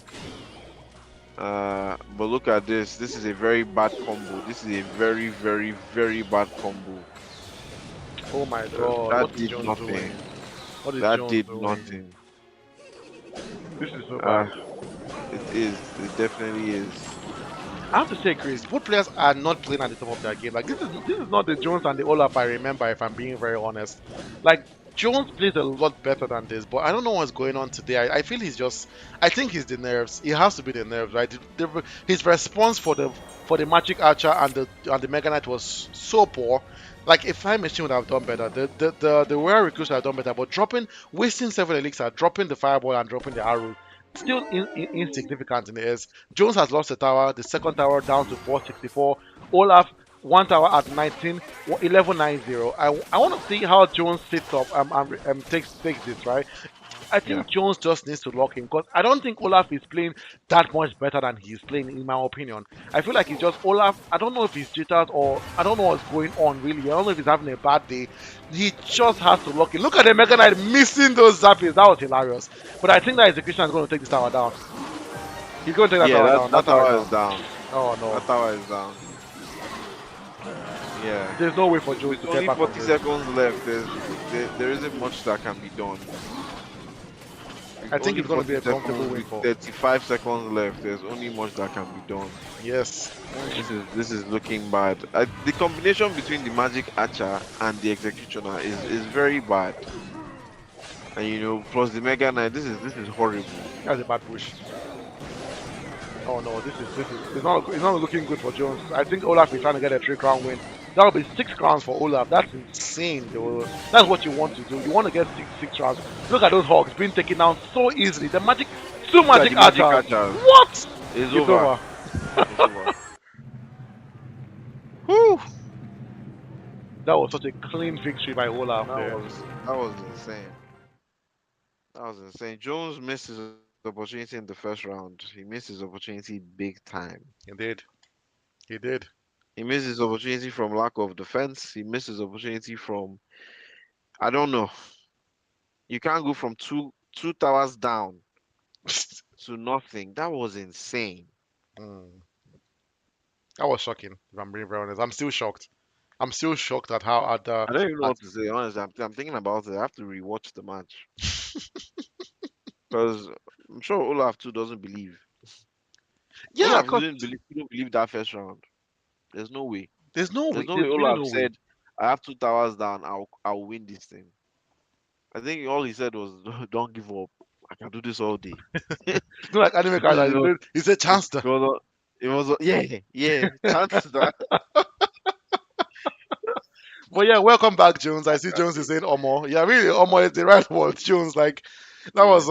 But look at this. This is a very bad combo. This is a very, very, very bad combo. Oh my god, That what is did Jones nothing. doing? What is That Jones did doing? nothing. This is so Uh, bad. it is. It definitely is. I have to say, Chris, both players are not playing at the top of their game. Like this is not the Jones and the Olaf I remember. If I'm being very honest, like Jones plays a lot better than this, but I don't know what's going on today. I feel I think it's the nerves. It has to be the nerves, right? His response for the Magic Archer and the Mega Knight was so poor. Like if Fire Machine would have done better, the Warrior Recruits would have done better, but wasting 7 elixir, dropping the Fireball and dropping the arrow, still insignificant in the air. Jones has lost a tower, the second tower down to 464. Olaf, one tower at 19, 1190. I want to see how Jones sits up takes this, right? I Yeah. think Jones just needs to lock him because I don't think Olaf is playing that much better than he's playing, in my opinion. I feel like it's just Olaf. I don't know if he's jitters or I don't know what's going on really. I don't know if he's having a bad day. He just has to lock him. Look at the Mega Knight missing those zappies. That was hilarious. But I think that execution is going to take this tower down. He's going to take that Yeah, tower that down. That that tower tower down. is down. Oh no. That tower is down. Yeah. There's no way for Jones With to get only back from 40 this. seconds left, there isn't much that can be done. With I think only it's going to be 40 a comfortable seconds, win with for. 35 seconds left, there's only much that can be done. Yes. This is looking bad. The combination between the Magic Archer and the Executioner is very bad. And plus the Mega Knight, this is horrible. That's a bad push. Oh no, this is it's not looking good for Jones. I think Olaf is trying to get a 3 crown win. That will be 6 crowns for Olaf. That's insane, though. That's what you want to do. You want to get six crowns. Look at those hogs being taken down so easily. The magic, two Look at magic the Magic archers. Archers. What? It's It's over. over. It's over. Whew! That was such a clean victory by Olaf there. That was insane. That was insane. Jones missed his opportunity in the first round. He missed his opportunity big time. He did. He did. He missed his opportunity from lack of defense. He missed his opportunity from I don't know. You can't go from two towers down to nothing. That was insane. Mm. That was shocking. If I'm being very honest, I'm still shocked. I'm still shocked at how I don't even know at what to say. Honestly, I'm thinking about it. I have to rewatch the match because I'm sure Olaf too doesn't believe. yeah, Olaf cause couldn't believe that first round. There's no way. there's no way. There's no way There's really Olaf no way. said, "I have two towers down. I'll win this thing." I think all he said was, "Don't give up. I can do this all day." It's not like anime This character. is what He said it chance to. was. It was yeah, yeah. Chances that But yeah, welcome back, Jones. I I see can Jones is do. saying Omo. Yeah, really, Omo is the right word, Jones. Like that Yeah, was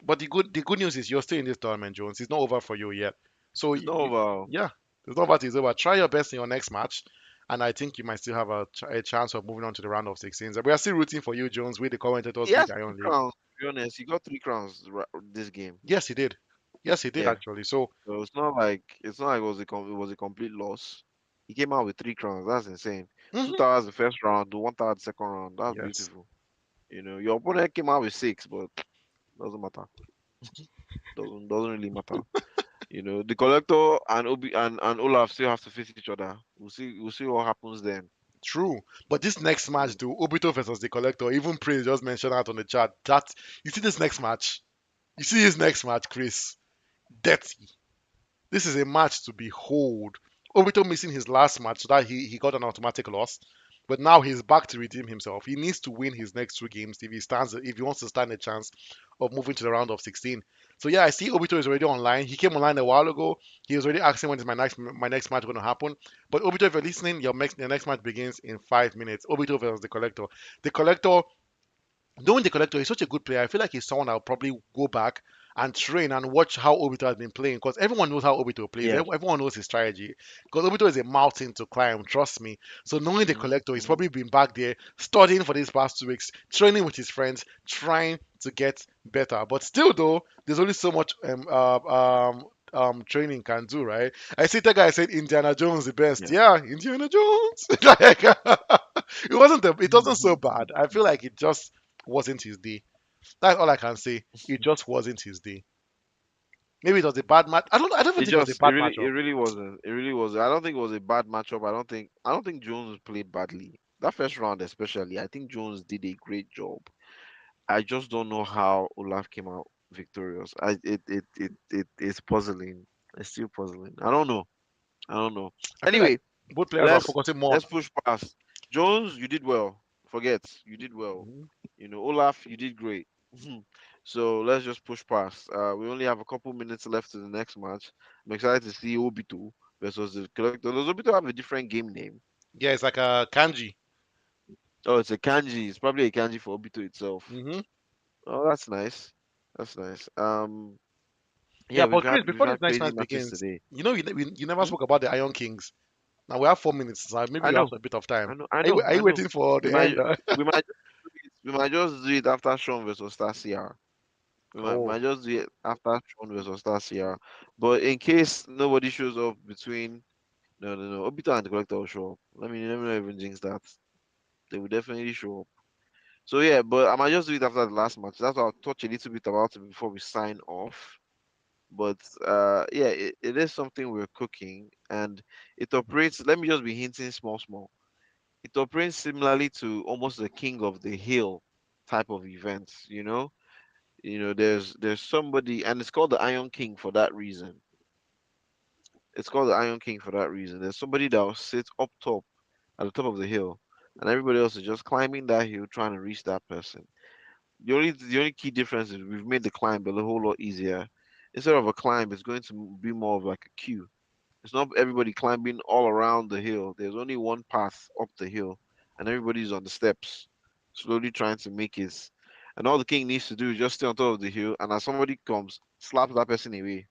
but the good news is you're still in this tournament, Jones. It's not over for you yet. So it's not over. yeah, it's not over. It's over. Try your best in your next match, and I think you might still have a chance of moving on to the round of 16s. We are still rooting for you, Jones, with the commentators, He with has the three Iron League. crowns. To be honest, he got three crowns this game. Yes, he did. Yes, he did Yeah, actually. So so it's not like it was a complete loss. He came out with three crowns. That's insane. Two mhm, towers the first round, one tower the second round. That's yes, beautiful. Your opponent came out with six, but doesn't matter. Doesn't really matter. The collector and and Olaf still have to face each other. We'll see what happens then. true. But this next match, Mm. though, Obito versus the Collector, even Prince just mentioned out on the chat. That you see this next match. You see his next match, Chris. Dirty. This is a match to behold. Obito missing his last match so that he got an automatic loss. But now he's back to redeem himself. He needs to win his next 2 games if he wants to stand a chance of moving to the round of 16. So yeah, I see Obito is already online. He came online a while ago. He was already asking when is my next match going to happen. But Obito, if you're listening, your next match begins in 5 minutes. Obito versus the Collector. The Collector knowing the collector, he's such a good player. I feel like he's someone I'll probably go back and train and watch how Obito has been playing because everyone knows how Obito plays. Yeah. Everyone knows his strategy because Obito is a mountain to climb. Trust me. So knowing the Hmm. collector, he's Hmm. probably been back there studying for these past 2 weeks, training with his friends, trying to get better. But still, though, there's only so much training can do, right? I see that guy said Indiana Jones the best. Yeah. Yeah, Indiana Jones. Like, it wasn't so bad. I feel like it just wasn't his day. That's all I can say. It just wasn't his day. Maybe it was a bad match. I don't even It think it was a just it bad really it matchup. really wasn't. It really was. I don't think it was a bad matchup. I don't think Jones played badly. That first round especially, I think Jones did a great job. I just don't know how Olaf came out victorious. It's puzzling. It's still puzzling. I don't know. I don't know. I feel like Anyway, both players are let's focusing more. let's push past. Jones, you did well. Forget, you did well. Mhm. Olaf, you did great. So let's just push past. We only have a couple minutes left to the next match. I'm excited to see Obito versus the Collector. Does Obito have a different game name? Yeah, it's like a kanji. Oh, it's a kanji. It's probably a kanji for Obito itself. Hmm. Oh, that's nice. That's nice. Yeah, Yeah, we've but Chris, had we've before had this next crazy match matches begins, today. you never Hmm? spoke about the Iron Kings. Now we have 4 minutes, so maybe I you have know, a bit of time. I know, I Are you, know, are I you know. waiting for We the might end? we might just do it after Sean versus Stacia. We might Oh, just do it after Sean versus Stacia. But in case nobody shows up between no no no, Obito and the Collector will show up. Let me not even jinx that. They will definitely show up. So yeah, but I might just do it after the last match. That's why I'll touch a little bit about it before we sign off. But yeah, it is something we're cooking, and it operates. Let me just be hinting small, small. It operates similarly to almost the King of the Hill type of events. There's somebody, and it's called the Iron King for that reason. It's called the Iron King for that reason. There's somebody that will sit up top at the top of the hill, and everybody else is just climbing that hill trying to reach that person. The only key difference is we've made the climb a whole lot easier. Instead of a climb, it's going to be more of like a queue. It's not everybody climbing all around the hill. There's only one path up the hill, and everybody's on the steps, slowly trying to make it. And all the king needs to do is just stay on top of the hill, and as somebody comes, slap that person away.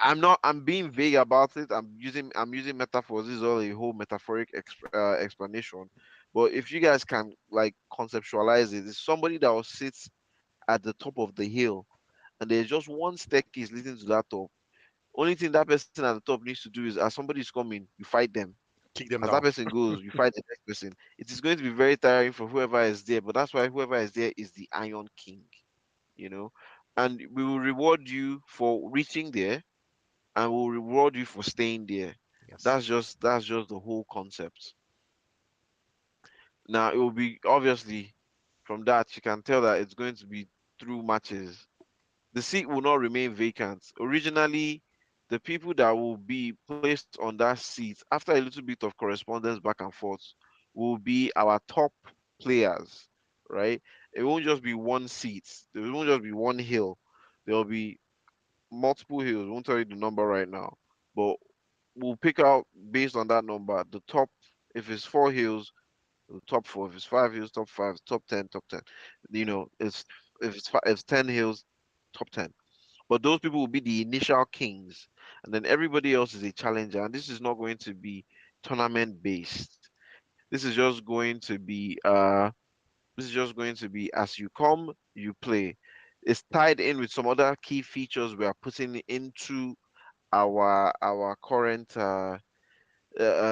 I'm being vague about it. I'm using metaphors. This is all a whole metaphoric explanation. But if you guys can like conceptualize it, it's somebody that will sit at the top of the hill, and there's just one staircase leading to that top. Only thing that person at the top needs to do is, as somebody is coming, you fight them. Kick them As that down. person goes, you fight the next person. It is going to be very tiring for whoever is there, but that's why whoever is there is the Iron King, you know. And we will reward you for reaching there, and we'll reward you for staying there. Yes. That's just the whole concept. Now it will be obviously from that you can tell that it's going to be through matches. The seat will not remain vacant. Originally, the people that will be placed on that seat after a little bit of correspondence back and forth will be our top players, right? It won't just be one seat. There won't just be one hill. There'll be multiple hills. I won't tell you the number right now, but we'll pick out based on that number the top. If it's four hills, the top four. If it's five hills, top five. Top 10, top 10. It's if it's 10 hills, top 10. But those people will be the initial kings, and then everybody else is a challenger. And this is not going to be tournament based. This is just going to be as you come, you play. It's tied in with some other key features we are putting into our current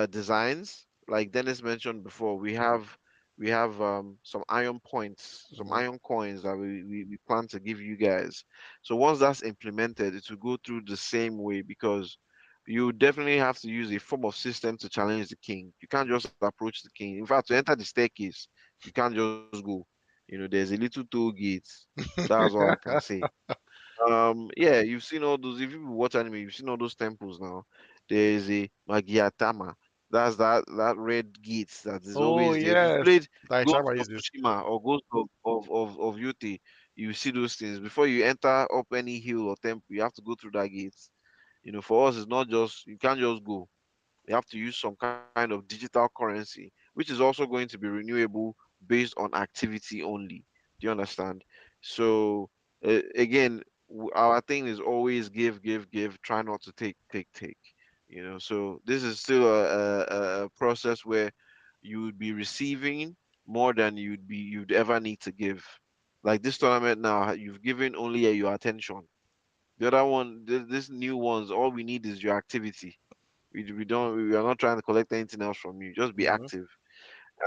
designs. Like Dennis mentioned before, we have some iron points, some Hmm. iron coins that we plan to give you guys. So once that's implemented, it will go through the same way because you definitely have to use a form of system to challenge the king. You can't just approach the king. In fact, to enter the staircase, you can't just go. There's a little toll gate. That's all I can say. Yeah, you've seen all those. If you watch anime, you've seen all those temples now. There is a Magiatama. That's that red gate that is Oh always there. If you've yes. played Ghost Daishaba of is this. Tsushima or Ghost of Yoti, you see those things. Before you enter up any hill or temple, you have to go through that gate. For us, it's not just you can't just go. You have to use some kind of digital currency, which is also going to be renewable based on activity only. Do you understand? So again, our thing is always give, give, give. Try not to take, take, take. So this is still a process where you would be receiving more than you'd ever need to give. Like this tournament now, you've given only your attention. The other one, this new ones, all we need is your activity. We are not trying to collect anything else from you. Just be Hmm. active.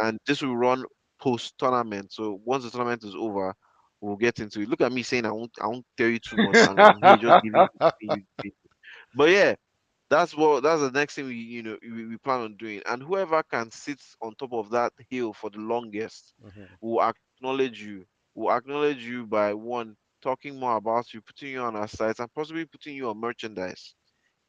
And this will run post tournament. So once the tournament is over, we'll get into it. Look at me saying I won't tell you too much. I'm here just giving you. But yeah, that's the next thing we plan on doing. And whoever can sit on top of that hill for the longest Hmm. will acknowledge you. Will acknowledge you by one talking more about you, putting you on our sites, and possibly putting you on merchandise.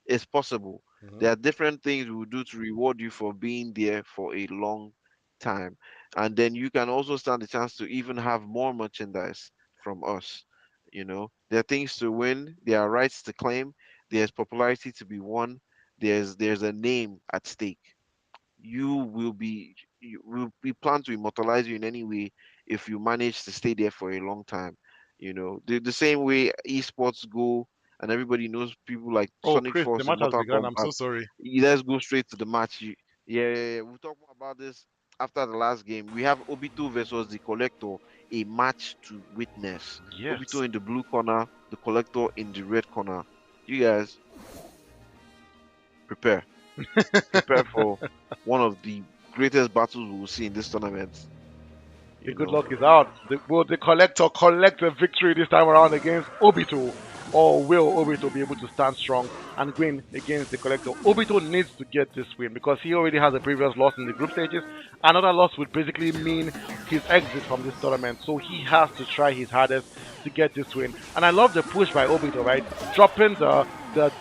It's possible. Hmm. There are different things we will do to reward you for being there for a long time. And then you can also stand the chance to even have more merchandise from us. There are things to win, there are rights to claim, there's popularity to be won, there's a name at stake. We plan to immortalize you in any way if you manage to stay there for a long time. The same way esports go, and everybody knows people like Oh, Sonic Chris, the Force in match has Mortal begun. I'm Kombat. so sorry. Let's go straight to the match. Yeah, yeah, yeah. We'll talk more about this after the last game. We have Obito versus the Collector, a match to witness. Yes. Obito in the blue corner, the Collector in the red corner. You guys prepare. Prepare for one of the greatest battles we will see in this tournament. The You good know, luck is out. Will the collector collect the victory this time around against Obito? or will Obito be able to stand strong and win against the Collector? Obito needs to get this win because he already has a previous loss in the group stages. Another loss would basically mean his exit from this tournament, so he has to try his hardest to get this win. And I love the push by Obito, right? Dropping the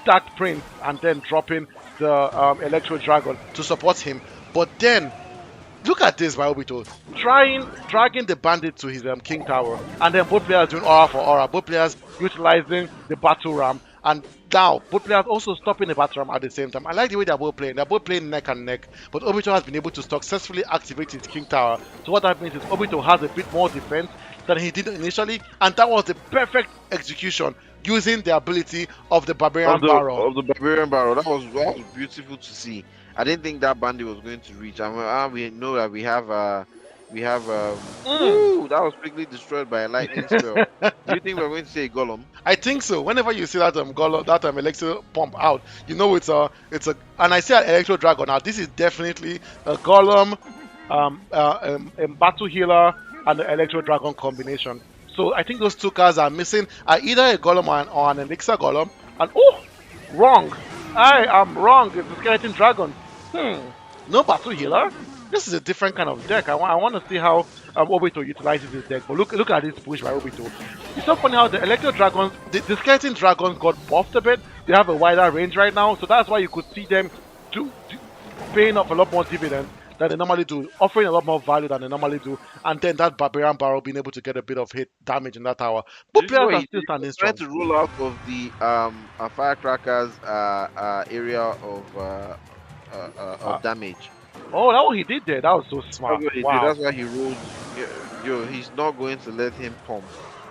Dark Prince and then dropping the Electro Dragon to support him. But then look at this by Obito. Trying dragging the bandit to his King Tower, and then both players doing aura for aura, both players utilizing the battle ram, and now both players also stopping the battle ram at the same time. I like the way they're both playing. They're both playing neck and neck, but Obito has been able to successfully activate his King Tower. So what that means is Obito has a bit more defense than he did initially, and that was the perfect execution using the ability of the Barbarian Barrel. Of the barbarian barrel. That was beautiful to see. I didn't think that bandit was going to reach. And we know that we have Mm. woo, that was quickly destroyed by a lightning spell. Do you think we're going to see a golem? I think so. Whenever you see that that electro pump out, you know and I see an electro dragon. Now this is definitely a golem, battle healer, and the electro dragon combination. So I think those two cards are missing are either a golem or an elixir golem. And oh, wrong. I am wrong. It's a skeleton dragon. No battle healer. This is a different kind of deck. I want to see how Obito utilizes this deck. But look at this push by Obito. It's so funny how the Electro Dragons, the Skeleton Dragons got buffed a bit. They have a wider range right now, so that's why you could see them paying off a lot more dividends than they normally do, offering a lot more value than they normally do, and then that Barbarian Barrel being able to get a bit of hit damage in that tower. Both Did you see players what are he still did? He standing was trying strong. to roll out of the firecrackers area Uh, of damage. oh, that what he did there. That was so That's smart. what he did. Wow. That's why he rolled. Yo, he's not going to let him pump.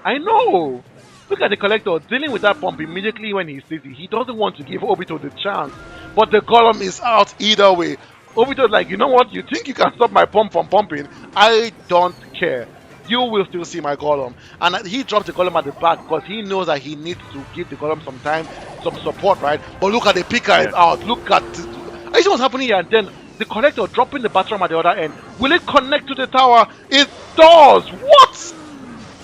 I know. Look at the collector dealing with that pump immediately when he sees it. He doesn't want to give Obito the chance. But the golem is out either way. Obito's like, you know what? You think you can stop my pump from pumping? I don't care. You will still see my golem. And he drops the golem at the back because he knows that he needs to give the golem some time, some support, right? But look at the picker is Yeah. out. Look at I see what's happening here, and then the collector dropping the bathroom at the other end. Will it connect to the tower? It does! What?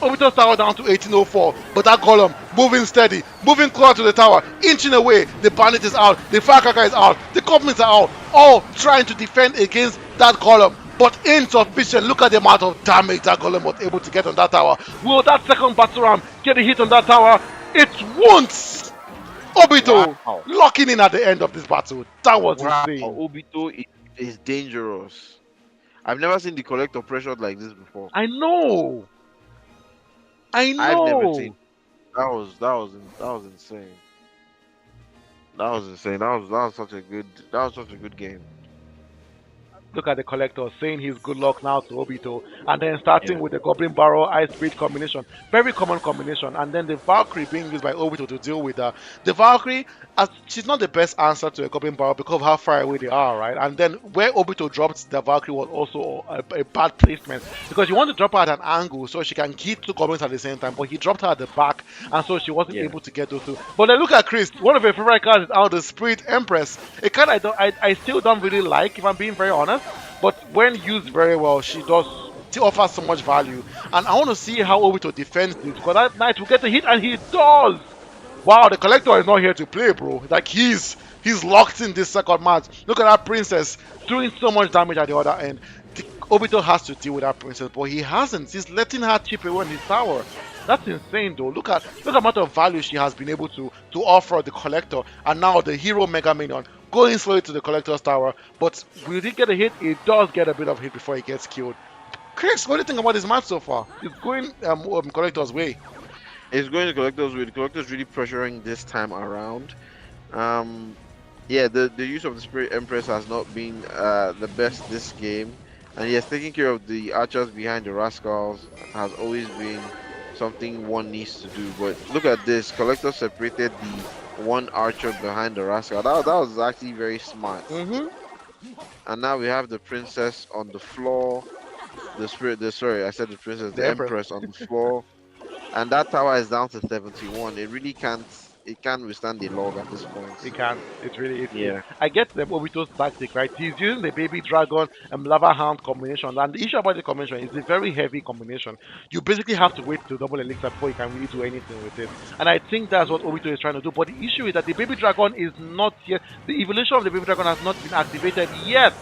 Obito's tower down to 1804, but that column moving steady, moving closer to the tower, inching away. The bandit is out, the firecracker is out, the compliments are out, all trying to defend against that column, but insufficient. Look at the amount of damage that golem was able to get on that tower. Will that second battle ram get a hit on that tower? It won't! Obito Wow. locking in at the end of this battle. That was Wow. insane. Is dangerous. I've never seen the collector pressured like this before. I know. I I've never seen. know. That was insane. That was insane. That was such a good game. Look at the collector saying his good luck now to Obito, and then starting Yeah. with the Goblin Barrel Ice Speed combination, very common combination, and then the Valkyrie being used by Obito to deal with the Valkyrie. As she's not the best answer to a Goblin Barrel because of how far away they are, right? And then where Obito dropped the Valkyrie was also a bad placement because you want to drop her at an angle so she can hit two goblins at the same time, but he dropped her at the back, and so she wasn't Yeah. able to get those two. But then look at Chris, one of your favorite cards is out the Spirit Empress, a card I still don't really like if I'm being very honest. But when used very well, she offers so much value. And I want to see how Obito defends this because that knight will get a hit, and he does. Wow, the collector is not here to play, bro. Like he's locked in this second match. Look at that princess doing so much damage at the other end. Obito has to deal with that princess, but he hasn't. He's letting her chip away on his tower. That's insane, though. Look at the amount of value she has been able to offer the collector, and now the hero Mega Minion going slowly to the collector's tower. But will he get a hit? He does get a bit of hit before he gets killed. Chris, what do you think about this match so far? It's going collector's way. It's going to collectors with collectors really pressuring this time around. Um, yeah, the use of the Spirit Empress has not been the best this game, and yes, taking care of the archers behind the rascals has always been something one needs to do. But look at this, collector separated the one archer behind the rascal. That was actually very smart. Mm-hmm. And now we have the princess on the floor, the spirit, the sorry, I said the princess, The the empress. empress on the floor, and that tower is down to 71. it can't withstand the log at this point. It can. It really. It. Yeah. I get the Obito's tactic, right? He's using the baby dragon and lava hound combination, and the issue about the combination is a very heavy combination. You basically have to wait to double elixir before you can really do anything with it. And I think that's what Obito is trying to do. But the issue is that the baby dragon is not yet. The evolution of the baby dragon has not been activated yet.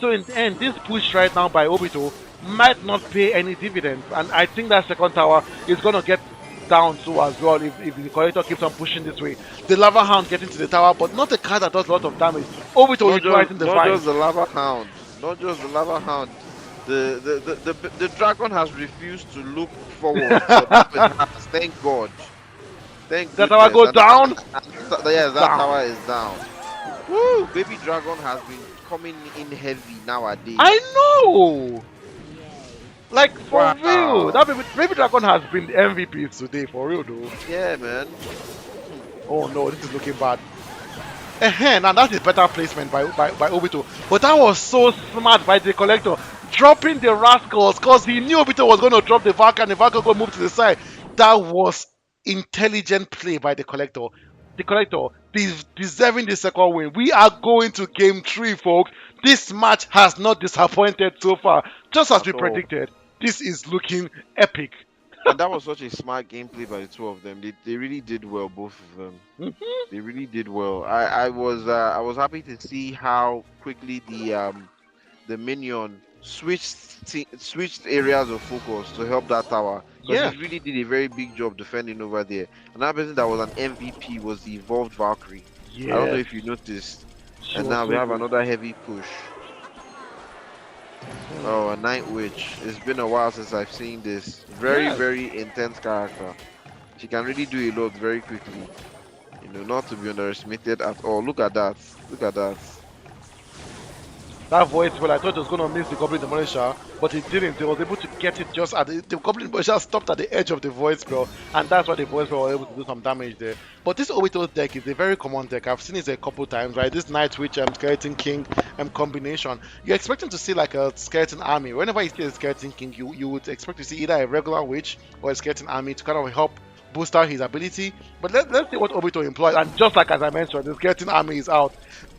So in the end, this push right now by Obito might not pay any dividends, and I think that second tower is gonna get down too as well if the collector keeps on pushing this way. The lava hound getting to the tower, but not a card that does a lot of damage. Obito utilizing the Not vines. just the lava hound, not just the lava hound. The dragon has refused to look forward, but now it has. Thank God, thank The tower goodness. goes down, Yes, that tower down. is down. Woo! Baby dragon has been coming in heavy I nowadays. know. Like for real, Wow. that baby dragon has been the MVP today for real though. Yeah, man. Hmm. Oh no, this is looking bad. Now that is better placement by Obito. But that was so smart by the collector. Dropping the rascals because he knew Obito was going to drop the Valk and the Valk going to move to the side. That was intelligent play by the collector. The collector deserving the second win. We are going to game three, folks. This match has not disappointed so far. Just as At we all. predicted, this is looking epic. And that was such a smart gameplay by the two of them. They really did well, both of them. Mhm. They really did well. I was happy to see how quickly the minion switched areas of focus to help that tower, because Yes, he really did a very big job defending over there. Another person that was an MVP was the evolved Valkyrie. I don't know yes, if you noticed. she And was now we so have good. another heavy push. Hmm. Oh, a Night Witch. It's been a while since I've seen this. Very, Yes. very intense character. She can really do a lot very quickly. Not to be underestimated at all. Look at that. Look at that. That voice, well, I thought it was going to miss the Goblin Demolisher, but it didn't. It was able to get it just at the Goblin Demolisher stopped at the edge of the voice bell, and that's why the voice bell was able to do some damage there. But this Obito's deck is a very common deck. I've seen it a couple times, right? This Night Witch Skeleton King combination. You're expecting to see like a Skeleton Army. Whenever you see a Skeleton King, you would expect to see either a regular Witch or a Skeleton Army to kind of help boost out his ability. But let's see what Obito employs. And just like as I mentioned, the Skeleton Army is out.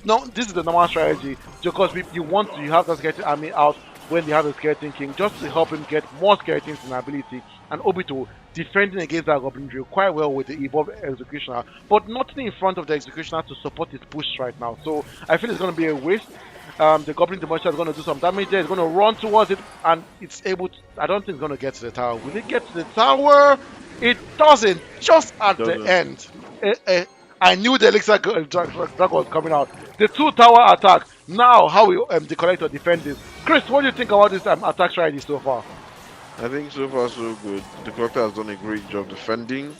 No, this is the normal strategy because you have the skeleton army out when you have the skeleton king just to help him get more skeletons in ability. And Obito defending against that goblin drill quite well with the evolved executioner, but nothing in front of the executioner to support his push right now. So I feel it's going to be a waste. The goblin demolisher is going to do some damage there. It's going to run towards it, and it's able to. I don't think it's going to get to the tower. Will it get to the tower? It doesn't. Just at the Doesn't. end. I knew the elixir drag was coming out. The two tower attack. Now, how will the collector defend this? Chris, what do you think about this attack strategy so far? I think so far so good. The Collector has done a great job defending.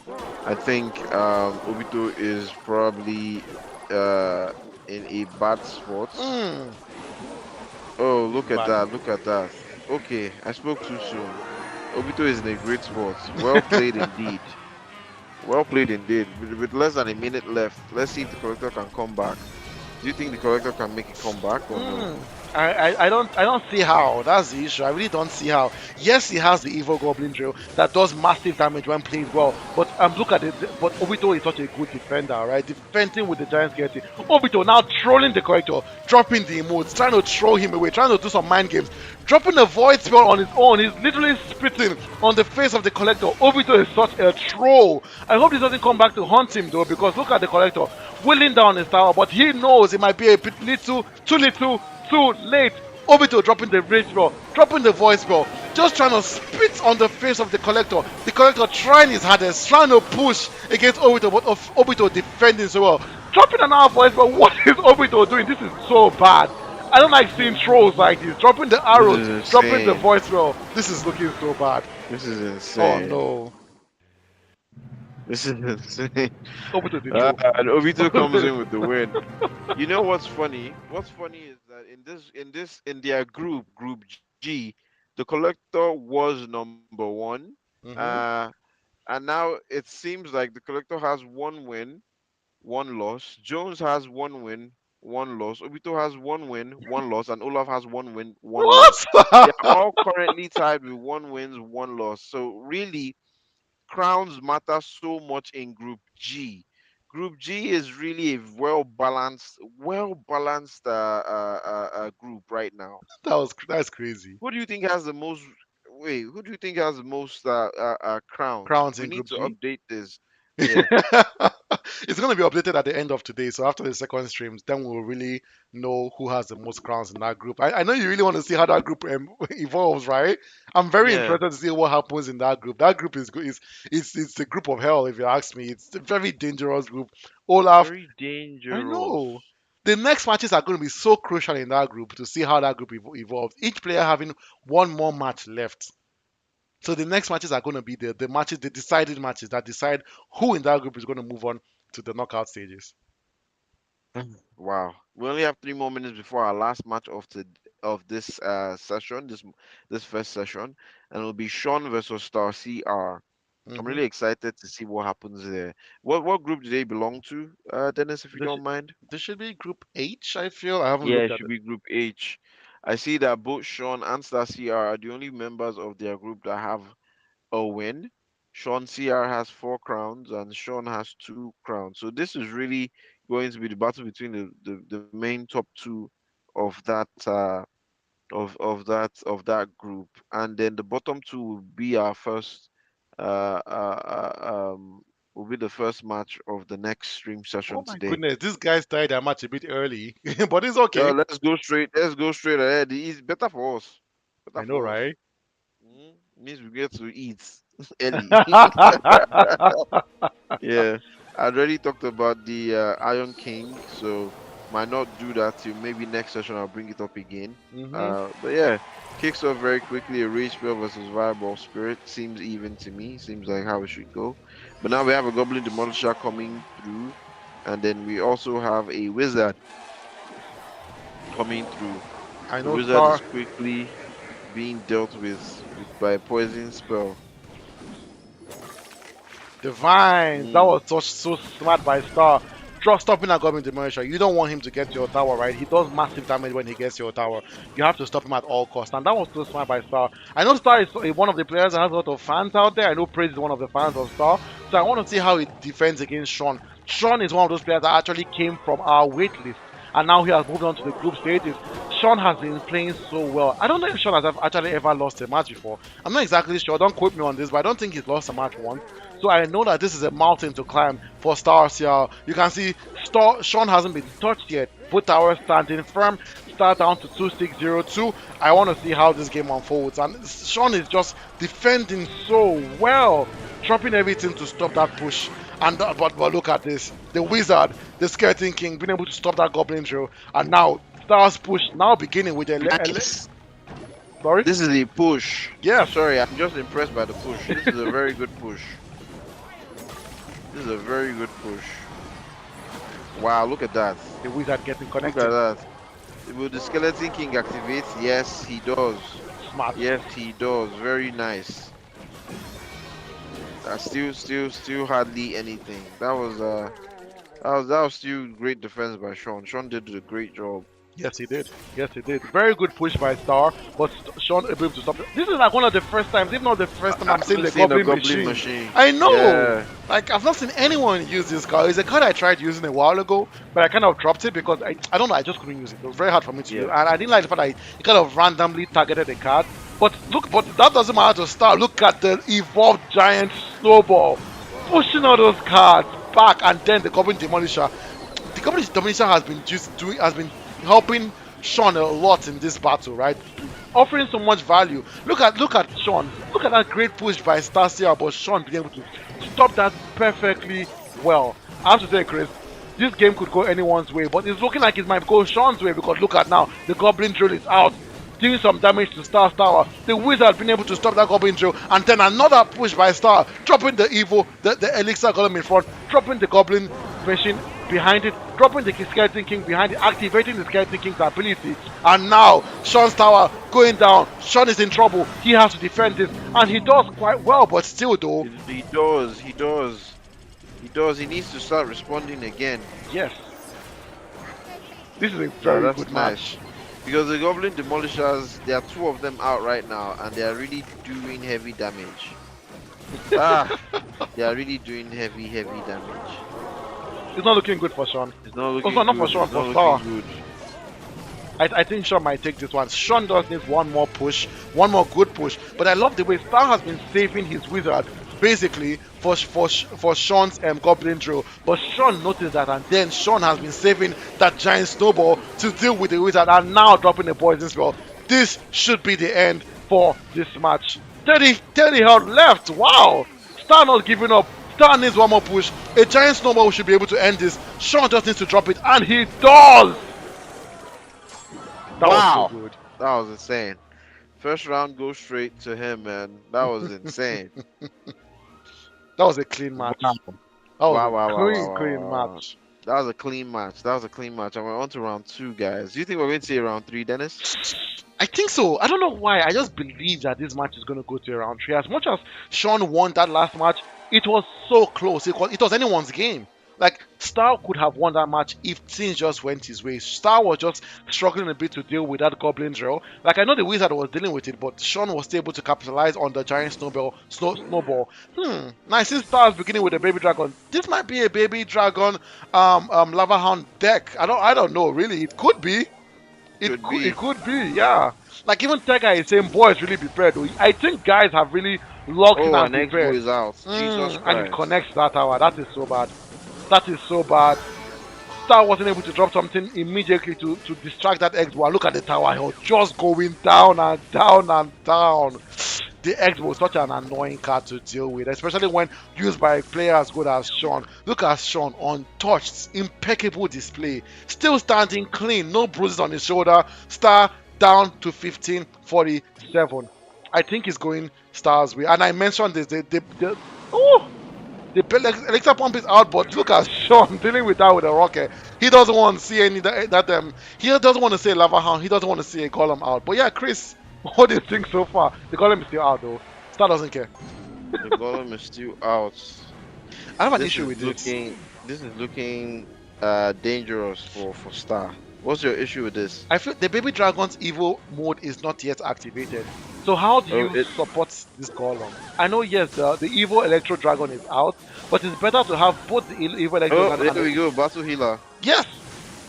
I think Obito is probably uh, in a bad spot. Mm, Oh, look at bad. that! Look at that! Okay, I spoke too soon. Obito is in a great spot. Well played indeed. Well played indeed. With less than a minute left, let's see if the Collector can come back. Do you think the Collector can make a comeback or no? Mm. I don't see how. That's the issue. I really don't see how. Yes, he has the evil goblin drill that does massive damage when played well. But look at it. But Obito is such a good defender, right? Defending with the giant skeleton. Obito now trolling the character, dropping the emotes, trying to throw him away, trying to do some mind games, dropping a void spell on his own. He's literally spitting on the face of the collector. Obito is such a troll. I hope this doesn't come back to haunt him though, because look at the collector wheeling down his tower, but he knows it might be a bit little, too little, too late. Obito dropping the rage ball, dropping the voice ball, just trying to spit on the face of the collector. The collector trying his hardest, trying to push against Obito, but Obito defending so well. Dropping another voice ball. What is Obito doing? This is so bad. I don't like seeing trolls like this. Dropping the This arrows, is dropping the insane. voice ball. This is looking so bad. This is Oh insane. no. This is insane. Obito the troll. And Obito comes in with the win. You know what's funny? What's funny is that in their group G, the collector was number one. Mm-hmm. Uh and now it seems like the collector has one win, one loss. Jones has one win, one loss. Obito has one win, one loss, and Olaf has one win, one loss. They are What? all currently tied with one wins, one loss. So really, crowns matter so much in Group G. Group G is really a well balanced group right now. That's crazy. Who do you think has the most? Wait, who do you think has the most crowns? Crowns We in need Group to G. update this. Yeah, It's going to be updated at the end of today. So after the second streams, then we'll really know who has the most crowns in that group. I know you really want to see how that group evolves, right? I'm very yeah, interested to see what happens in that group. That group is good. It's a group of hell, if you ask me. It's a very dangerous group. Olaf, very I dangerous. know. The next matches are going to be so crucial in that group to see how that group evolves. Each player having one more match left. So the next matches are going to be the matches, the decided matches that decide who in that group is going to move on to the knockout stages. Wow, we only have 3 more minutes before our last match of this session, this first session, and it'll be Sean versus Star CR. I'm Hmm really excited to see what happens there. What group do they belong to, Dennis? If you This, don't mind. this should be Group H, I feel. I haven't Yeah, looked it at should it. be Group H. I see that both Sean and Star CR are the only members of their group that have a win. Sean CR has 4 crowns and Sean has 2 crowns. So this is really going to be the battle between the main top two of that group. And then the bottom two will be our first uh, uh, uh um will be the first match of the next stream Oh session my today. goodness, this guy started their match a bit early, but it's okay. Let's go straight ahead. It's better for us. Better I know, for us. right? Means we get to eat early. Yeah, I already talked about the Iron King, so might not do that till maybe next session. I'll bring it up again. hmm But yeah, kicks off very quickly. A Rage Spell versus Fireball Spirit seems even to me. Seems like how it should go. But now we have a Goblin Demolisher coming through, and then we also have a Wizard coming through. I The know Wizard is Star quickly being dealt with by a poison spell. Divine. That Mm. was so smart by Star. Just stopping that Goblin Demolisher. You don't want him to get to your tower, right? He does massive damage when he gets to your tower. You have to stop him at all costs. And that was so smart by Star. I know Star is one of the players that has a lot of fans out there. I know Praise is one of the fans of Star. So I want to see how he defends against Sean. Sean is one of those players that actually came from our wait list. And now he has moved on to the group stages. Sean has been playing so well. I don't know if Sean has actually ever lost a match before. I'm not exactly sure. Don't quote me on this, but I don't think he's lost a match once. So I know that this is a mountain to climb for Stars here. You can see Sean hasn't been touched yet. Both towers standing firm. Start down to 2602. I want to see how this game unfolds. And Sean is just defending so well, dropping everything to stop that push. And but look at this. The wizard, the skeleton king, being able to stop that goblin drill. And now Stars push now beginning with Nice. sorry? This is a push. Yes. Sorry, I'm just impressed by the push. This is a very good push. This is a very good push. Wow, look at that. The wizard getting Look at connected. that. Will the Skeleton King activate? Yes, he does. Smart. Yes, he does. Very nice. Still hardly anything. That was still great defense by Sean. Sean did a great job. Yes, he did. Yes, he did. Very good push by Star, but Sean able to stop it. This is like one of the first times, if not the first time, I I'm seeing haven't the seen a Goblin Goblin Machine. Machine. I know. Yeah, Like I've not seen anyone use this card. It's a card I tried using a while ago, but I kind of dropped it because I don't know. I just couldn't use it. It was very hard for me to use, yeah. and I didn't like the fact that it kind of randomly targeted the card. But look, but that doesn't matter to Star. Look at the evolved giant snowball pushing all those cards back, and then the Goblin Demolisher. The Goblin Demolisher has been helping Sean a lot in this battle, right? Offering so much value. Look at Sean. Look at that great push by Stasia, but Sean being able to stop that perfectly well. I have to say, Chris, this game could go anyone's way, but it's looking like it might go Sean's way because look at now, the Goblin Drill is out, doing some damage to Star's tower. The Wizard being able to stop that Goblin Drill, and then another push by Star, dropping the Evil, the Elixir Golem in front, dropping the Goblin Machine behind it, dropping the Skeleton King behind it, activating the Skeleton King's ability, and now Sean's tower going down. Sean is in trouble. He has to defend this, and he does quite well, but still though, He does. He does. He does. He needs to start responding again. yes, this is a Yeah, very that's good nice. match. Because the Goblin Demolishers, there are 2 of them out right now, and they are really doing heavy damage. Ah, they are really doing heavy damage. It's not looking good for Sean. It's not Oh, sorry, looking not for good. Sean, It's for not looking Star. good. I think Sean might take this one. Sean does need one more push, one more good push. But I love the way Star has been saving his wizard basically for Sean's Goblin drill. But Sean noticed that, and then Sean has been saving that giant snowball to deal with the wizard, and now dropping the poison spell. This should be the end for this match. 30 health left. Wow! Star not giving up. Star needs one more push. A giant snowball should be able to end this. Sean just needs to drop it, and he does. That was so Wow, good. that was insane. First round goes straight to him, man. That was insane. That was a clean Wow, match. That was wow, a wow, wow, wow, clean, wow, clean wow. Wow. match. That was a clean match. That was a clean match. And we're on to round two, guys. Do you think we're going to see round three, Dennis? I think so. I don't know why. I just believe that this match is going to go to a round three. As much as Sean won that last match, it was so close. It was anyone's game. Like, Star could have won that match if things just went his way. Star was just struggling a bit to deal with that Goblin drill. Like, I know the Wizard was dealing with it, but Sean was able to capitalize on the giant snowball. Now, since Star is beginning with a baby dragon, this might be a baby dragon lava hound deck. I don't know, really. It could be. It Could could it be. could be, yeah. Like even Tega is saying, boys really prepared. I think guys have really locked in Oh, and an X-Bow prepared. is out. Jesus And it Christ. connects that tower. That is so bad. That is so bad. Star wasn't able to drop something immediately to distract that X-Bow. Look at the tower. He was just going down and down and down. The X was such an annoying card to deal with, especially when used by a player as good as Sean. Look at Sean, untouched, impeccable display, still standing clean, no bruises on his shoulder. Star down to 1547. I think he's going Star's way. And I mentioned this, oh, the Elixir pump is out, but look at Sean dealing with that with a rocket. He doesn't want to see any that he doesn't want to see a lava hound. He doesn't want to see a golem out. But yeah, Chris, what do you think so far? The golem is still out though. Star doesn't care. The golem is still out. I have an This issue is with this. looking. This is looking dangerous for Star. What's your issue with this? I feel the baby dragon's evil mode is not yet activated. So how do Oh, you support this golem? I know yes, the evil electro dragon is out, but it's better to have both the evil electro oh, dragon there and we go. Battle healer. yes,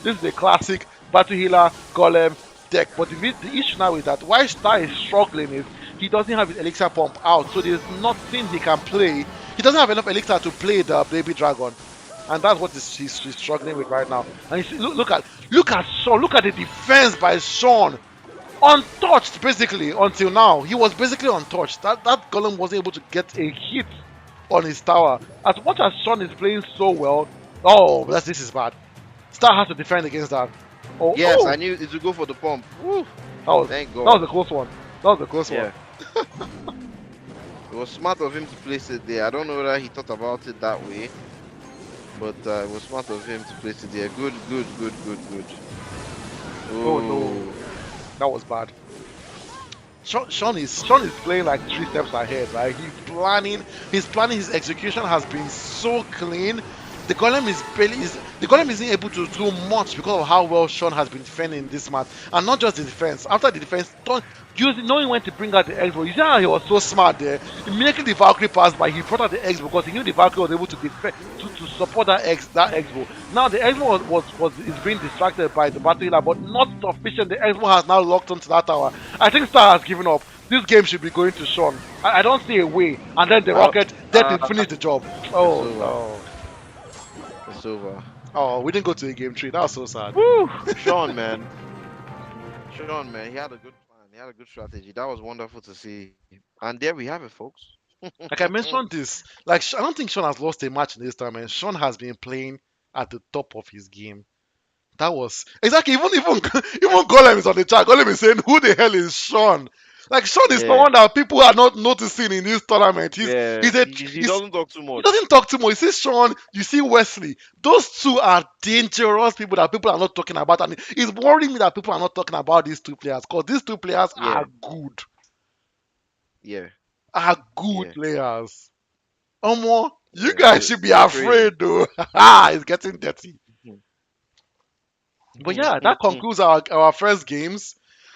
this is a classic battle healer golem deck. But the issue now is that why Star is struggling is he doesn't have his elixir pump out, so there's nothing he can play. He doesn't have enough elixir to play the baby dragon, and that's what he's struggling with right now. And you see, look at Sean. Look at the defense by Sean. Untouched basically until now. He was basically untouched. That golem wasn't able to get a hit on his tower. As much as Sean is playing so well, oh, this is bad. Star has to defend against that. Oh, Yes, I knew it would go for the pump. Woo, that was thank that was God. a close one. That was a close one. Yeah, it was smart of him to place it there. I don't know whether he thought about it that way, but it was smart of him to place it there. Good, good, good, good, good. Oh no, Oh, that was bad. Sean is playing like 3 steps ahead, right? He's planning. His execution has been so clean. The golem isn't able to do much because of how well Sean has been defending this match, and not just the defense. After the defense, knowing when to bring out the X-Bow. You see how he was so smart there. Immediately the Valkyrie passed by, he brought out the X-Bow because he knew the Valkyrie was able to defend to support that X-Bow. Now the X-Bow is being distracted by the battle healer, but not sufficient. The X-Bow has now locked onto that tower. I think Star has given up. This game should be going to Sean. I don't see a way. And then the well, Rocket, then they finish the job. it's Oh over. no. It's over. Oh, we didn't go to a game three. That was so sad. Woo, Sean, man. Sean, man, he had a good plan. He had a good strategy. That was wonderful to see. And there we have it, folks. Like I mentioned this, like I don't think Sean has lost a match in this tournament. Sean has been playing at the top of his game. That was exactly even Golem is on the chat. Golem is saying, "Who the hell is Sean?" Like Sean is Yeah, someone that people are not noticing in this tournament. yeah. He doesn't talk too He much. doesn't talk too much. You see Sean, you see Wesley. Those two are dangerous people that people are not talking about, and it's worrying me that people are not talking about these two players because these two players Yeah, yeah, are good yeah. players. Omo, you Yeah, guys should be they're crazy. afraid though. It's getting dirty. Mhm. But yeah, that concludes our first games.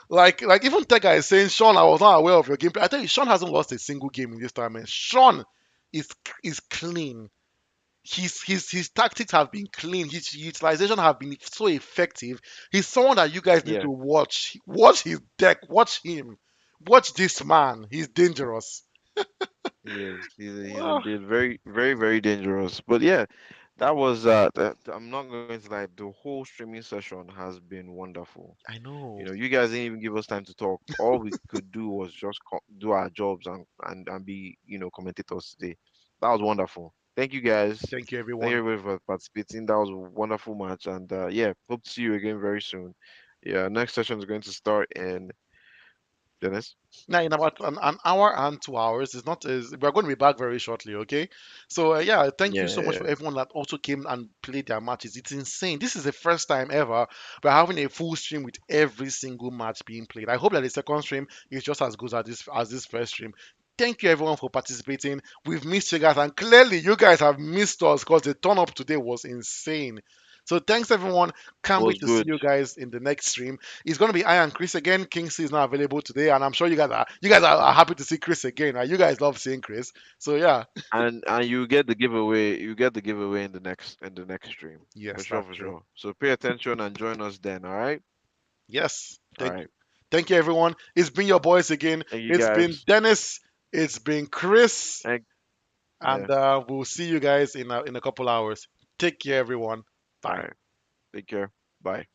Like even Tega is saying, Sean, I was not aware of your gameplay. I tell you, Sean hasn't lost a single game in this tournament. Sean is is clean. his tactics have been clean. His utilization have been so effective. He's someone that you guys need Yeah, to watch. Watch his deck. Watch him. Watch this man. He's dangerous. he is. He's Ah, indeed very, very, very dangerous. But yeah, that was I'm not going to lie, the whole streaming session has been wonderful. I You know. know, you guys didn't even give us time to talk. All we could do was just do our jobs and be, commentators today. That was wonderful. Thank you guys. Thank you, Thank you everyone. everybody for participating. That was a wonderful match, and yeah, hope to see you again very soon. Yeah, next session is going to start in Dennis. Now, in about an hour and 2 hours, it's not. We're going to be back very shortly. Okay. So yeah, thank you Yeah, so much yeah, for everyone that also came and played their matches. It's insane. This is the first time ever we're having a full stream with every single match being played. I hope that the second stream is just as good as this first stream. Thank you everyone for participating. We've missed you guys, and clearly you guys have missed us because the turn up today was insane. So thanks everyone. Can't wait was to see good. you guys in the next stream. It's gonna be I and Chris again. Kingsley is not available today, and I'm sure you guys are happy to see Chris again, right? You guys love seeing Chris. So yeah, And you get the giveaway. You get the giveaway in the next stream yes, for that's sure, for true. sure. So pay attention and join us then. All right, Yes, all thank you, right. thank you everyone. It's been your boys again. Thank you It's been guys. Dennis. It's been Chris, Thank and yeah. we'll see you guys in a couple hours. Take care, everyone. All Bye. right. Take care. Bye.